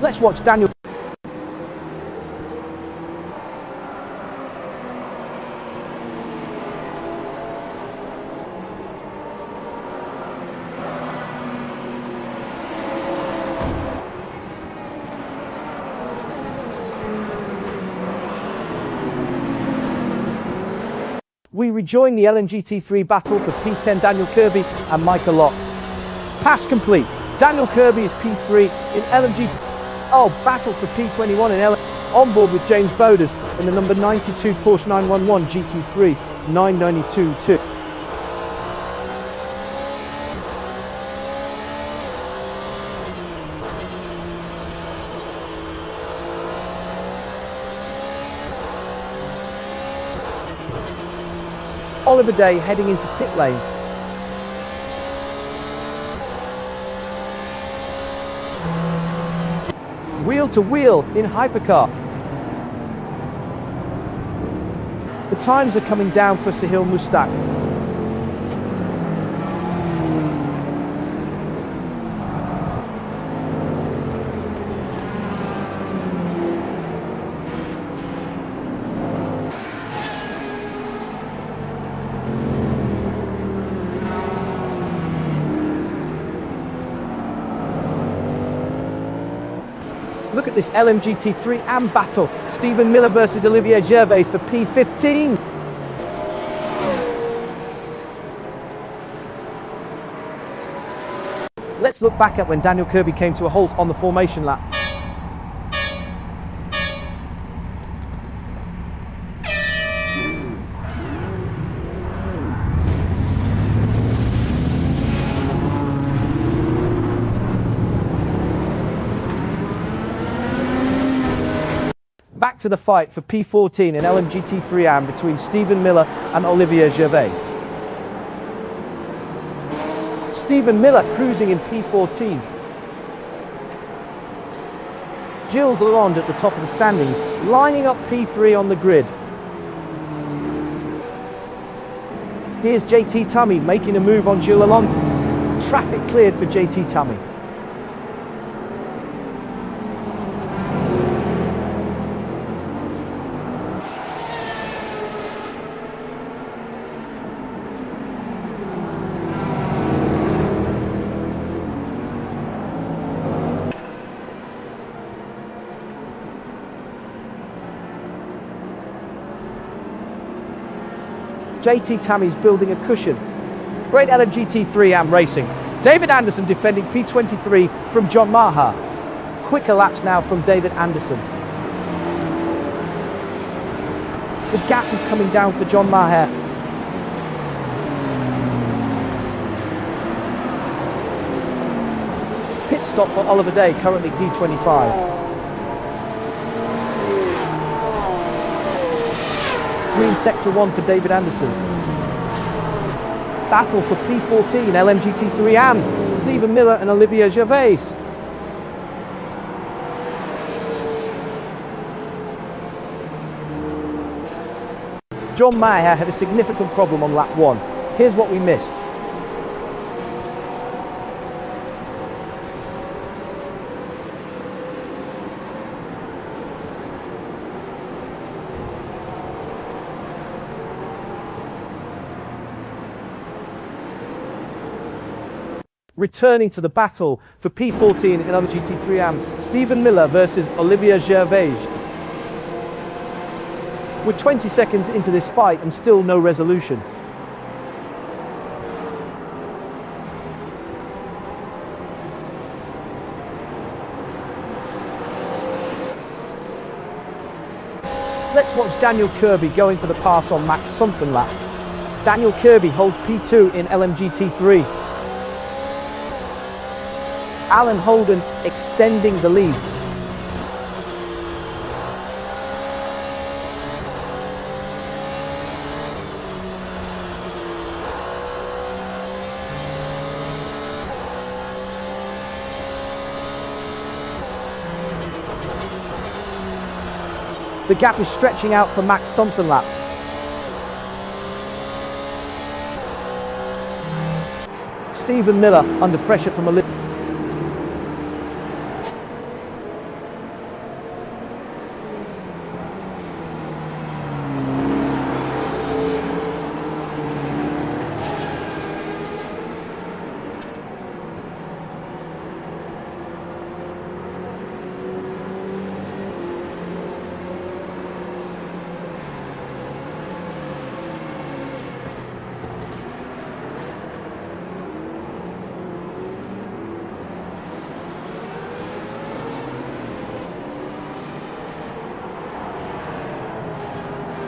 Let's watch Daniel. We rejoin the LMGT3 battle for P10 Daniel Kirby and Micah Locke. Pass complete. Daniel Kirby is P3 in LMG. Oh, battle for P21 in L. On board with James Boders in the number 92 Porsche 911 GT3 992-2. Oliver Day heading into pit lane. Wheel to wheel in Hypercar. The times are coming down for Sahil Mustak. Look at this LMGT3 AM battle. Stephen Miller versus Olivier Gervais for P15. Let's look back at when Daniel Kirby came to a halt on the formation lap. Back to the fight for P14 in LMGT3 AM between Stephen Miller and Olivier Gervais. Stephen Miller cruising in P14. Gilles Lalonde at the top of the standings, lining up P3 on the grid. Here's JT Tami making a move on Gilles Lalonde. Traffic cleared for JT Tami. JT Tami's building a cushion. Great LMGT3 AM racing. David Anderson defending P23 from John Maher. Quicker laps now from David Anderson. The gap is coming down for John Maher. Pit stop for Oliver Day, currently P25. green sector 1 for David Anderson. Battle for P14, LMGT3 AM, Stephen Miller and Olivier Gervais. John Maher had a significant problem on lap 1. Here's what we missed. Returning to the battle for P14 in LMGT3 AM, Stephen Miller versus Olivier Gervais. We're 20 seconds into this fight and still no resolution. Let's watch Daniel Kirby going for the pass on Max something lap. Daniel Kirby holds P2 in LMGT3. Alan Holden extending the lead. The gap is stretching out for Max something lap. Stephen Miller under pressure from Olivier.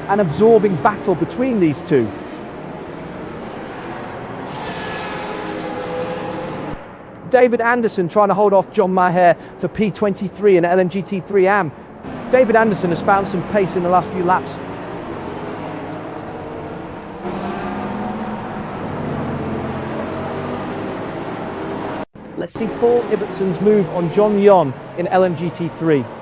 An absorbing battle between these two. David Anderson trying to hold off John Maher for P23 and LMGT3 AM. David Anderson has found some pace in the last few laps. Let's see Paul Ibbetson's move on John Yon in LMGT3.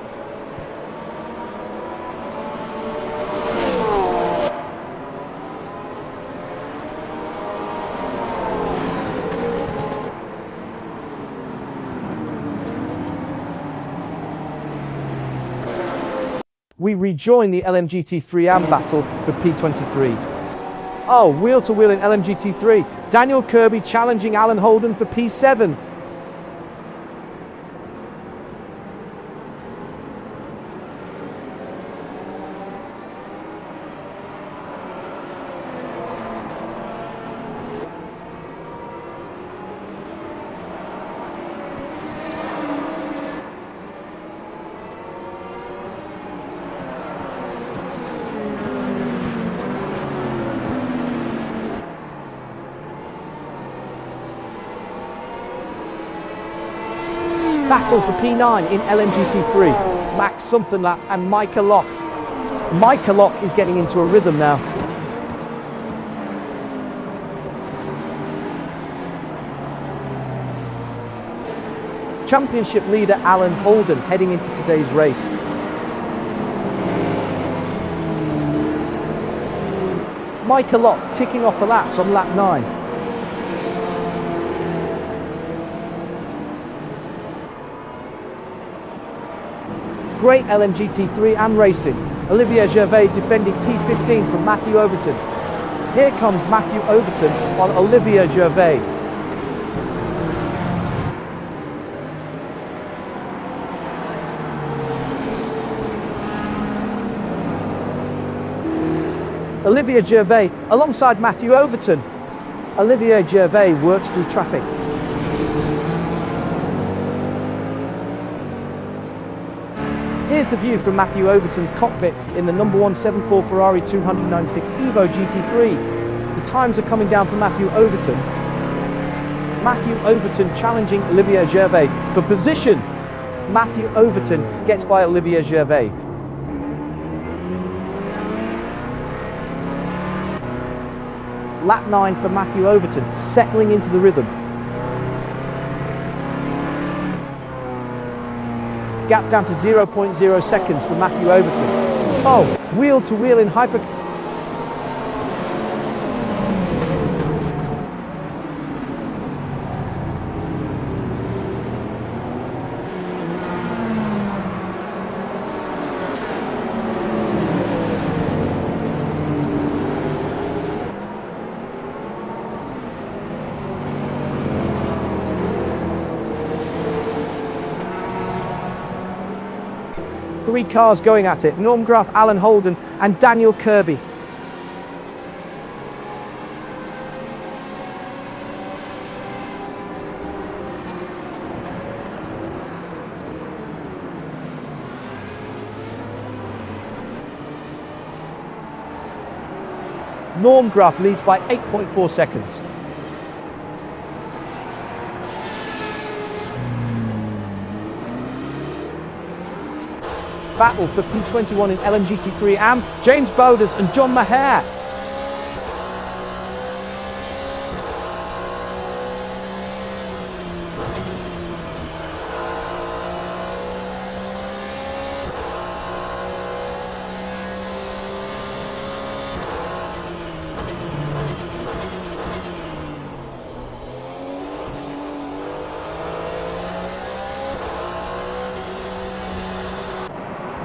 We rejoin the LMGT3 AM battle for P23. Oh, wheel to wheel in LMGT3. Daniel Kirby challenging Alan Holden for P7. Battle for P9 in LMGT3. Max something lap and Micah Locke. Micah Locke is getting into a rhythm now. Championship leader Alan Holden heading into today's race. Micah Locke ticking off the laps on lap 9. Great LMGT3 AM racing. Olivier Gervais defending P15 from Matthew Overton. Here comes Matthew Overton on Olivier Gervais. Olivier Gervais alongside Matthew Overton. Olivier Gervais works through traffic. Here's the view from Matthew Overton's cockpit in the number 174 Ferrari 296 Evo GT3. The times are coming down for Matthew Overton. Matthew Overton challenging Olivier Gervais for position. Matthew Overton gets by Olivier Gervais. Lap 9 for Matthew Overton, settling into the rhythm. Gap down to 0.0 seconds for Matthew Overton. Oh, wheel to wheel in hyper... Three cars going at it, Norm Graf, Alan Holden and Daniel Kirby. Norm Graf leads by 8.4 seconds. Battle for P21 in LMGT3 AM, James Bowders and John Maher.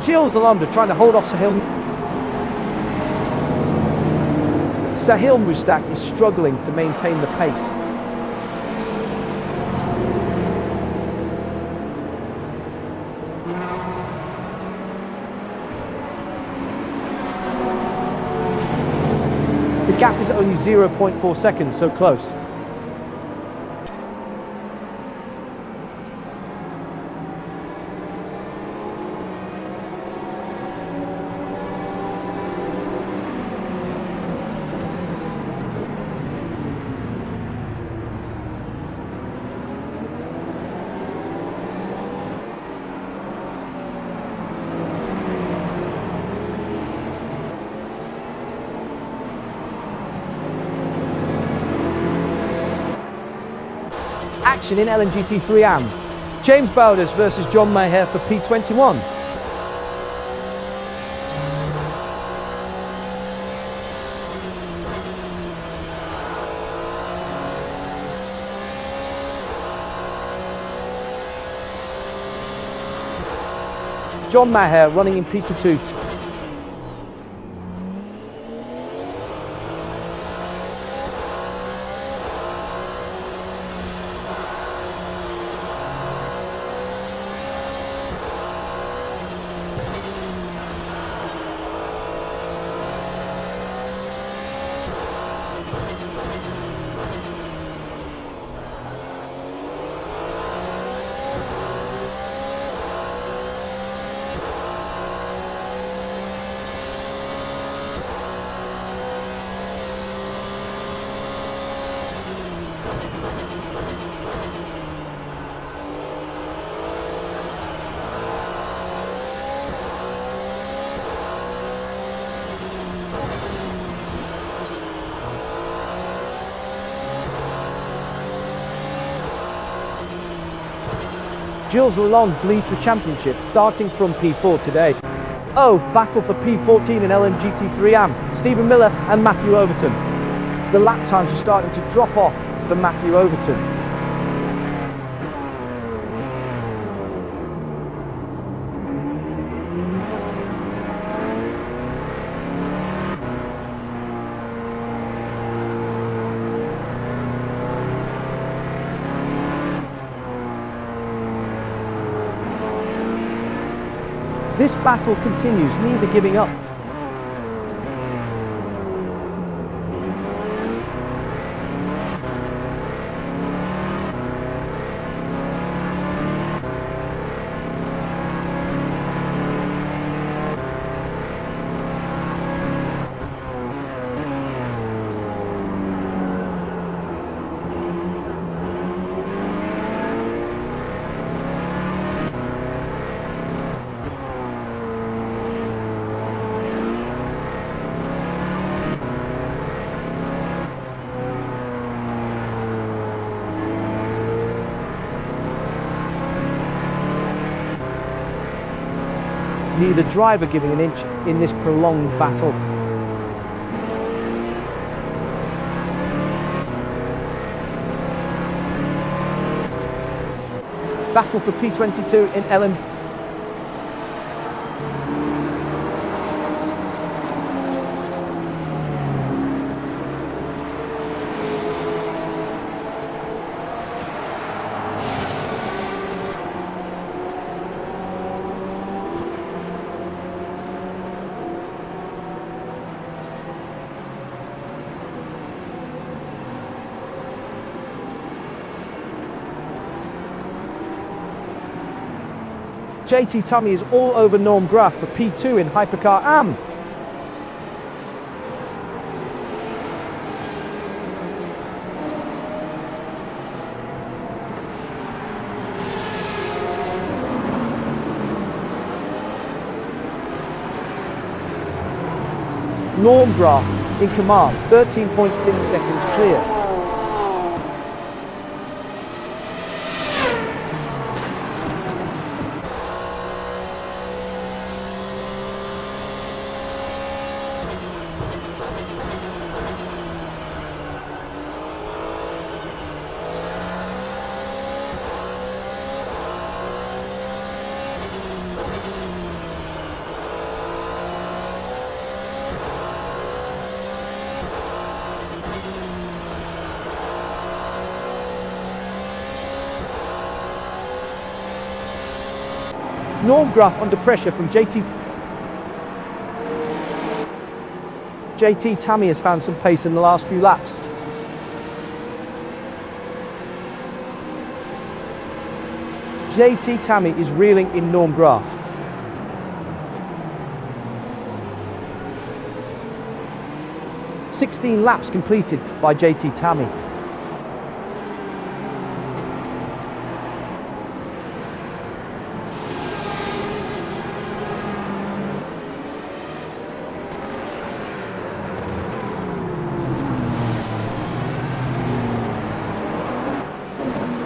Gilles Alonda trying to hold off Sahil. Sahil Mustak is struggling to maintain the pace. The gap is only 0.4 seconds, so close. Action in LMGT3 AM. James Bowders versus John Maher for P21. John Maher running in P22. Gilles Lalonde leads the championship, starting from P4 today. Oh, battle for P14 in LMGT3 AM, Stephen Miller and Matthew Overton. The lap times are starting to drop off for Matthew Overton. This battle continues, neither giving up. neither driver giving an inch in this prolonged battle. Battle for P22 in LM. JT Tummy is all over Norm Graf for P2 in Hypercar AM. Norm Graf in command, 13.6 seconds clear. Norm Graf under pressure from JT Tammy has found some pace in the last few laps. JT Tammy is reeling in Norm Graf. "16 laps completed by JT Tammy.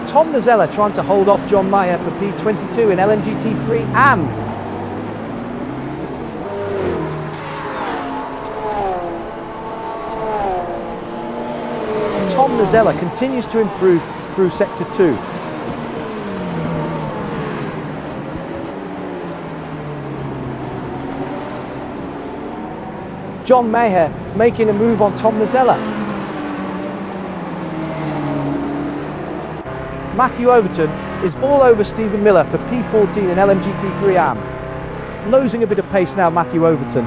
Tom Nazella trying to hold off John Mayer for P22 in LMGT3 AM. Tom Nazella continues to improve through Sector 2. John Mayer making a move on Tom Nazella. Matthew Overton is all over Stephen Miller for P14 in LMGT3 AM. Losing a bit of pace now, Matthew Overton.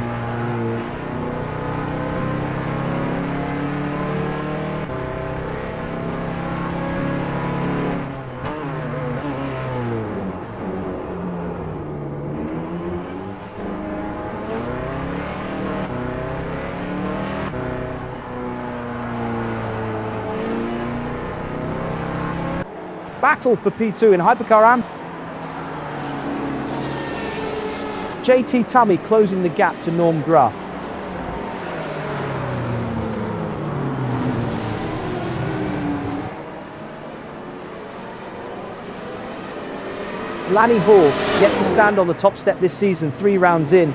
Battle for P2 in Hypercar AM. JT Tummy closing the gap to Norm Graf. Lanny Hall yet to stand on the top step this season, 3 rounds in.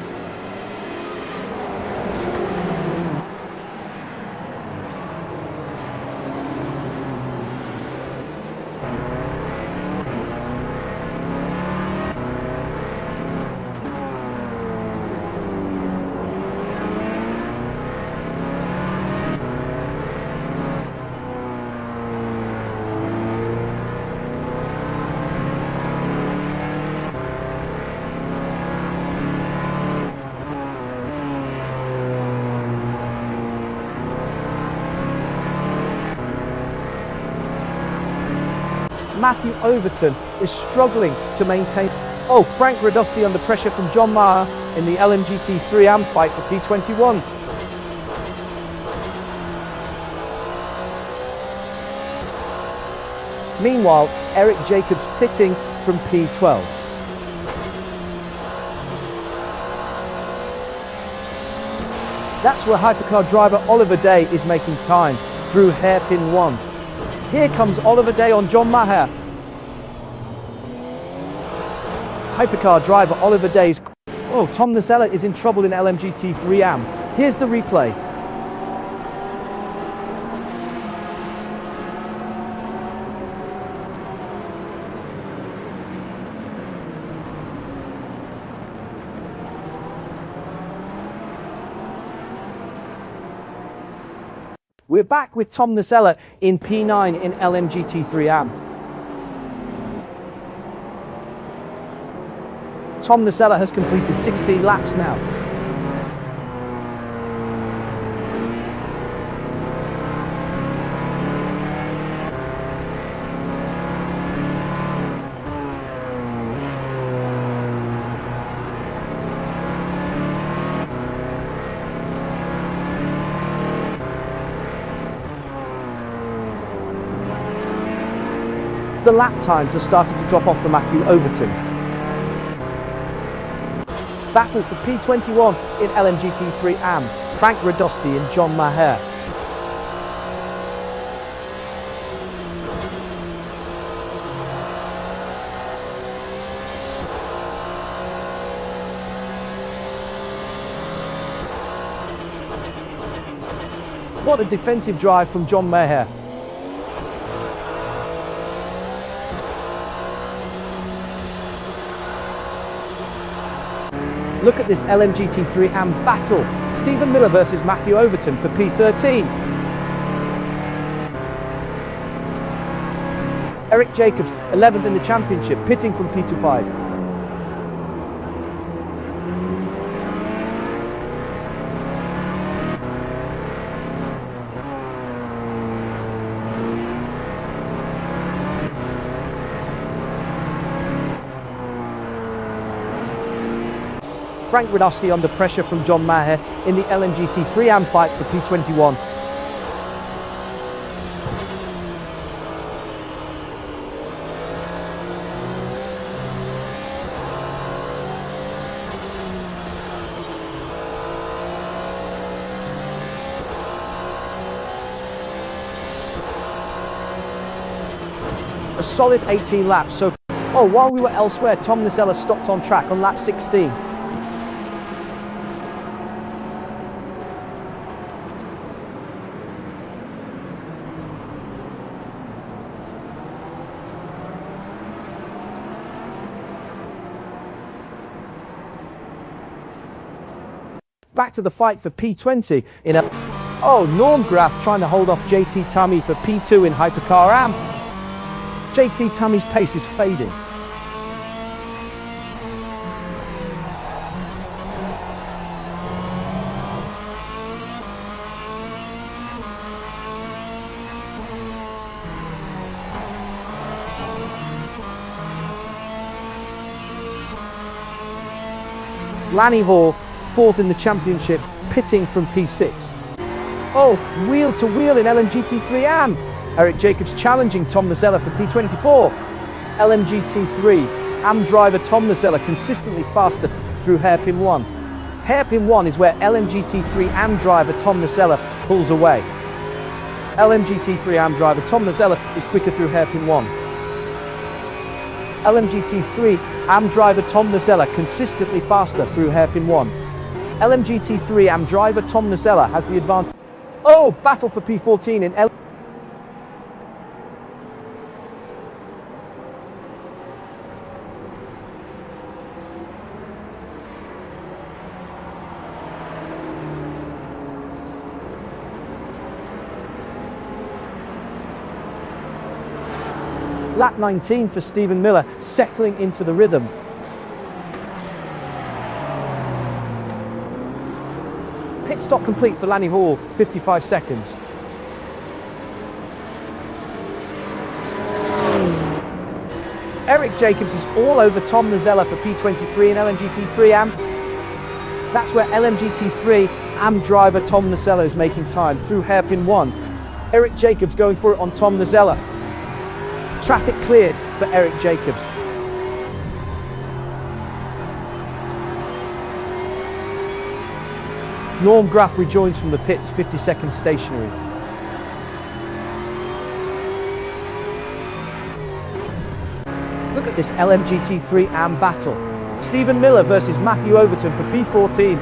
Matthew Overton is struggling to maintain. Oh, Frank Radosti under pressure from John Maher in the LMGT3 AM fight for P21. Meanwhile, Eric Jacobs pitting from P12. That's where Hypercar driver Oliver Day is making time through hairpin 1. Here comes Oliver Day on John Maher. Hypercar driver Oliver Day's Oh, Tom Nacella is in trouble in LMGT3 AM. Here's the replay. We're back with Tom Nacella in P9 in LMGT3 AM. Tom Nacella has completed 16 laps now. The lap times have started to drop off for Matthew Overton. Battle for P21 in LMGT3 AM, Frank Radosti and John Maher. What a defensive drive from John Maher. Look at this LMGT3 AM battle. Stephen Miller versus Matthew Overton for P13. Eric Jacobs, 11th in the championship, pitting from P25. Frank Radosti under pressure from John Maher in the LMGT3 AM fight for P21. A solid 18 laps. So, while we were elsewhere, Tom Nacella stopped on track on lap 16. Back to the fight for P20 in a... Norm Graf trying to hold off JT Tummy for P2 in Hypercar AM. JT Tummy's pace is fading. Lanny Hall, 4th in the championship, pitting from P6. Wheel to wheel in LMGT3 AM. Eric Jacobs challenging Tom Nacella for P24. LMGT3 AM driver Tom Nacella consistently faster through hairpin 1. Hairpin 1 is where LMGT3 AM driver Tom Nacella pulls away. LMGT3 AM driver Tom Nacella is quicker through hairpin 1. LMGT3 AM driver Tom Nacella consistently faster through hairpin 1. LMGT3 AM driver Tom Nacella has the advantage. Battle for P14 in Lap 19 for Stephen Miller, settling into the rhythm. Pit stop complete for Lanny Hall, 55 seconds. Eric Jacobs is all over Tom Nacella for P23 in LMGT3 AM. That's where LMGT3 AM driver Tom Nacella is making time through hairpin 1. Eric Jacobs going for it on Tom Nacella. Traffic cleared for Eric Jacobs. Norm Graf rejoins from the pits, 50 seconds stationary. Look at this LMGT3 AM battle. Stephen Miller versus Matthew Overton for P14.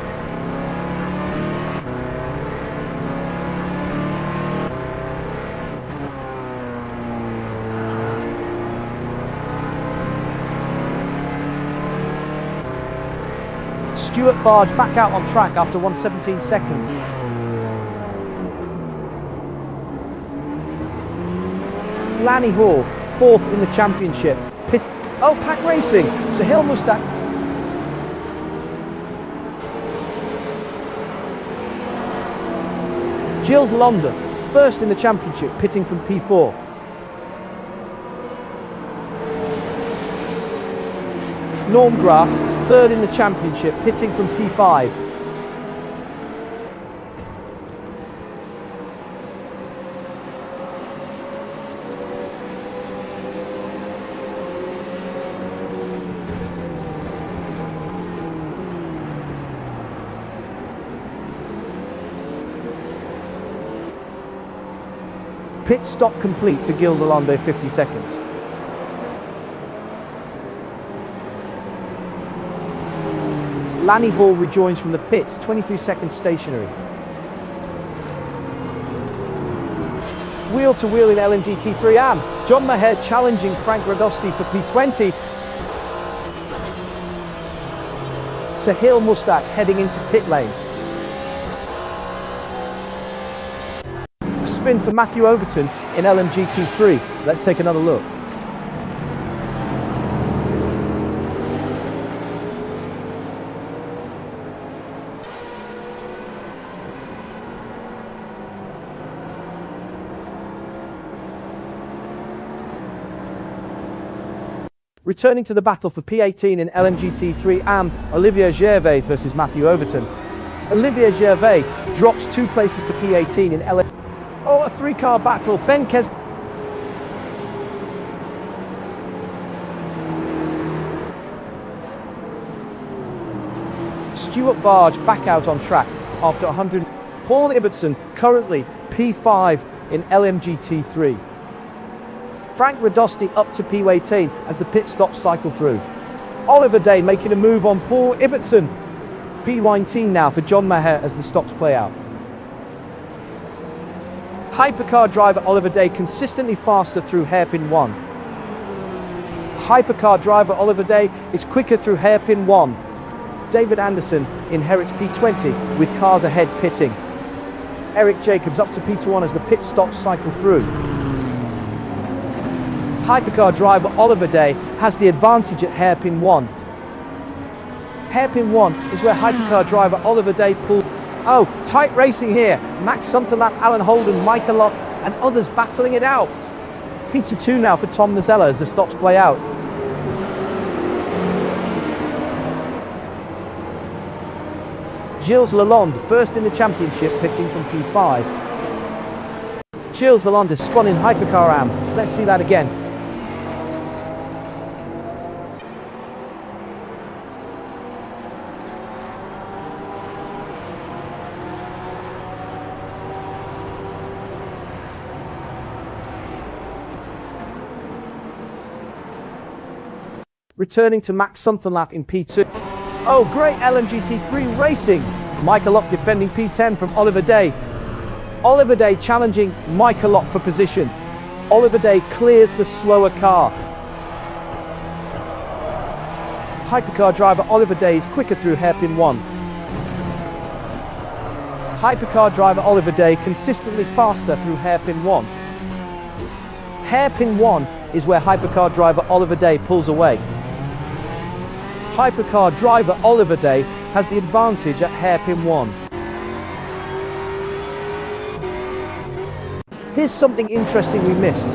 Stuart Barge back out on track after 1:17 seconds. Lanny Hall, 4th in the championship. Pack Racing, Sahil Mustaq. Gilles Lalonde, 1st in the championship, pitting from P4. Norm Graf, 3rd in the championship, pitting from P5. Pit stop complete for Gilles Lalonde, 50 seconds. Lanny Hall rejoins from the pits, 23 seconds stationary. Wheel to wheel in LMGT3 AM. John Maher challenging Frank Radosti for P20. Sahil Mustaq heading into pit lane. Spin for Matthew Overton in LMGT3. Let's take another look. Returning to the battle for P18 in LMGT3 AM, Olivier Gervais versus Matthew Overton. Olivier Gervais drops 2 places to P18 in LMGT3. Oh, a 3-car battle. Ben Kes. Stuart Barge back out on track after 100. Paul Ibbotson currently P5 in LMGT3. Frank Radosti up to P18 as the pit stops cycle through. Oliver Day making a move on Paul Ibbotson. P19 now for John Maher as the stops play out. Hypercar driver Oliver Day consistently faster through hairpin 1. Hypercar driver Oliver Day is quicker through hairpin 1. David Anderson inherits P20 with cars ahead pitting. Eric Jacobs up to P21 as the pit stops cycle through. Hypercar driver Oliver Day has the advantage at hairpin 1. Hairpin 1 is where Hypercar driver Oliver Day pulls. Oh, tight racing here. Max Sunderlap, Alan Holden, Michael Lott and others battling it out. P2 now for Tom Nazella as the stops play out. Gilles Lalonde, 1st in the championship, pitting from P5. Gilles Lalonde is spun in Hypercar AM. Let's see that again. Returning to Max Sunderlap in P2. Oh, great LMGT3 racing! Michael Lott defending P10 from Oliver Day. Oliver Day challenging Michael Lott for position. Oliver Day clears the slower car. Hypercar driver Oliver Day is quicker through hairpin 1. Hypercar driver Oliver Day consistently faster through hairpin 1. Hairpin 1 is where Hypercar driver Oliver Day pulls away. Hypercar driver Oliver Day has the advantage at hairpin 1. Here's something interesting we missed.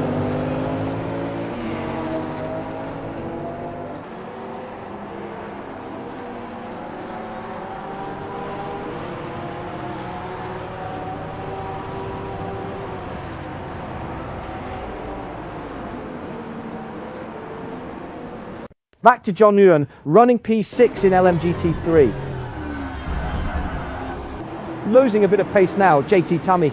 Back to John Nguyen, running P6 in LMGT3. Losing a bit of pace now, JT Tammy.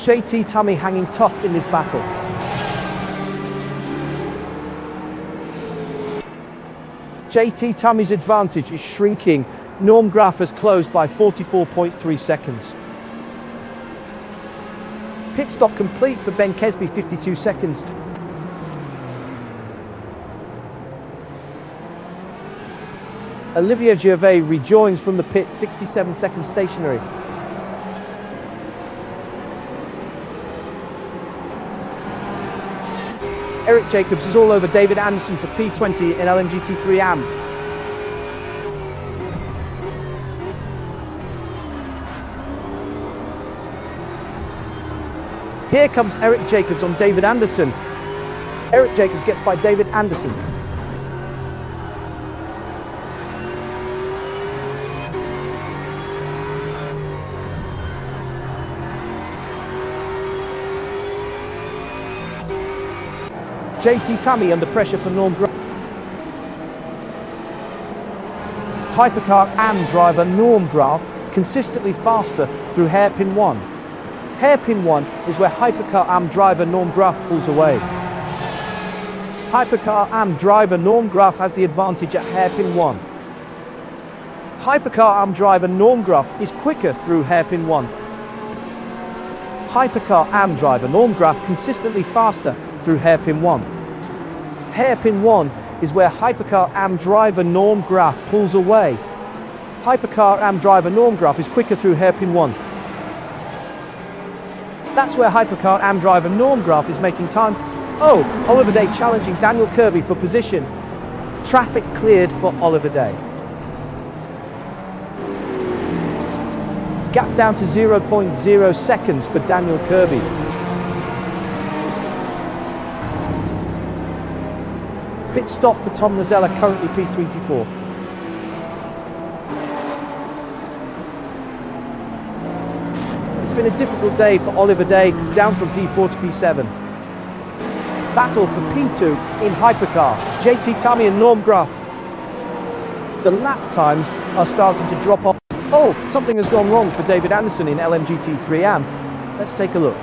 JT Tammy hanging tough in this battle. JT Tammy's advantage is shrinking. Norm Graf has closed by 44.3 seconds. Pit stop complete for Ben Kesby, 52 seconds. Olivier Gervais rejoins from the pit, 67 seconds stationary. Eric Jacobs is all over David Anderson for P20 in LMGT3 AM. Here comes Eric Jacobs on David Anderson. Eric Jacobs gets by David Anderson. JT Tammy under pressure for Norm Graf. Hypercar AM driver Norm Graf consistently faster through hairpin 1. Hairpin 1 is where Hypercar AM driver Norm Graf pulls away. Hypercar AM driver Norm Graf has the advantage at hairpin 1. Hypercar AM driver Norm Graf is quicker through hairpin 1. Hypercar AM driver Norm Graf consistently faster through hairpin 1. Hairpin 1 is where Hypercar AM driver Norm Graf pulls away. Hypercar AM driver Norm Graf is quicker through hairpin 1. That's where Hypercar AM driver Norm Graf is making time. Oh, Oliver Day challenging Daniel Kirby for position. Traffic cleared for Oliver Day. Gap down to 0.0 seconds for Daniel Kirby. Pit stop for Tom Nazella, currently P24. It's been a difficult day for Oliver Day, down from P4 to P7. Battle for P2 in Hypercar, JT Tammy and Norm Graf. The lap times are starting to drop off. Oh, something has gone wrong for David Anderson in LMGT3 AM. Let's take a look.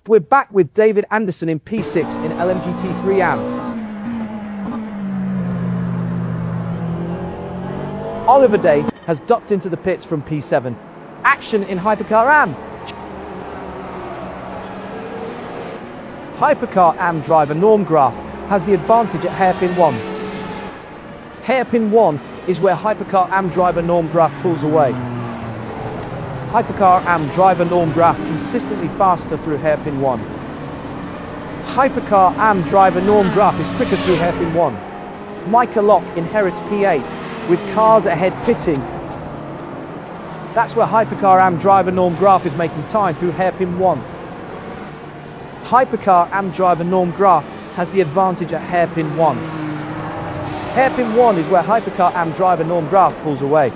We're back with David Anderson in P6 in LMGT3 AM. Oliver Day has ducked into the pits from P7. Action in Hypercar AM. Hypercar AM driver Norm Graf has the advantage at hairpin 1. Hairpin 1 is where Hypercar AM driver Norm Graf pulls away. Hypercar AM driver Norm Graf consistently faster through hairpin 1. Hypercar AM driver Norm Graf is quicker through hairpin 1. Micah Locke inherits P8 with cars ahead pitting. That's where Hypercar AM driver Norm Graf is making time through hairpin 1. Hypercar AM driver Norm Graf has the advantage at hairpin 1. Hairpin 1 is where Hypercar AM driver Norm Graf pulls away.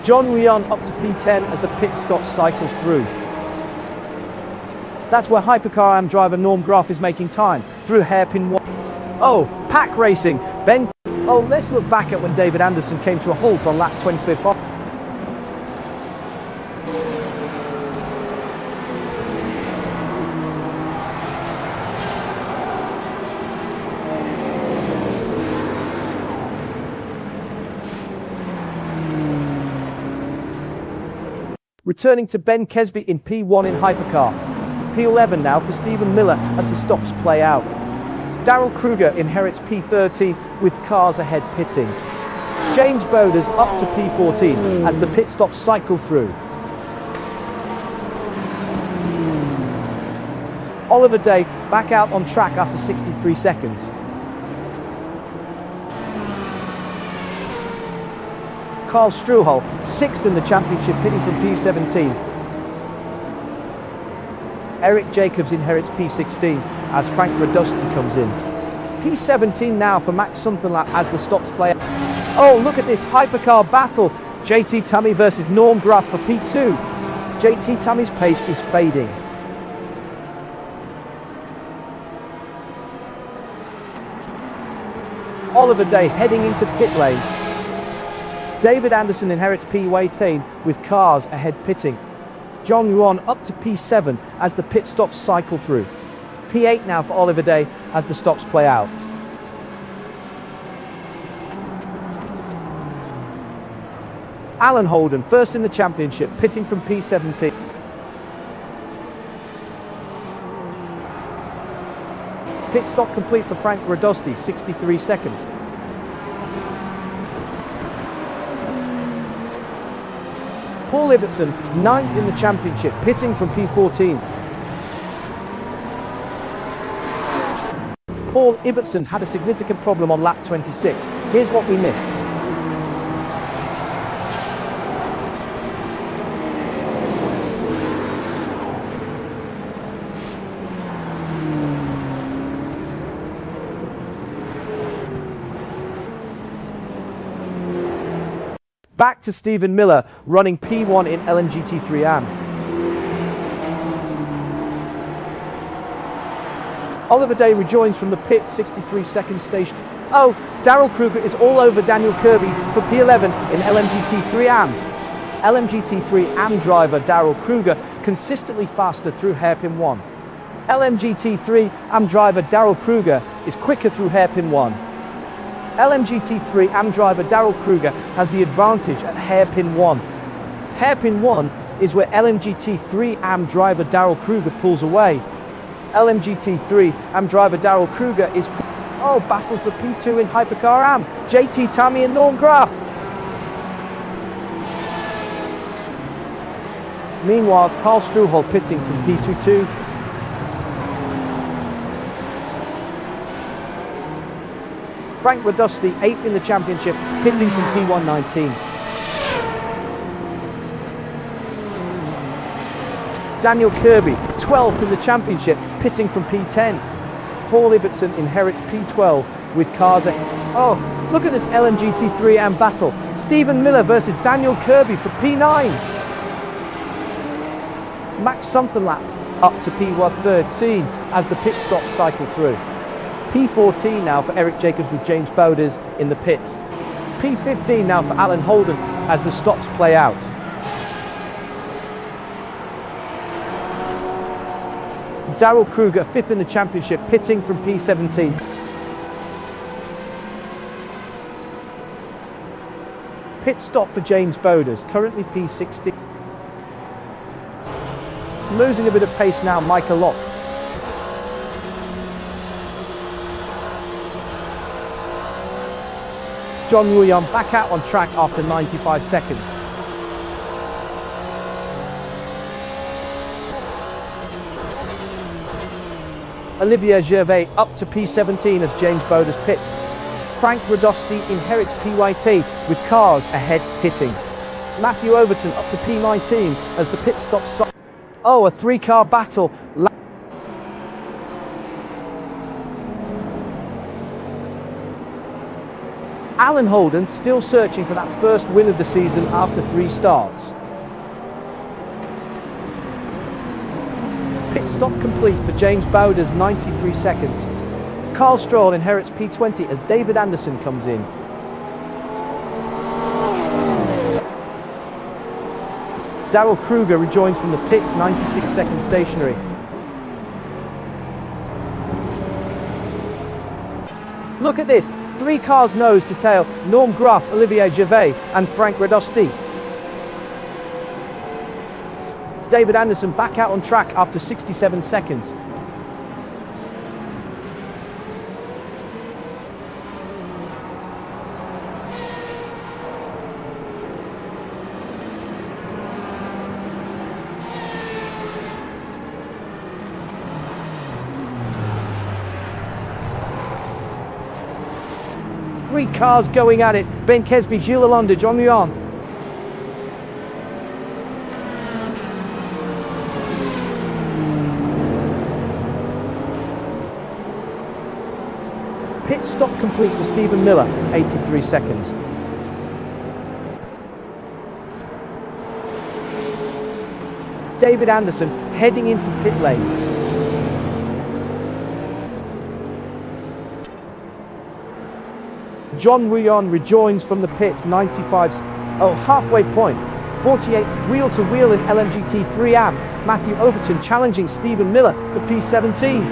John Rion up to P10 as the pit stop cycles through. That's where Hypercar AM driver Norm Graf is making time through hairpin 1. Oh, pack racing. Ben. Oh, let's look back at when David Anderson came to a halt on lap 25. Returning to Ben Kesby in P1 in Hypercar. P11 now for Stephen Miller as the stops play out. Daryl Kruger inherits P13 with cars ahead pitting. James Boders up to P14 as the pit stops cycle through. Oliver Day back out on track after 63 seconds. Carl Struhel, 6th in the championship, pitting from P17. Eric Jacobs inherits P16 as Frank Radosti comes in. P17 now for Max Sunkenlap as the stops play. Oh, look at this hypercar battle. JT Tammy versus Norm Graf for P2. JT Tammy's pace is fading. Oliver Day heading into pit lane. David Anderson inherits P18 with cars ahead pitting. John Yuan up to P7 as the pit stops cycle through. P8 now for Oliver Day as the stops play out. Alan Holden first in the championship, pitting from P17. Pit stop complete for Frank Radosti, 63 seconds. Paul Ibbotson, 9th in the championship, pitting from P14. Paul Ibbotson had a significant problem on lap 26. Here's what we missed. Back to Stephen Miller, running P1 in LMGT3 AM. Oliver Day rejoins from the pit, 63-second station. Oh, Daryl Kruger is all over Daniel Kirby for P11 in LMGT3 AM. LMGT3 AM driver Daryl Kruger consistently faster through hairpin 1. LMGT3 AM driver Daryl Kruger is quicker through hairpin 1. LMGT3 AM driver Daryl Kruger has the advantage at hairpin 1. Hairpin 1 is where LMGT3 AM driver Daryl Kruger pulls away. LMGT3 AM driver Daryl Kruger is... Oh, battle for P2 in Hypercar AM. JT Tammy and Norm Graf. Meanwhile, Carl Struhol pitting from P22. Frank Radosti, 8th in the championship, pitting from P119. Daniel Kirby, 12th in the championship, pitting from P10. Paul Ibbotson inherits P12 with cars ahead. Oh, look at this LMGT3 AM battle. Stephen Miller versus Daniel Kirby for P9. Max Somthenlap up to P13 as the pit stops cycle through. P14 now for Eric Jacobs with James Bowders in the pits. P15 now for Alan Holden as the stops play out. Daryl Kruger, 5th in the championship, pitting from P17. Pit stop for James Bowders, currently P16. Losing a bit of pace now, Michael Locke. John Nguyen back out on track after 95 seconds. Olivier Gervais up to P17 as James Bowders pits. Frank Radosti inherits PYT with cars ahead pitting. Matthew Overton up to P19 as the pit stops. Oh, a 3-car battle. Alan Holden still searching for that first win of the season after 3 starts. Pit stop complete for James Bowders, 93 seconds. Carl Stroll inherits P20 as David Anderson comes in. Daryl Kruger rejoins from the pits, 96 seconds stationary. Look at this, 3 cars nose to tail, Norm Graf, Olivier Gervais and Frank Radosti. David Anderson back out on track after 67 seconds. Three cars going at it. Ben Kesby, Gilles Lalonde, John Nguyen. Pit stop complete for Stephen Miller, 83 seconds. David Anderson heading into pit lane. John Ruyon rejoins from the pits, 95. Oh, halfway point. 48 wheel-to-wheel in LMGT3 AM. Matthew Overton challenging Stephen Miller for P17.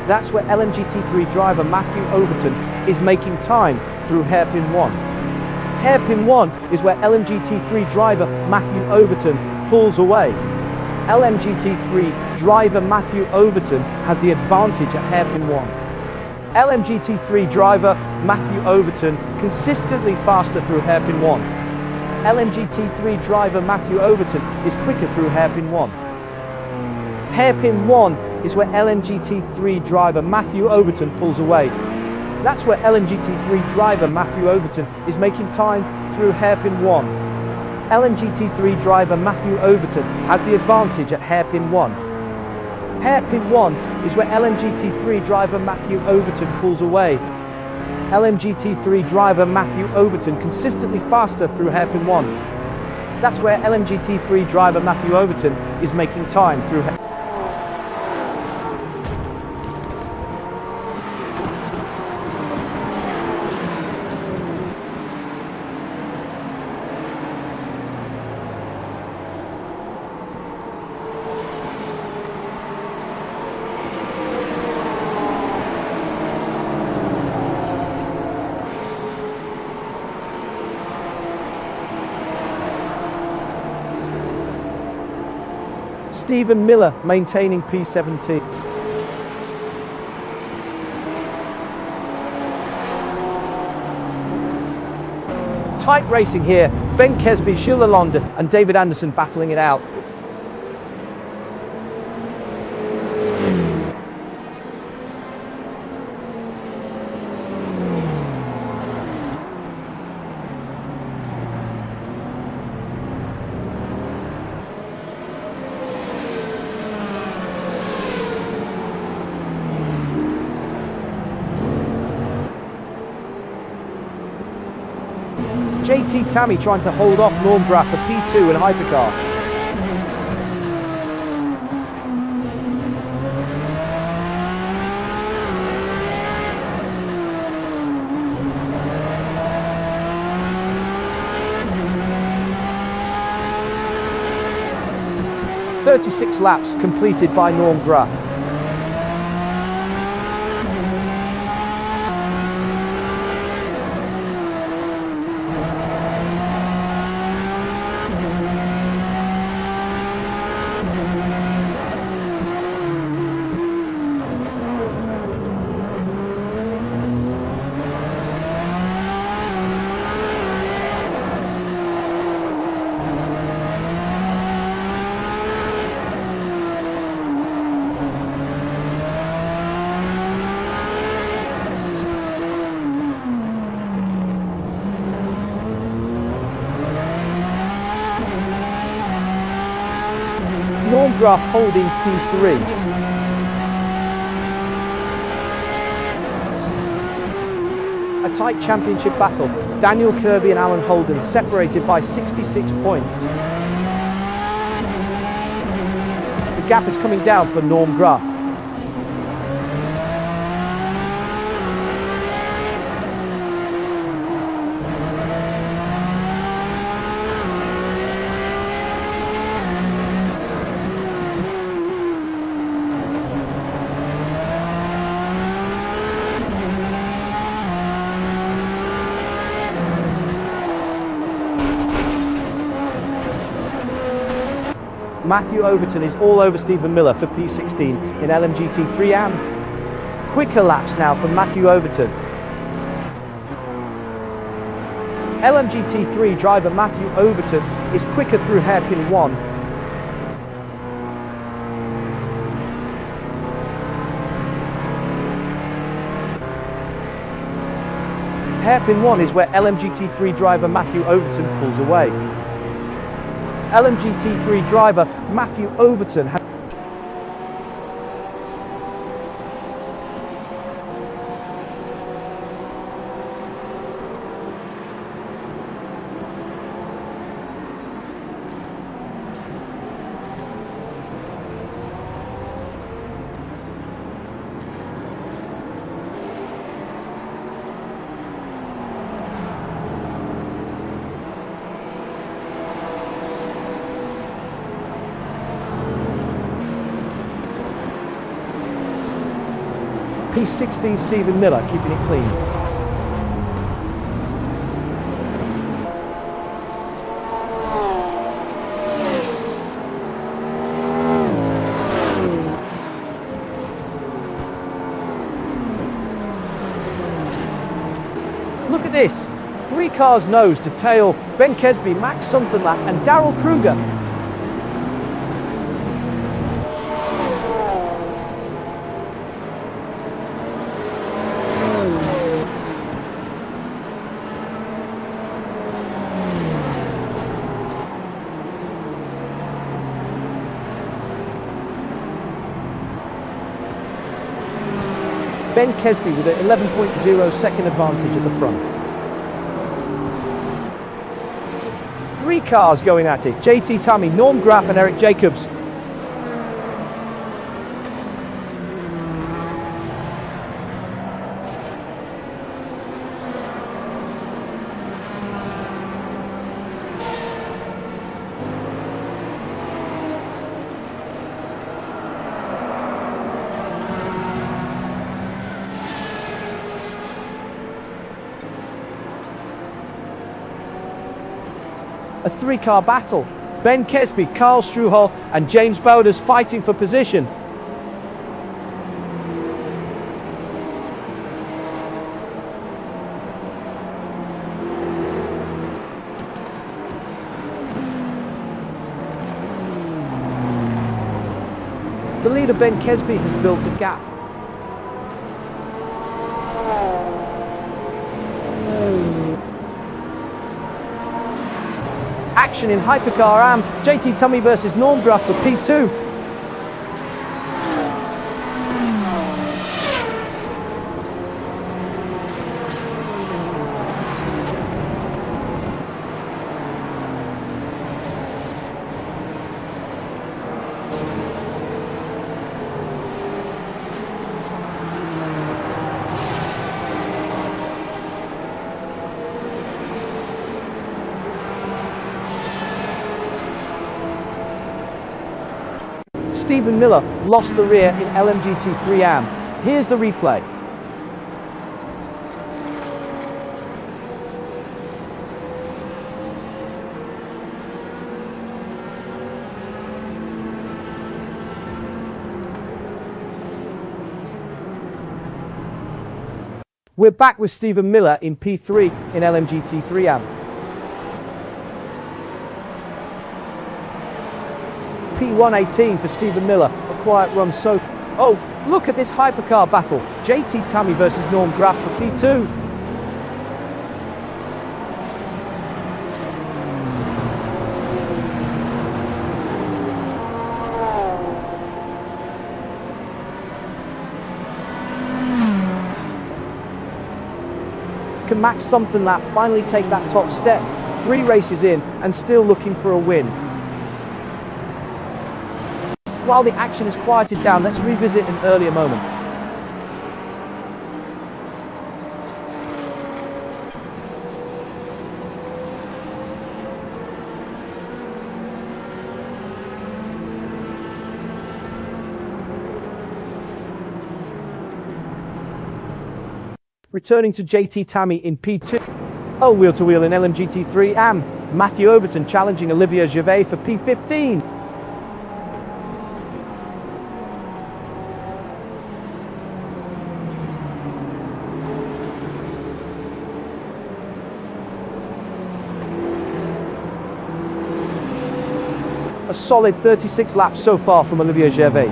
That's where LMGT3 driver Matthew Overton is making time through hairpin 1. Hairpin 1 is where LMGT3 driver Matthew Overton pulls away. LMGT3 driver Matthew Overton has the advantage at hairpin 1. LMGT3 driver Matthew Overton consistently faster through hairpin 1. LMGT3 driver Matthew Overton is quicker through hairpin 1. Hairpin 1 is where LMGT3 driver Matthew Overton pulls away. That's where LMGT3 driver Matthew Overton is making time through hairpin 1. LMGT3 driver Matthew Overton has the advantage at hairpin 1. Hairpin 1 is where LMGT3 driver Matthew Overton pulls away. LMGT3 driver Matthew Overton consistently faster through hairpin 1. That's where LMGT3 driver Matthew Overton is making time through Stephen Miller maintaining P17. Tight racing here. Ben Kesby, Gilles Lalonde and David Anderson battling it out. JT Tammy trying to hold off Norm Graff for P2 and Hypercar. "36 laps completed by Norm Graff. Norm Graff holding P3. A tight championship battle. Daniel Kirby and Alan Holden separated by 66 points. The gap is coming down for Norm Graff. Matthew Overton is all over Stephen Miller for P16 in LMGT3 AM. Quicker laps now for Matthew Overton. LMGT3 driver Matthew Overton is quicker through hairpin 1. Hairpin 1 is where LMGT3 driver Matthew Overton pulls away. LMGT3 driver Matthew Overton has P16 Stephen Miller keeping it clean. Look at this. 3 cars nose to tail. Ben Kesby, Max Somethinglat and Daryl Kruger. Ben Kesby with an 11.0 second advantage at the front. 3 cars going at it. JT Tammy, Norm Graff and Eric Jacobs. A 3-car battle. Ben Kesby, Carl Struhol and James Bowders fighting for position. The leader Ben Kesby has built a gap. Action in Hypercar AM, JT Tummy versus Norm Graff for P2. Stephen Miller lost the rear in LMGT3 AM. Here's the replay. We're back with Stephen Miller in P3 in LMGT3 AM. P118 for Stephen Miller, a quiet run so... Oh, look at this hypercar battle. JT Tammy versus Norm Graff for P2. Can Max Somethinglat finally take that top step? 3 races in and still looking for a win. While the action is quieted down, let's revisit an earlier moment. Returning to JT Tammy in P2. Oh, wheel-to-wheel in LMGT3 AM. Matthew Overton challenging Olivier Gervais for P15. A solid 36 laps so far from Olivier Gervais.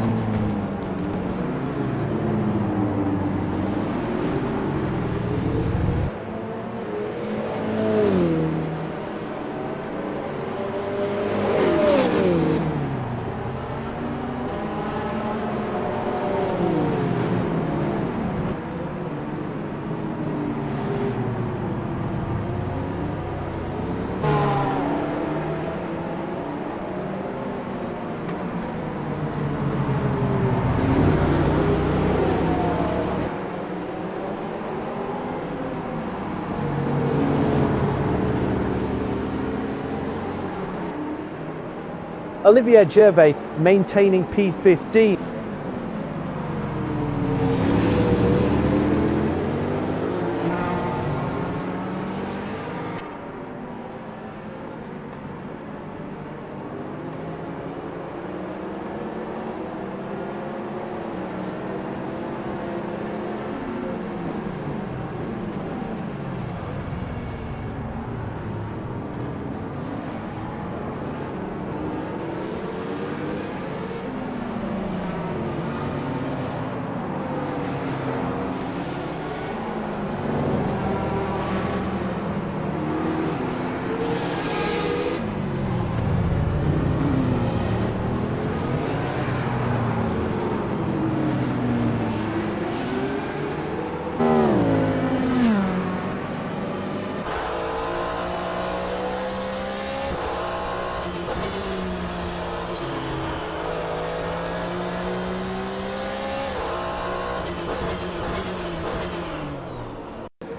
Olivier Gervais maintaining P15.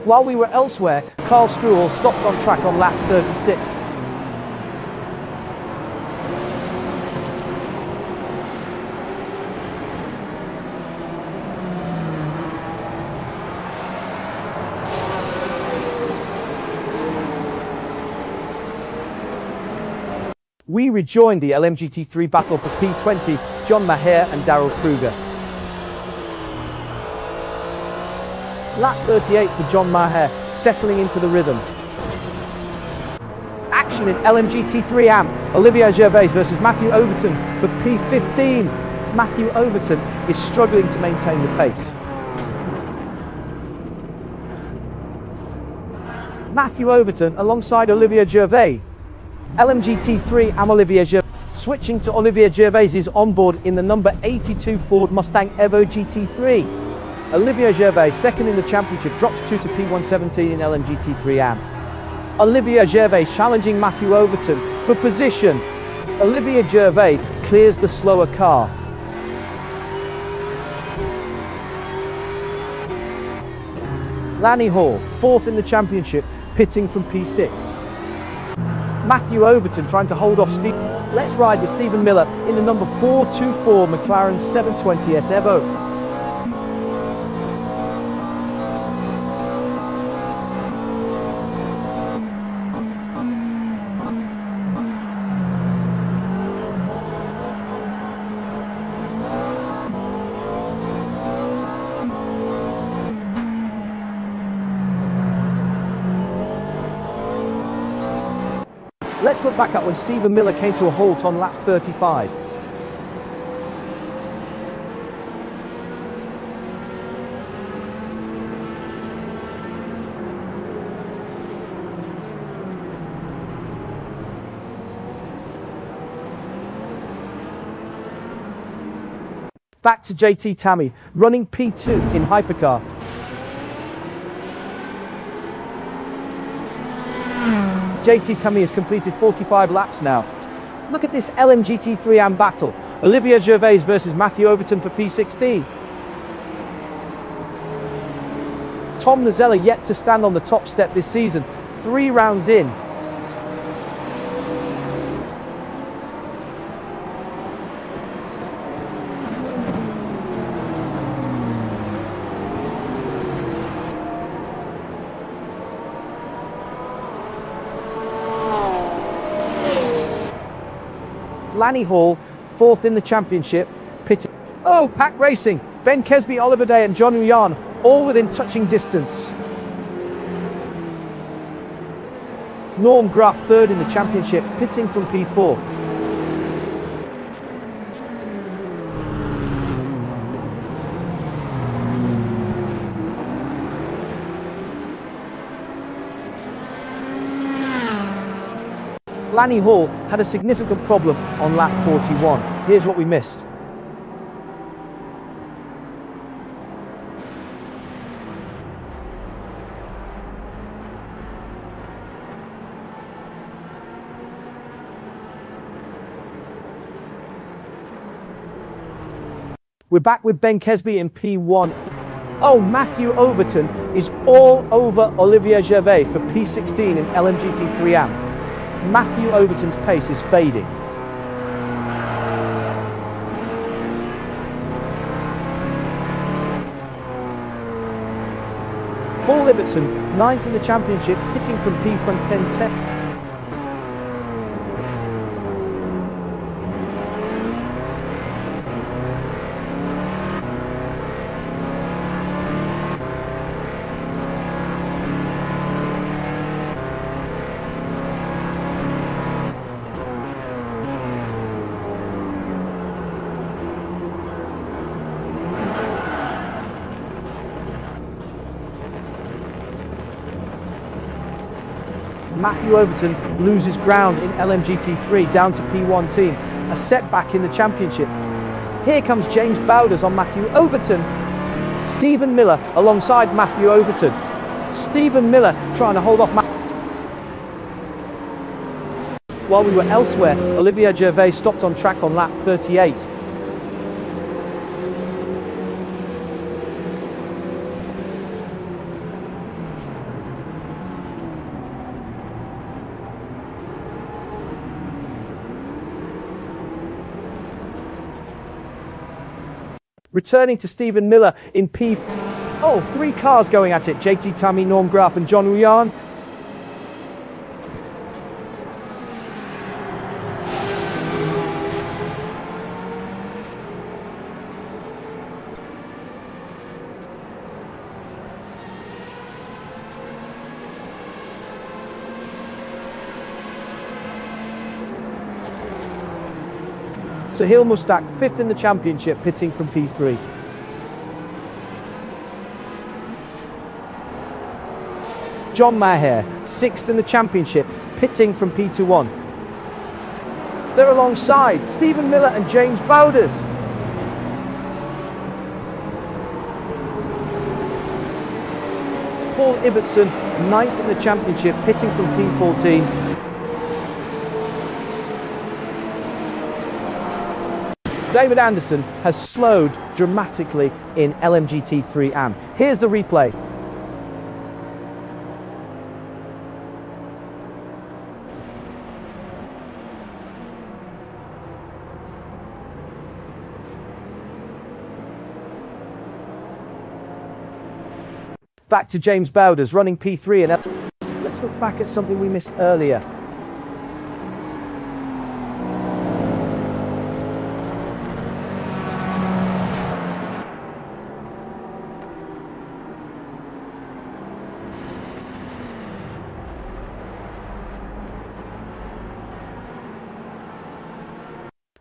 While we were elsewhere, Carl Struhl stopped on track on lap 36. We rejoined the LMGT3 battle for P20, John Maher and Daryl Kruger. Lap 38 for John Maher, settling into the rhythm. Action in LMGT3 AM, Olivier Gervais versus Matthew Overton for P15. Matthew Overton is struggling to maintain the pace. Matthew Overton alongside Olivier Gervais. LMGT3 AM Olivier Gervais. Switching to Olivier Gervais's onboard in the number 82 Ford Mustang Evo GT3. Olivier Gervais, second in the championship, drops 2 to P117 in LMGT3 AM. Olivier Gervais challenging Matthew Overton for position. Olivier Gervais clears the slower car. Lanny Hall, fourth in the championship, pitting from P6. Matthew Overton trying to hold off Steve. Let's ride with Stephen Miller in the number 424 McLaren 720S Evo. Let's look back at when Stephen Miller came to a halt on lap 35. Back to JT Tammy, running P2 in Hypercar. JT Tammy has completed 45 laps now. Look at this LMGT3 AM battle. Olivier Gervais versus Matthew Overton for P16. Tom Nazella yet to stand on the top step this season, 3 rounds in. Lanny Hall, fourth in the championship, pitting. Oh, pack racing. Ben Kesby, Oliver Day and John Uyan, all within touching distance. Norm Graf, third in the championship, pitting from P4. Lanny Hall had a significant problem on lap 41. Here's what we missed. We're back with Ben Kesby in P1. Oh, Matthew Overton is all over Olivier Gervais for P16 in LMGT3 AM. Matthew Overton's pace is fading. Paul Ibbotson, ninth in the championship, pitting from P from P10. Matthew Overton loses ground in LMGT3 down to P1 a setback in the championship. Here comes James Bowders on Matthew Overton. Stephen Miller alongside Matthew Overton. Stephen Miller trying to hold off While we were elsewhere, Olivier Gervais stopped on track on lap 38. Returning to Stephen Miller in P... Oh, 3 cars going at it. JT Tammy, Norm Graf and John Uyan. Sahil Mustak, 5th in the championship, pitting from P3. John Maher, 6th in the championship, pitting from P21. They're alongside Stephen Miller and James Bowders. Paul Ibbotson, 9th in the championship, pitting from P14. David Anderson has slowed dramatically in LMGT3 AM. Here's the replay. Back to James Bowders running P3 and let's look back at something we missed earlier.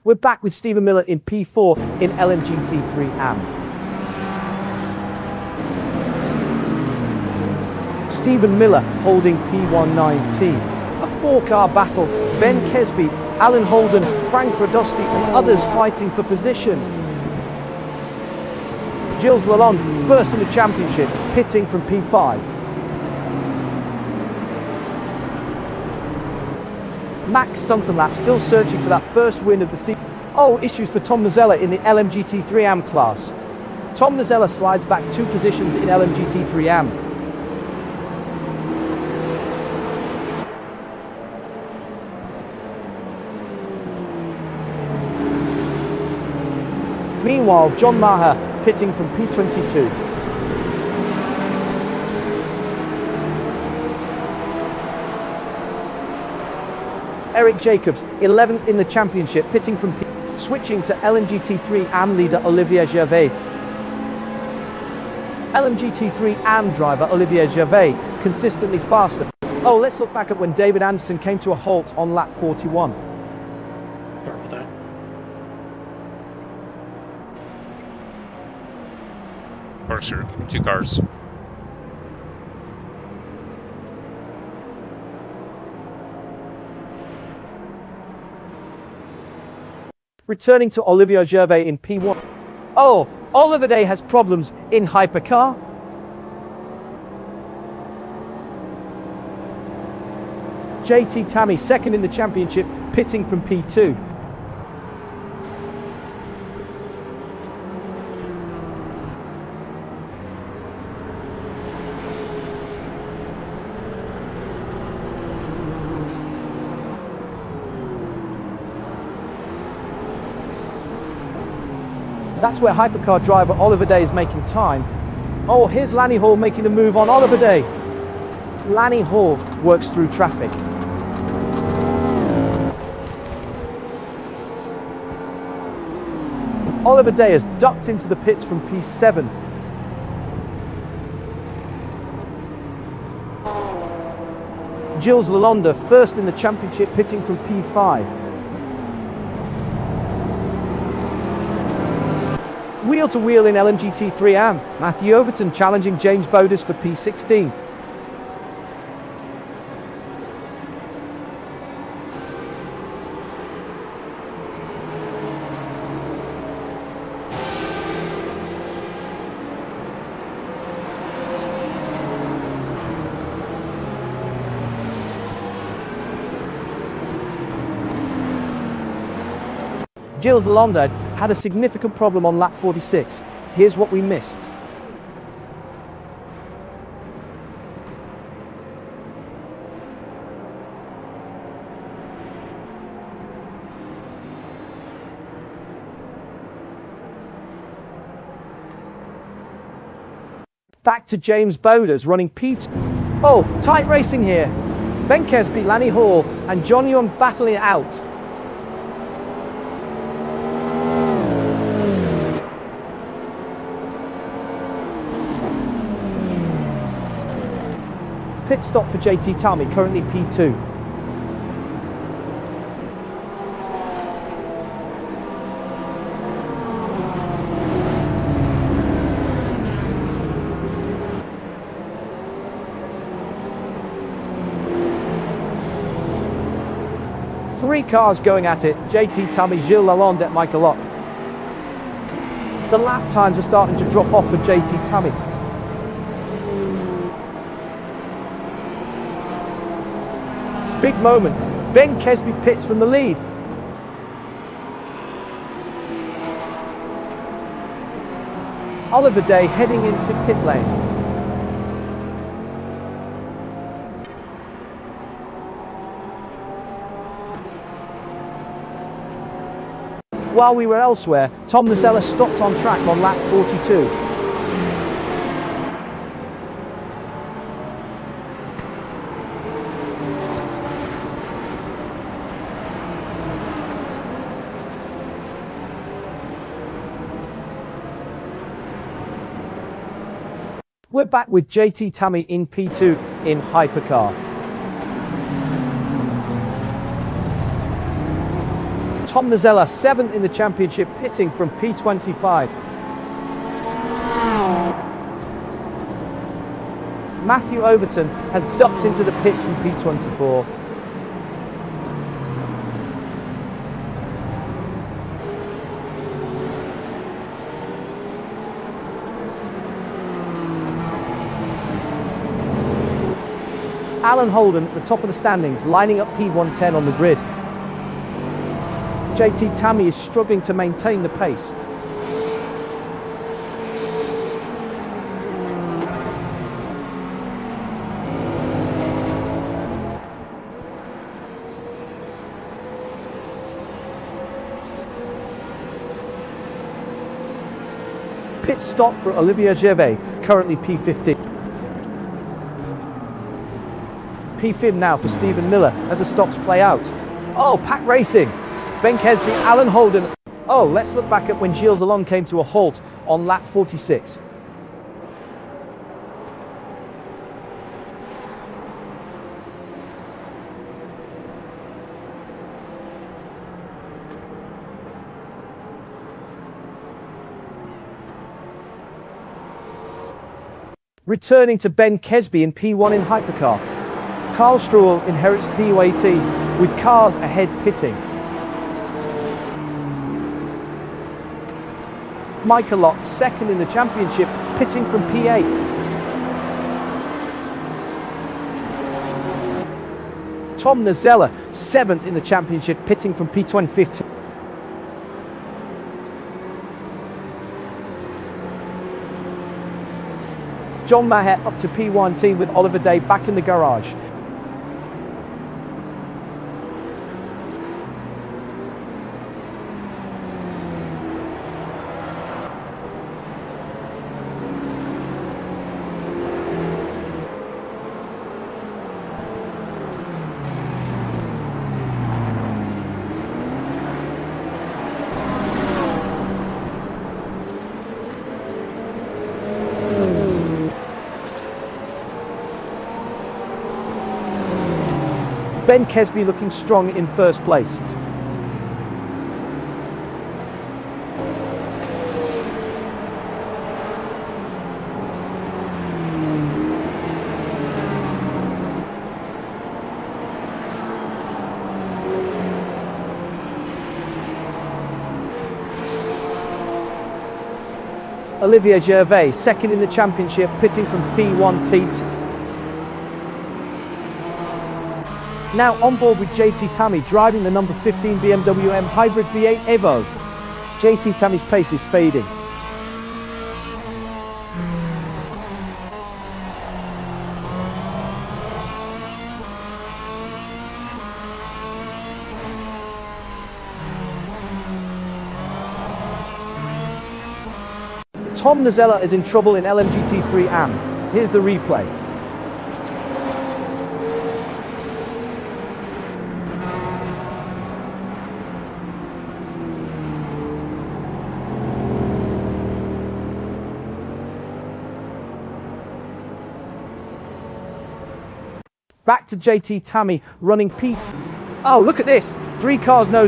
We're back with Stephen Miller in P4 in LMGT3 AM. Stephen Miller holding P19T. A 4-car battle. Ben Kesby, Alan Holden, Frank Radosti and others fighting for position. Gilles Lalonde first in the championship, pitting from P5. Max Sunkenlap still searching for that first win of the season. Oh, issues for Tom Nazella in the LMGT3 AM class. Tom Nazella slides back 2 positions in LMGT3 AM. Meanwhile, John Maher pitting from P22. Eric Jacobs, 11th in the championship, pitting from P... Switching to LMGT3 AM leader Olivier Gervais. LMGT3 AM driver Olivier Gervais, consistently faster. Oh, let's look back at when David Anderson came to a halt on lap 41. Sorry about that. Corkscrew, 2 cars. Returning to Olivier Gervais in P1. Oh, Oliver Day has problems in Hypercar. JT Tammy, 2nd in the championship, pitting from P2. That's where Hypercar driver Oliver Day is making time. Oh, here's Lanny Hall making a move on Oliver Day. Lanny Hall works through traffic. Oliver Day has ducked into the pits from P7. Gilles Lalonde, 1st in the championship, pitting from P5. Wheel to wheel in LMGT3 AM. Matthew Overton challenging James Bowders for P16. Gilles Lalonde had a significant problem on lap 46. Here's what we missed. Back to James Bowders running P2. Oh, tight racing here. Ben Kesby, Lanny Hall and John Young battling it out. Pit stop for JT Tommy, currently P2. Three cars going at it, JT Tommy, Gilles Lalonde at Michael Locke. The lap times are starting to drop off for JT Tommy. Big moment, Ben Kesby pits from the lead. Oliver Day heading into pit lane. While we were elsewhere, Tom Nocella stopped on track on lap 42. We're back with JT Tommy in P2 in Hypercar. Tom Nocella, 7th in the championship, pitting from P25. Matthew Overton has ducked into the pits from P24. Alan Holden at the top of the standings, lining up P110 on the grid. JT Tommy is struggling to maintain the pace. Pit stop for Olivier Gervais, currently P15. P5 now for Stephen Miller as the stops play out. Oh, pack racing! Ben Kesby, Alan Holden. Oh, let's look back at when Gilles Lalonde came to a halt on lap 46. Returning to Ben Kesby in P1 in Hypercar. Carl Struhl inherits P18 with cars ahead pitting. Michael Locke, 2nd in the championship, pitting from P8. Tom Nocella, 7th in the championship, pitting from P15. John Mahet up to P1 with Oliver Day back in the garage. Ben Kesby looking strong in first place. Olivier Gervais, 2nd in the championship, pitting from P1 teat. Now on board with JT Tommy, driving the number 15 BMW M Hybrid V8 Evo. JT Tommy's pace is fading. Tom Nazella is in trouble in LMGT3 AM. Here's the replay. Back to JT Tammy running Pete. Oh, look at this. 3 cars no.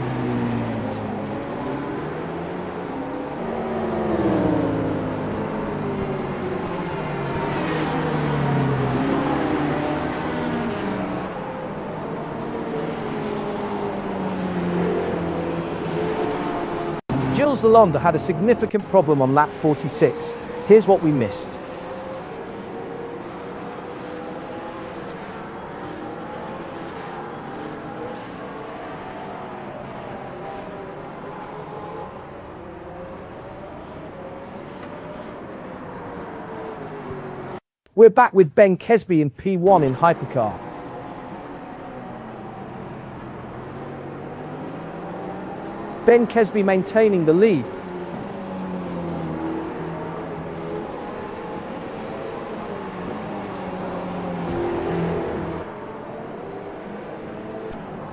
Jules Lalonde had a significant problem on lap 46. Here's what we missed. We're back with Ben Kesby in P1 in Hypercar. Ben Kesby maintaining the lead.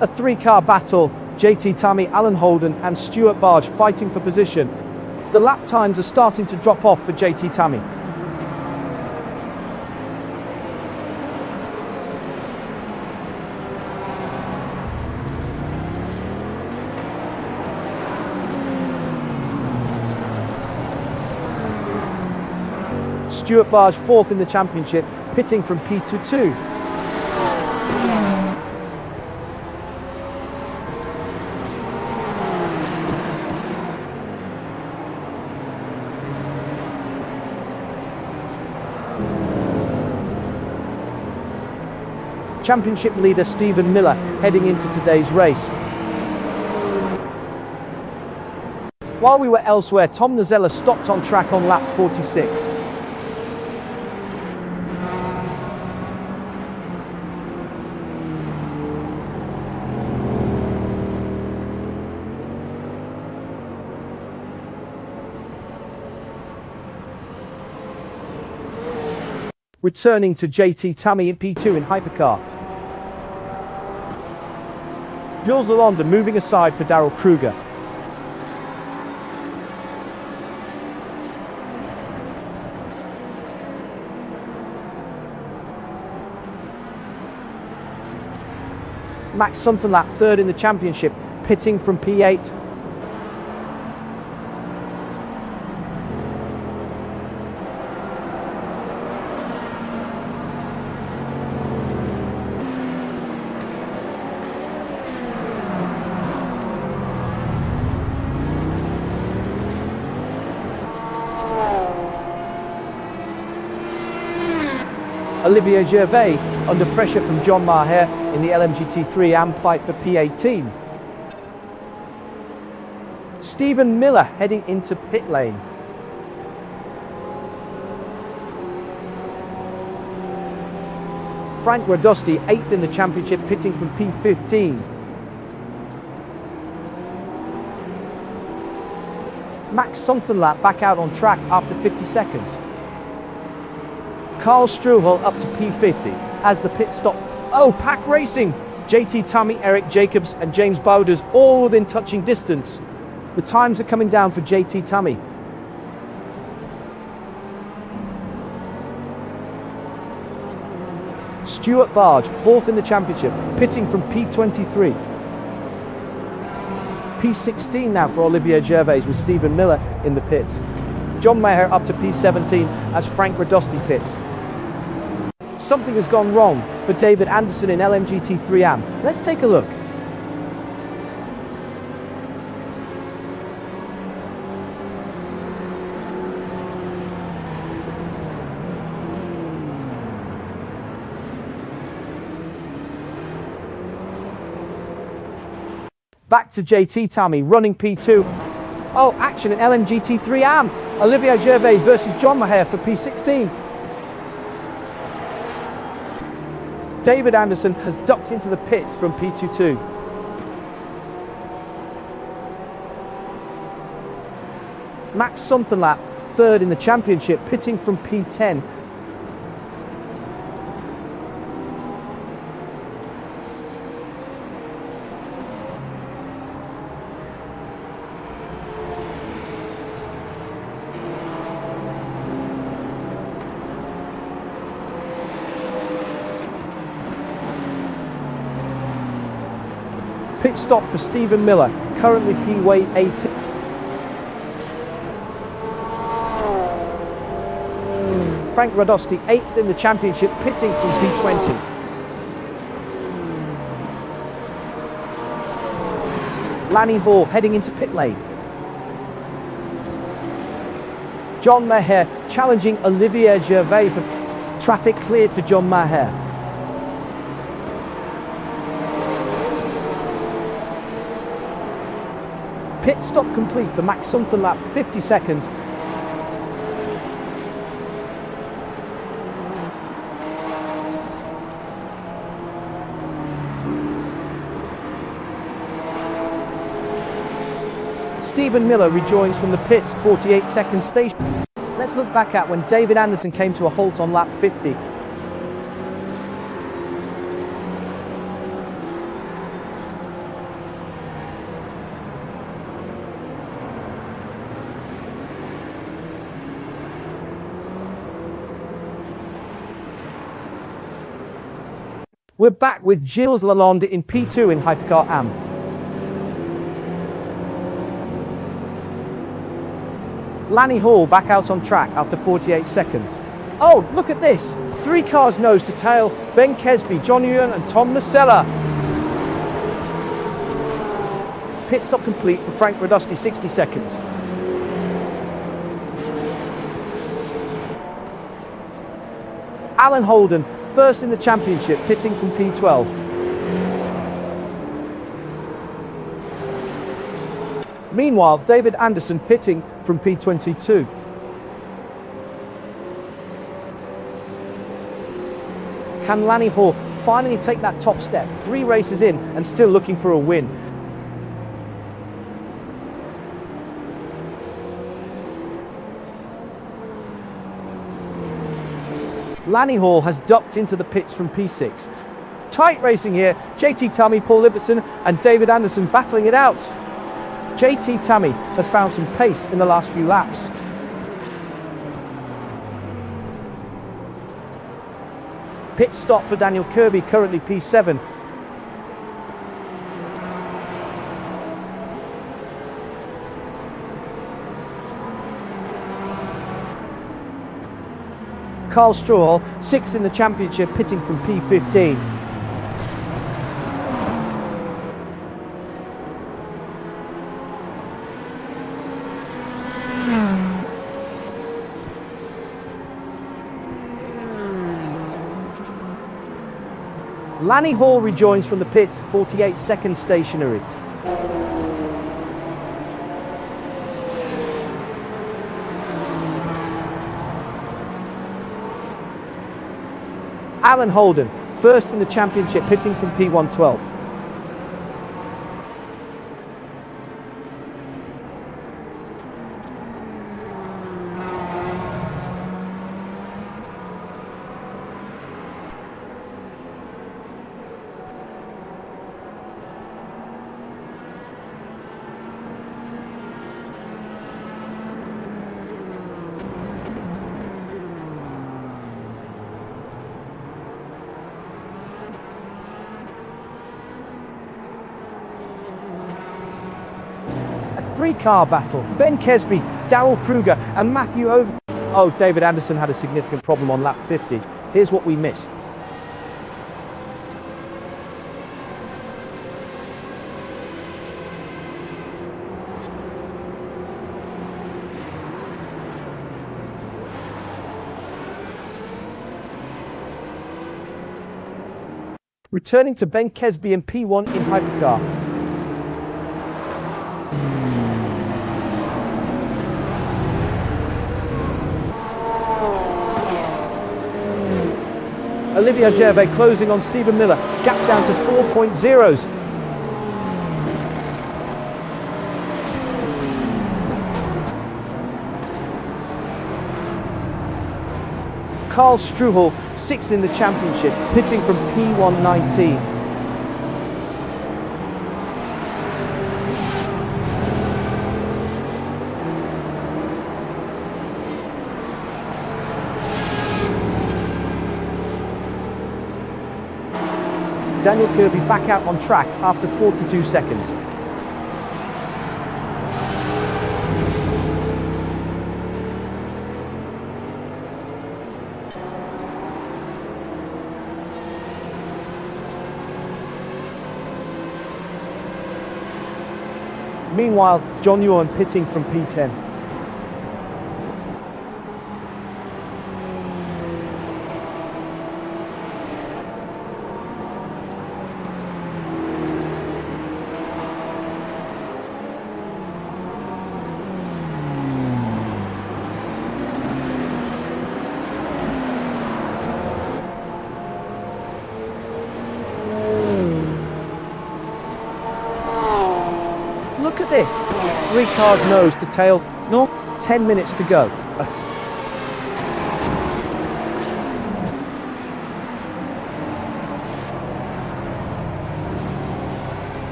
A 3-car battle, JT Tammy, Alan Holden and Stuart Barge fighting for position. The lap times are starting to drop off for JT Tammy. Stuart Barge 4th in the championship, pitting from P22. Championship leader Stephen Miller heading into today's race. While we were elsewhere, Tom Nazella stopped on track on lap 46. Returning to JT Tammy in P2 in Hypercar. Jules Lalonde moving aside for Daryl Kruger. Max Sunfenlap 3rd in the championship, pitting from P8. Olivier Gervais under pressure from John Maher in the LMGT3 AM fight for P18. Stephen Miller heading into pit lane. Frank Radosti 8th in the championship, pitting from P15. Max Sunfenlap back out on track after 50 seconds. Carl Struhel up to P50 as the pit stop. Oh, pack racing! JT Tammy, Eric Jacobs and James Bowders all within touching distance. The times are coming down for JT Tammy. Stuart Barge 4th in the championship, pitting from P23. P16 now for Olivier Gervais with Stephen Miller in the pits. John Maher up to P17 as Frank Radosti pits. Something has gone wrong for David Anderson in LMGT3 AM. Let's take a look. Back to JT Tammy running P2. Oh, action in LMGT3 AM. Olivier Gervais versus John Maher for P16. David Anderson has ducked into the pits from P22. Max Sunfenlap third in the championship, pitting from P10. Pit stop for Stephen Miller, currently P-Way 18. Frank Radosti, 8th in the championship, pitting from P20. Lanny Hall heading into pit lane. John Maher challenging Olivier Gervais for traffic cleared for John Maher. Pit stop complete, the max something lap, 50 seconds. Stephen Miller rejoins from the pits, 48-second station. Let's look back at when David Anderson came to a halt on lap 50. We're back with Gilles Lalonde in P2 in Hypercar AM. Lanny Hall back out on track after 48 seconds. Oh, look at this! 3 cars nose to tail, Ben Kesby, John Ewan and Tom Nacella. Pit stop complete for Frank Radosti, 60 seconds. Alan Holden, first in the championship, pitting from P12. Meanwhile, David Anderson pitting from P22. Can Lanny Hall finally take that top step? 3 races in and still looking for a win. Lanny Hall has ducked into the pits from P6. Tight racing here, JT Tammy, Paul Libertson and David Anderson battling it out. JT Tammy has found some pace in the last few laps. Pit stop for Daniel Kirby, currently P7. Carl Strawhall, 6th in the championship, pitting from P15. Lanny Hall rejoins from the pits, 48 seconds stationary. Alan Holden, first in the championship, pitting from P112. Three-car battle. Ben Kesby, Darrell Kruger and Matthew Over. Oh, David Anderson had a significant problem on lap 50. Here's what we missed. Returning to Ben Kesby and P1 in Hypercar. Olivier Gervais closing on Stephen Miller, gap down to 4.0s. Carl Struhel, 6th in the championship, pitting from P119. Daniel Kirby back out on track after 42 seconds. Meanwhile, John Ewan pitting from P10. Look at this, 3 cars nose to tail, no, 10 minutes to go.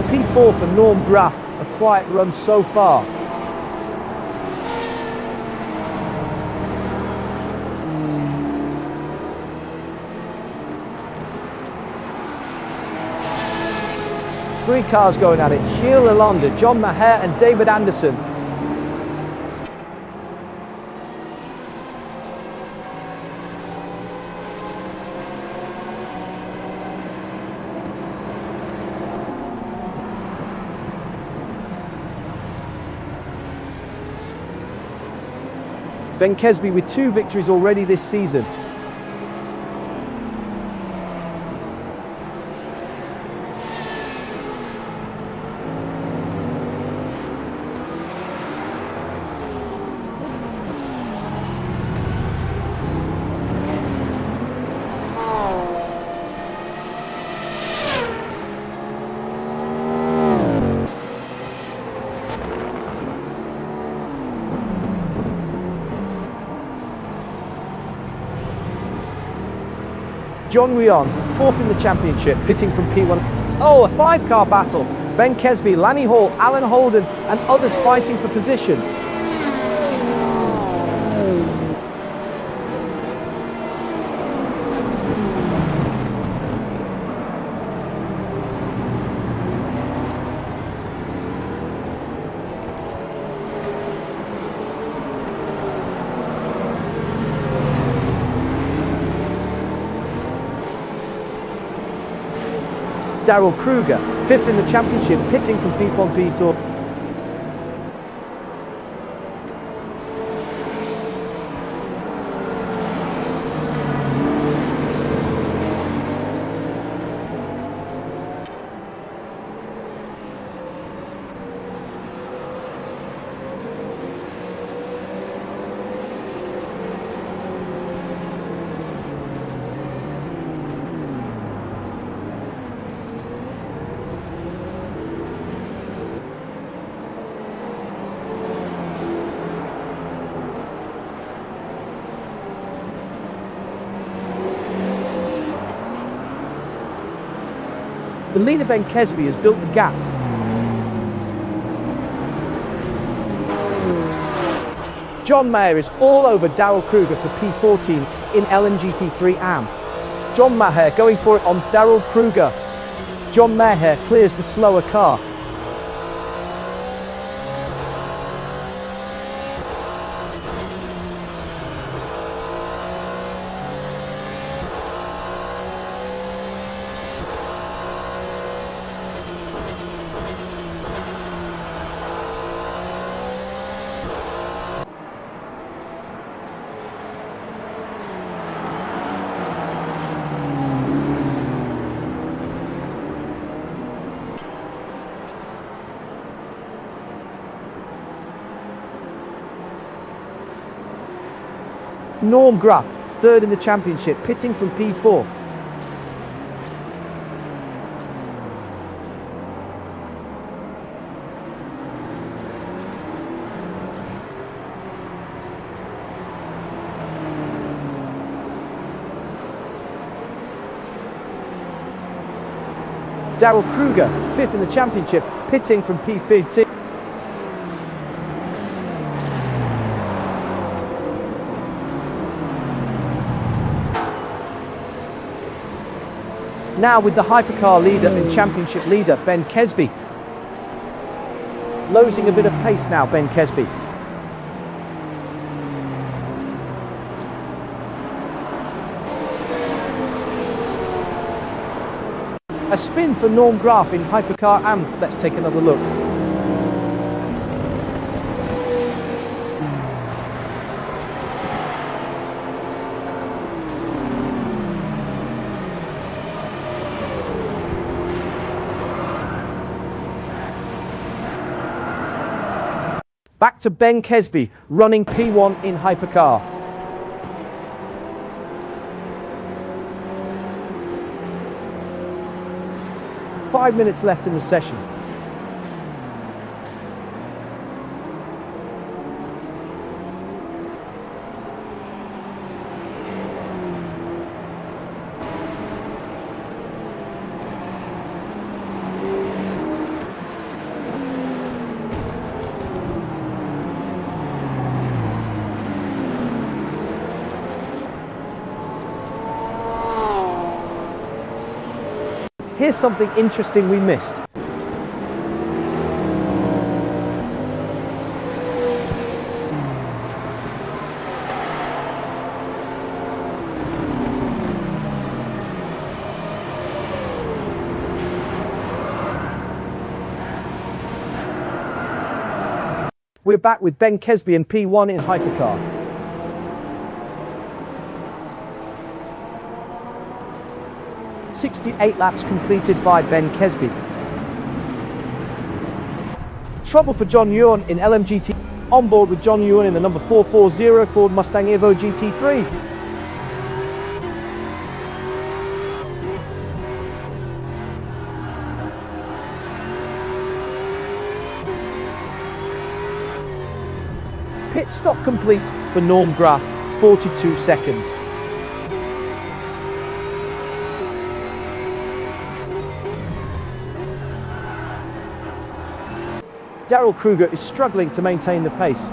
P4 for Norm Graff, a quiet run so far. Three cars going at it, Gilles Lalonde, John Maher and David Anderson. Ben Kesby with 2 victories already this season. John Rion, 4th in the championship, pitting from P1. Oh, a 5-car battle. Ben Kesby, Lanny Hall, Alan Holden and others fighting for position. Daryl Kruger, 5th in the championship, pitting from P1 P2. The leader Ben Kesby has built the gap. John Maher is all over Daryl Kruger for P14 in LMGT3 AM. John Maher going for it on Daryl Kruger. John Maher clears the slower car. Norm Graff, 3rd in the championship, pitting from P4. Daryl Kruger, 5th in the championship, pitting from P15. Now with the hypercar leader and championship leader, Ben Kesby. Losing a bit of pace now, Ben Kesby. A spin for Norm Graf in Hypercar AM. Let's take another look. Back to Ben Kesby, running P1 in Hypercar. Five minutes left in the session. Here's something interesting we missed. We're back with Ben Kesby and P1 in Hypercar. .68 laps completed by Ben Kesby. Trouble for John Ewan in LMGT. On board with John Ewan in the number 440 Ford Mustang Evo GT3. Pit stop complete for Norm Graf, 42 seconds. Daryl Kruger is struggling to maintain the pace.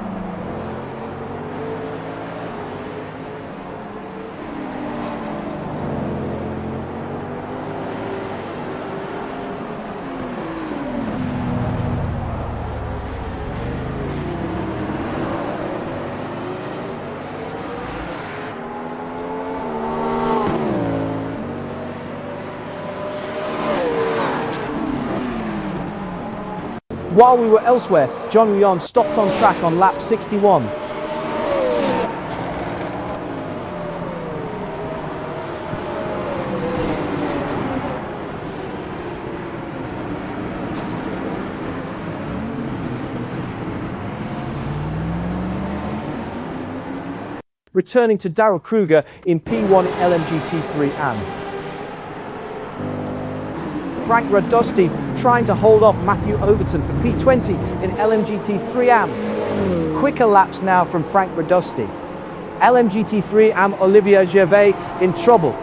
While we were elsewhere, John Ewan stopped on track on lap 61. Returning to Daryl Kruger in P1 LMGT3 AM. Frank Radosti trying to hold off Matthew Overton for P20 in LMGT3 AM. Quicker laps now from Frank Radosti. LMGT3 AM Olivier Gervais in trouble.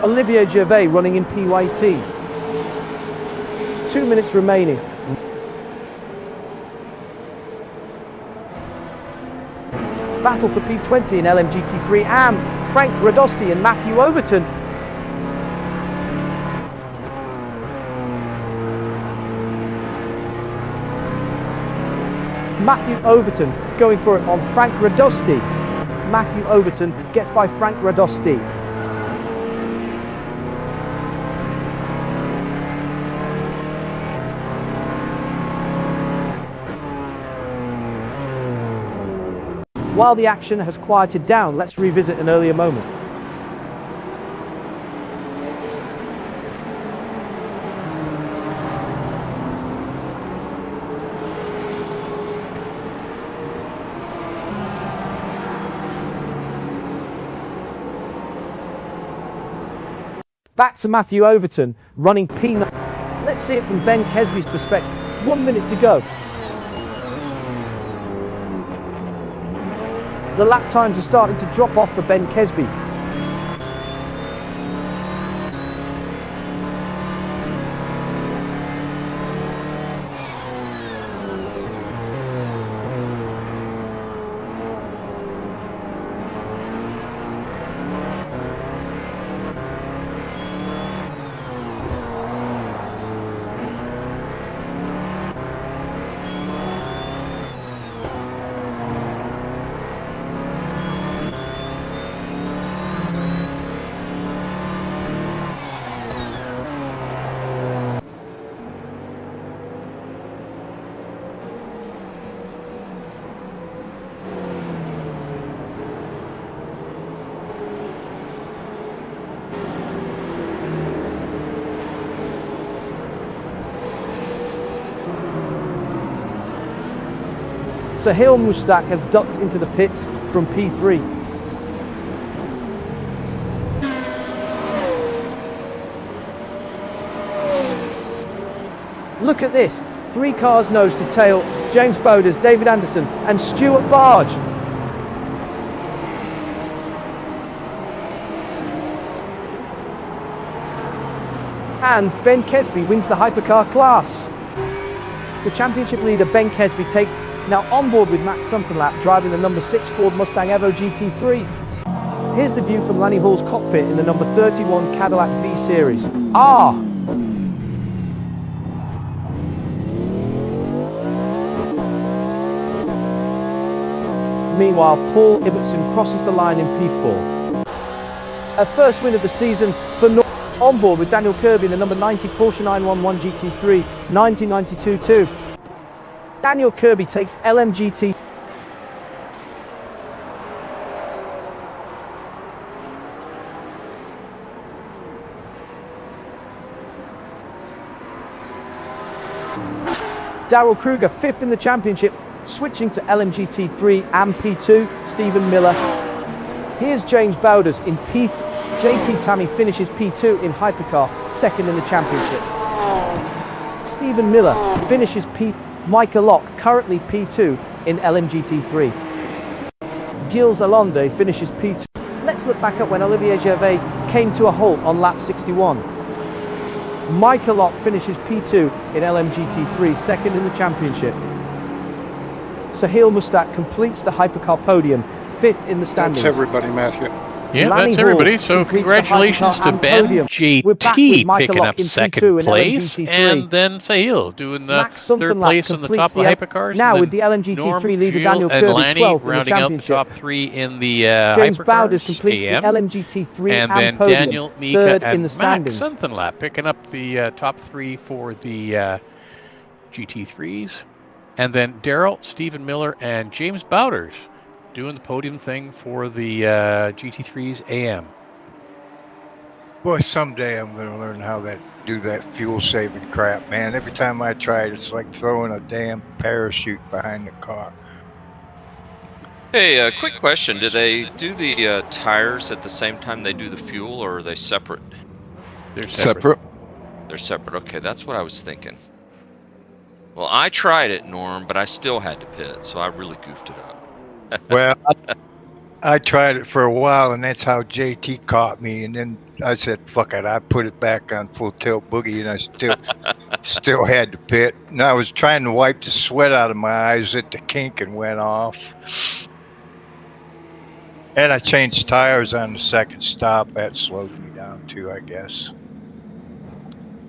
Olivier Gervais running in PYT. 2 minutes remaining. Battle for P20 in LMGT3 AM. Frank Radosti and Matthew Overton. Matthew Overton going for it on Frank Radosti. Matthew Overton gets by Frank Radosti. While the action has quieted down, let's revisit an earlier moment. Back to Matthew Overton, running P9. Let's see it from Ben Kesby's perspective. 1 minute to go. The lap times are starting to drop off for Ben Kesby. Sahil Mustak has ducked into the pits from P3. Look at this, 3 cars nose to tail, James Bowders, David Anderson and Stuart Barge. And Ben Kesby wins the hypercar class. The championship leader Ben Kesby takes now on board with Max Somethinglap driving the number 6 Ford Mustang Evo GT3. Here's the view from Lanny Hall's cockpit in the number 31 Cadillac V-Series. Meanwhile, Paul Ibbotson crosses the line in P4. A first win of the season for North. On board with Daniel Kirby in the number 90 Porsche 911 GT3 1992-2. Daniel Kirby takes LMGT. Daryl Kruger 5th in the championship, switching to LMGT3 and P2, Stephen Miller. Here's James Bowders in P3. JT Tammy finishes P2 in Hypercar, 2nd in the championship. Stephen Miller finishes P. Michael Locke, currently P2 in LMGT3. Gilles Alonde finishes P2. Let's look back at when Olivier Gervais came to a halt on lap 61. Michael Locke finishes P2 in LMGT3, 2nd in the championship. Sahil Mustak completes the Hypercar podium, 5th in the standings. That's everybody, Matthew. Yeah, Lanny that's everybody. Hall So completes the congratulations Hypercar to and Ben podium. We're back with JT Michael picking Locke up in P2 second in place, LMGT3. and then Sahil doing the Max third Somethinglap place on the top of the completes Hypercars. now and with the then LMGT3 Norm, leader Gilles, Daniel and Kirby, Lanny 12th in the rounding out the championship. top 3 in the James Hypercars Bowders completes AM. the LMGT3 and and then podium, Daniel, Mika, 3rd and in the Max standings. Somethinglap picking up the top 3 for the GT3s. And then Daryl, Stephen Miller, and James Bowders doing the podium thing for the GT3s AM. Boy, someday I'm going to learn how to do that fuel-saving crap, man. Every time I try it, it's like throwing a damn parachute behind the car. Hey, quick question. Do they do the tires at the same time they do the fuel, or are they separate? They're separate. They're separate. Okay, that's what I was thinking. Well, I tried it, Norm, but I still had to pit, so I really goofed it up. Well, I tried it for a while, and that's how JT caught me. And then I said, "Fuck it!" I put it back on full tilt boogie, and I still had to pit. And I was trying to wipe the sweat out of my eyes at the kink and went off. And I changed tires on the second stop. That slowed me down too, I guess.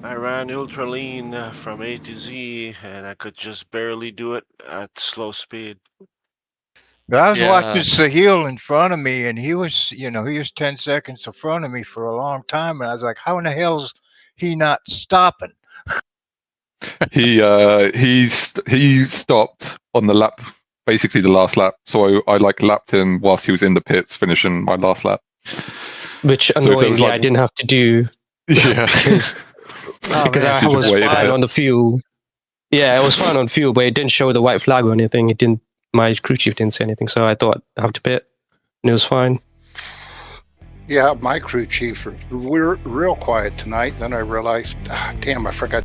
I ran ultra lean from A to Z, and I could just barely do it at slow speed. I was watching Sahil in front of me, and he was 10 seconds in front of me for a long time, and I was like, how in the hell is he not stopping? He stopped on the lap, basically the last lap. So I lapped him whilst he was in the pits, finishing my last lap. Which annoyingly I didn't have to do. Yeah. because I was fine on the fuel. Yeah, I was fine on fuel, but it didn't show the white flag or anything. It didn't. My crew chief didn't say anything, so I thought I have to pit, and it was fine. Yeah, my crew chief, we were real quiet tonight. Then I realized, damn, I forgot